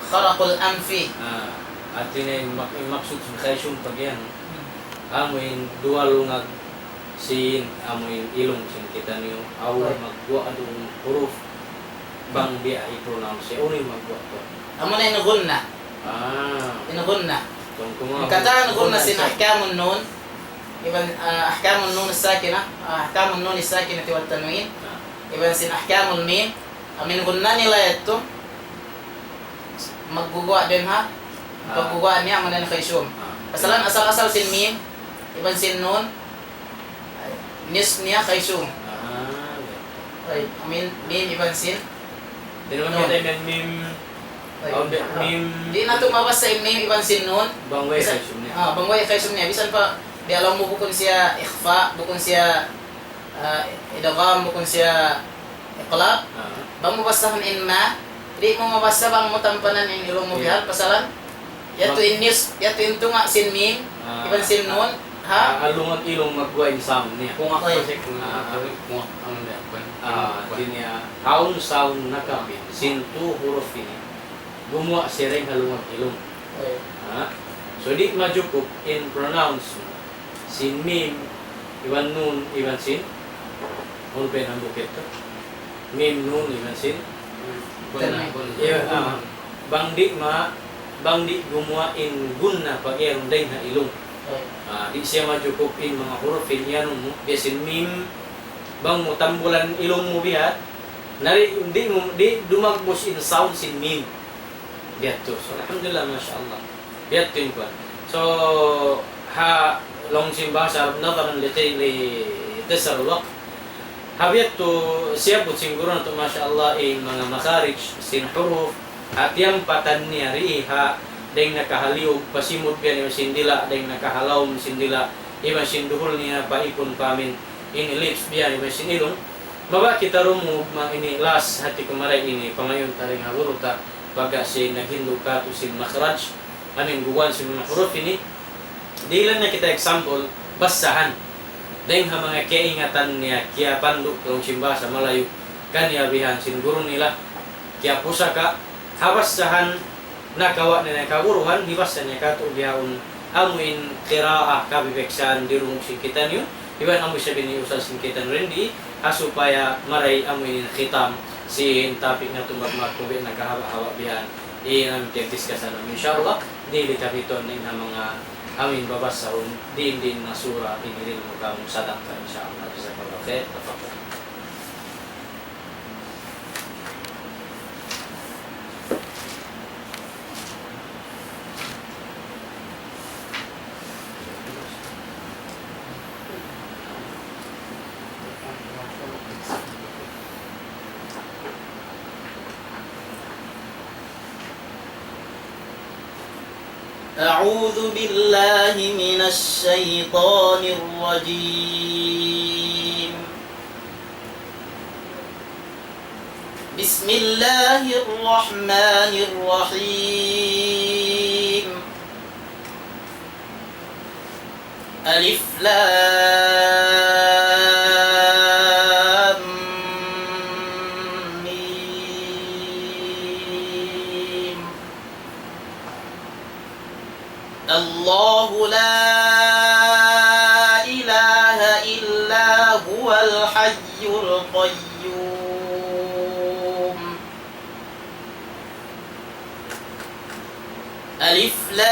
kharaqul anfi. At yun ay maksud sa kaisyon pag yan. Amoy duwalungag sin amoy ilong sin kita niyo awal magwa adong huruf bang dia i-pronounce unoy magwa to. Amo na inugunna. Inugunna. Kataan gunna sin ahkamun nun. Iban ahkamun nun as-sakina, ahkamun nun as-sakina wa tanwin. Iban sin ahkamul mim. Amin gunna nila ito. Maggugwa din ha. Paggugwa niya man na kaisyon. Pasalan asal-asal sin mim. Iban sin nun. Nis niya kaisyon. Ay, amin mim iban sin. Di naman kita yung mim. Di na ito mabasa yung mim iban sin nun. Bangway kaisyon niya. Bangway kaisyon niya. Bisan pa, di alam mo bukon siya ikhfa, bukon siya idagam, bukon siya iqlab. Bang mabasahan in ma, di mo mabasa bang mo tampanan in ilong mo bihal, pasalan. Yato in news, yato in tunga sin mim, iban sin nun. Ha? Alungan ilong magwa in sound niya. Kung ako kasi kung niya haun sound nakapin sintu huruf ini gumawa sireng halungan ilong. So di majukup in pronounce sin mim iban nun iban sin ulpen ang bukit to mim nun iban sin bang di gumawa in gunna pag iyong day na ilong. Di siya majukup in mga hurufin yan mo kesin mim bang mo tambulan ilong mo bihat nari di dumagbos in sound sin mim bihat to. So alhamdulillah masyaallah bihat to yun ko. So long simbasa nazaran li tasar alwaqt habiyat to siya po siguro na to masyaallah in mga makharij sin huruf at yang patan niya riha dahil nakahaliw pasimod biyan yung sindila dahil nakahalaw sindila iba sinduhol niya paipon pamin in lips biyan yung sinilong baba kita rumo ini las hati kumaray ini pamayon taring haguruta baga si naghindu ka to sin makhraj amin guwan sin mga huruf ini di lang na kita example basahan dahil mga kaingatan niya kaya panduk kung simbasa malayo kanya bihan sinuguro nila kaya pusaka habasahan nakawa na nakaguruhan hibasan niya kato biyaon amuin qiraah kabibeksan dirung sikitan yun iban amu siya biniusan sikitan rin di supaya maray amuin khitam sin topic na tumagmag kung nagkahaba-haba biyan namin tiyagdiskasan namin insyaAllah di litapiton ng mga amin babasahon din na sura inirin mo kamong sadak ka insyaAllah jazakallahu khair. أعوذ بالله من الشيطان الرجيم بسم الله الرحمن الرحيم ألف لام ميم الله لا إله إلا هو الحي القيوم ألف لام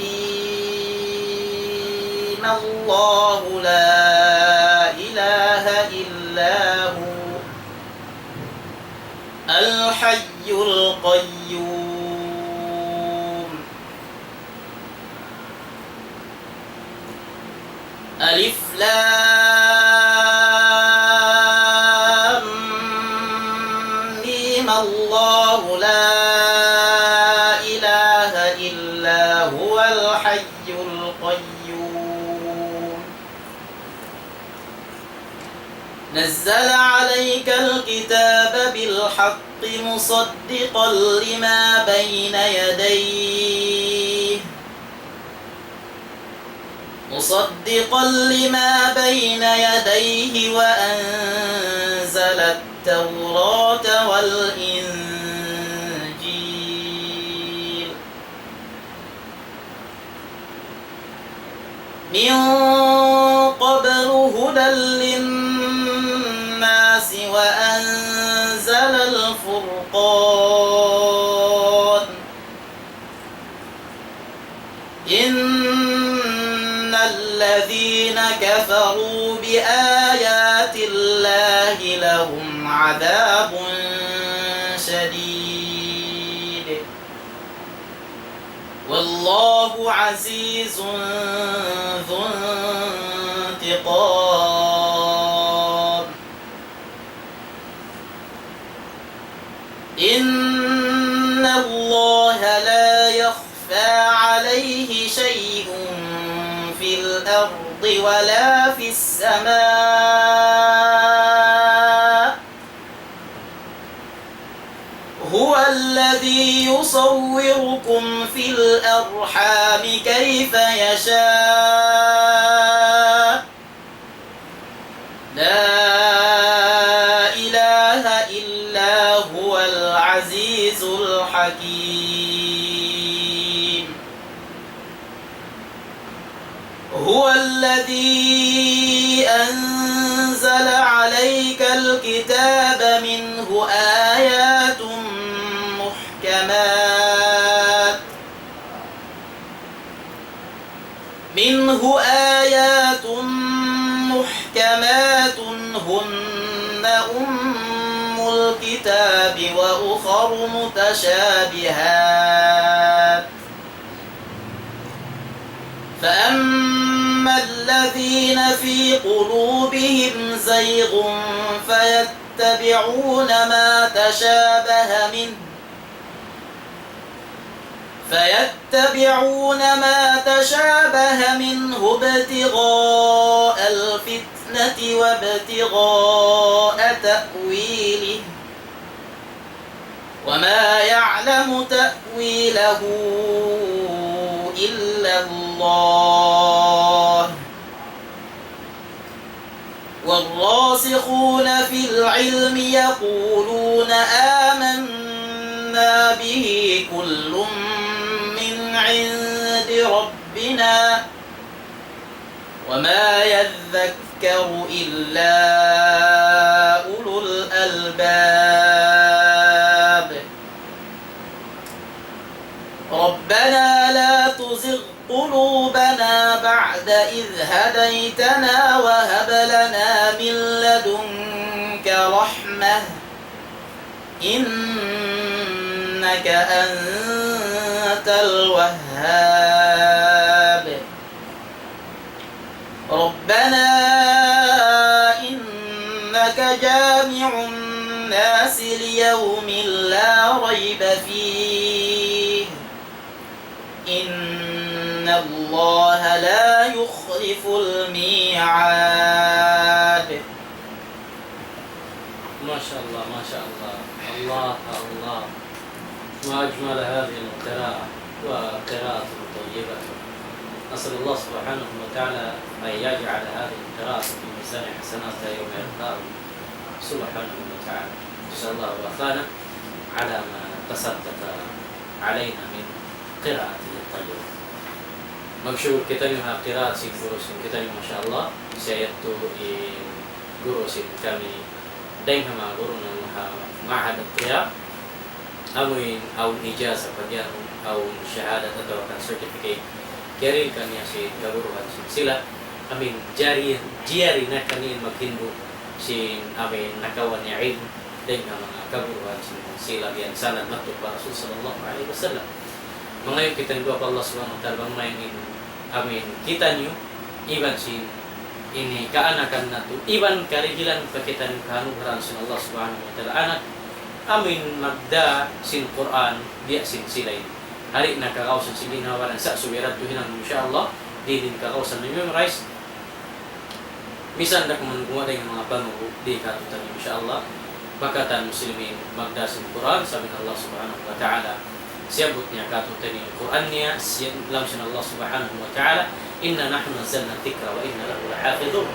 ميم الله لا إله إلا هو الحي القيوم ألف لام ميم الله لا إله إلا هو الحي القيوم نزل عليك الكتاب بالحق مصدقا لما بين يديه مصدقا لما بين يديه وأنزل التوراة والإنجيل من قبل هدى للناس وأنزل الفرقان إن الذين كفروا بآيات الله لهم عذاب شديد والله عزيز ذو انتقام إن الله لا يخفى عليه شيء في الأرض ولا في السماء هو الذي يصوركم في الأرحام كيف يشاء لا إله إلا هو العزيز الحكيم هو الذي أنزل عليك الكتاب منه آيات محكمات هن أم الكتاب وأخر متشابهات فأما الذين في قلوبهم زيغ فيتبعون ما تشابه منه ابتغاء الفتنة وابتغاء تأويله وما يعلم تأويله إلا الله والراسخون في العلم يقولون آمنا به كل من عند ربنا وما يذكر إلا أولو الألباب ربنا لا تزغ قلوبنا بعد إذ هديتنا وهب لنا من لدنك رحمة إنك أنت الوهاب ربنا إنك جامع الناس ليوم لا ريب فيه إن الله لا يخلف الميعاد ما شاء الله ما شاء الله الله الله ما أجمل هذه القراءة وقراءة طيبة نسأل الله سبحانه وتعالى أن يجعل هذه القراءة في ميزان حسناتها يوم يلقاه سبحانه وتعالى جزا الله وفانا على ما تصدق علينا من قراءته الطيبة مبشور كتنها قراءة سيكوروس كتنها ما شاء الله سيأتوا قروس كامي دايما مع قرونا معهد القراءة أو إجازة فجأة أو شهادة atau certificate kirim kan ya si gaguruhan sila amin jari na kanin maghindu si amin nakawan ya ilm din nga mga gaguruhan sila biyan sanad matuk ba Rasul sallallahu alaihi wasallam mangayon kita niyo pa Allah subhanahu wa ta'ala main amin kita niyo iban si ini kaanakan nato iban karigilan pakitan kanugrahan sa Allah subhanahu wa ta'ala anak amin magda sin Quran dia sin silay hari nakakausan sila nawalan sa suwirat tuhinan insyaallah di din kakausan memorize misan dak gumawa dengan mga panugo di katutan insyaallah bakatan muslimin magda sin Quran sabi Allah subhanahu wa ta'ala siyabot niya katutan ni Quran niya siyam lam sin Allah subhanahu wa ta'ala inna nahnu nazzalna dzikra wa inna lahu lahafizun.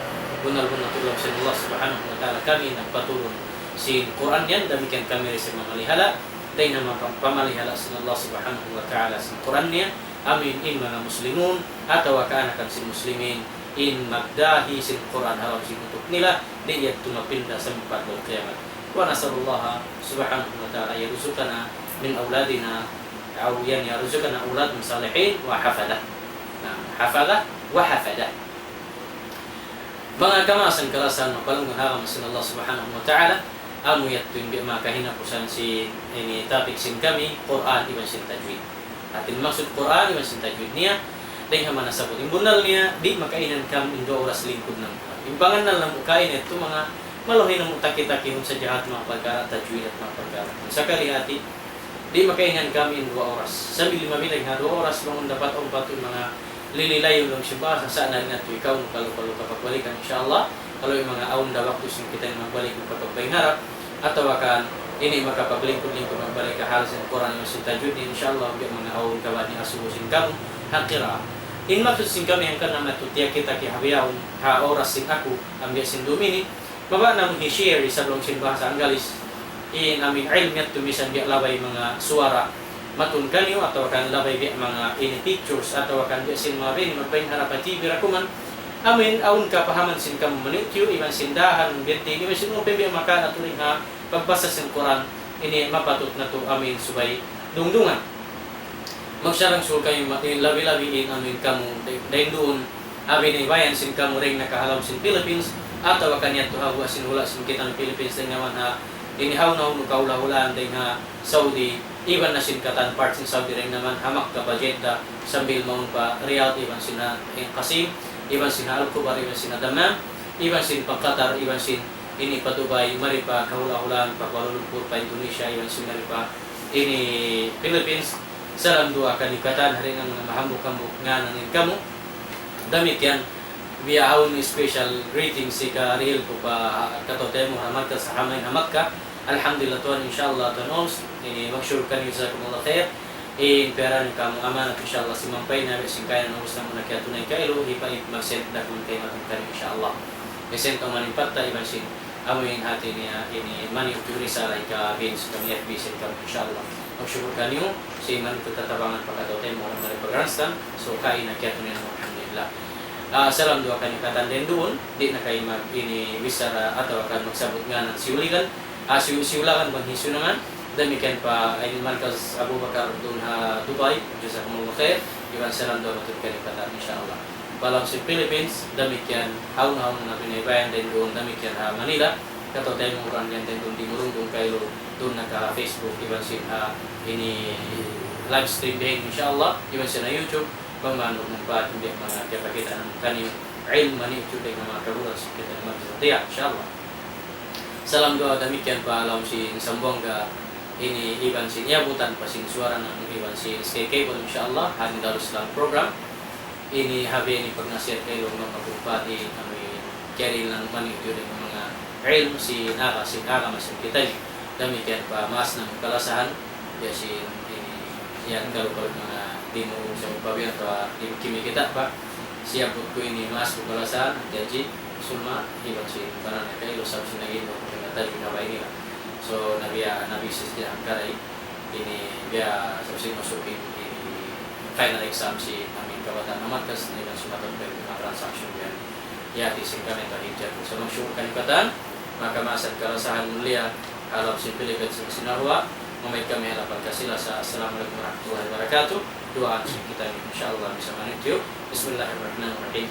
Benar-benar tulong si Allah Subhanahu wa taala kami nagpatulong si Quran yan, demikian kami rin sa mamalihala dahil naman pamalihala si Allah Subhanahu wa taala sa Quran niya. Amin in mga muslimun atau kaanakan si muslimin in magdahi si Quran haram si untuk nila di yat tumapinda sa padang kiamat. Wa nasallallahu subhanahu wa ta'ala yarzuqana min auladina aw yarzuqana aulad salihin wa hafadah. Nah, hafadah wa hafadah. Mga kamasan kalasan mapalungan haram sa Allah Subhanahu wa ta'ala amu yatun bi makahina kusan si ini topik sin kami Quran iban sin tajwid. Atin maksud Quran iban sin tajwid niya dengan mana sabut imbunal niya di makainan kam indo oras lingkod ng imbangan na lang kain ito mga maluhin ng utak-itaki sa jahat mga pagkara tajwid at mga pagkara. Sa kalihati di makainan kami in 2 oras. Sabi 5 bilang nga 2 oras bangun dapat umpat mga lililayo lang siya sa saan na ito ikaw kalau kapagbalikan insyaAllah kalau yung mga aon na waktu yung kita magbalik magpapagbayang harap atau akan ini makapaglingkod-lingkod magbalik ka halos ng Quran yung sintajud insyaAllah yung mga aon kawan ni asubusin kamu hakira in maksud sin kami yang kana matutia kita ki habiyaon ha oras sin aku ambil sin domini baba nang i-share sa blog sin bahasa Anggalis in amin ilmiyat tumisan biya labay mga suara matun kanyo atau akan labay biya mga ini pictures atau akan biya sin mga bini magbayang harapati birakuman amin aun kapahaman sin kamu menityo iban sindahan birti iban sin upin biya maka natuling ha pagbasa sin Quran ini mapatut na to amin subay dungdungan magsarang sul kayo labi-labiin amin kamu dahil doon abi ni bayan sin kamu ring nakahalam sin Philippines atau akan yan tuhawa sin hula sin kita ng Philippines dahil naman ha inihaw na kaula-hulaan dahil ha Saudi iban na sin katan part sin Saudi ring naman hamak ka Jeddah sambil maun pa Riyadh iban sin na Qasim iban sin Al-Kubar iban sin Dammam iban sin pa Qatar iban sin ini pa Dubai mari pa kaula-hulaan pa Kuala Lumpur pa Indonesia iban sin mari pa ini Philippines. Salam dua kanikatan hari ng mga mahambok-hambok nga nanin kamu. Damit yan, via haun special greetings si Karil ko pa katotemo hamakka sa hamay hamakka. Alhamdulillah tuan insyaAllah tuan ons. Ini magsyurkan jazakumullah khair. In pera ni kamu amanat insyaAllah si mampay na singkayan ng usang muna kaya tunay kailo. Hipait mag-send na kung kayo matungkan insyaAllah. Isend ang manipatta iban sin amuin hati niya ini mani uturi sa ray ka bins kami FB sin kamu insyaAllah. Magsyukur kanyo si man tatabangan pagkatote mo ng pag-ranstan so kain na kaya tunay ng alhamdulillah. Salam dua kanikatan din doon di na kayo mag ini wisara atau akan magsabot nga ng siuligan siulakan bang hisu naman demikian pa ay markas Abu Bakar doon ha Dubai jazakumullah khair iban salam dua matut kanikatan insyaAllah. Palang si Philippines demikian haun-haun na pinabayan din doon demikian ha Manila katote mo orang yan din doon di murundong kayo doon naka Facebook iban sin ini live stream din insyaAllah iban sin na YouTube pamano ng ba hindi mga kapakita ng kanyo ilm mani ito din mga karulas kita naman sa tiyak insyaAllah. Salam doa demikian pa alam si Sambuanga ini iban sin yabutan pa sin suara ng iban sin SKK po insyaAllah hari Darul Islam program ini habi ini pagnasihat kayo mga kapupati kami carry lang mani ito din mga ilm si Naka masin kita demikian pa mas ng kalasahan ya si ini yan kalau mga dimo sa pabiyan pa di kimi kita pa siap ko ini mas ng kalasahan jadi suma iban si parang kayo sa sinagin ko kung kita ba ini so nabi sis dia angkaray ini dia sa masukin ini final exam si amin kawatan naman kas nilang sumatot pa yung mga transaction yan ya di singkame ta hijab so masyur kanikatan maka masad kalasahan mulia alam si Philippines ng sinarwa mamay kami halapan kasila sa Assalamualaikum warahmatullahi wabarakatuh doaan kita insyaAllah bisa manityo Bismillahirrahmanirrahim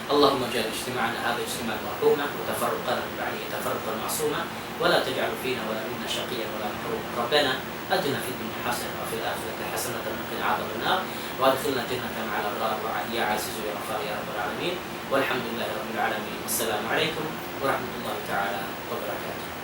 Allahumma jal ijtima'ana hadha ijtima'an marhuma wa tafarruqana min ba'dihi tafarruqan ma'suma wa la taj'al fina wa la minna shaqiyan wa la mahrum Rabbana atina fid dunya hasanatan wa fil akhirati hasanatan wa qina adhaban nar wa adkhilna jannata ma'al abrar wa ya 'azizu ya ghafar ya rabbal alamin walhamdulillahi rabbil alamin assalamu alaikum warahmatullahi ta'ala wabarakatuh.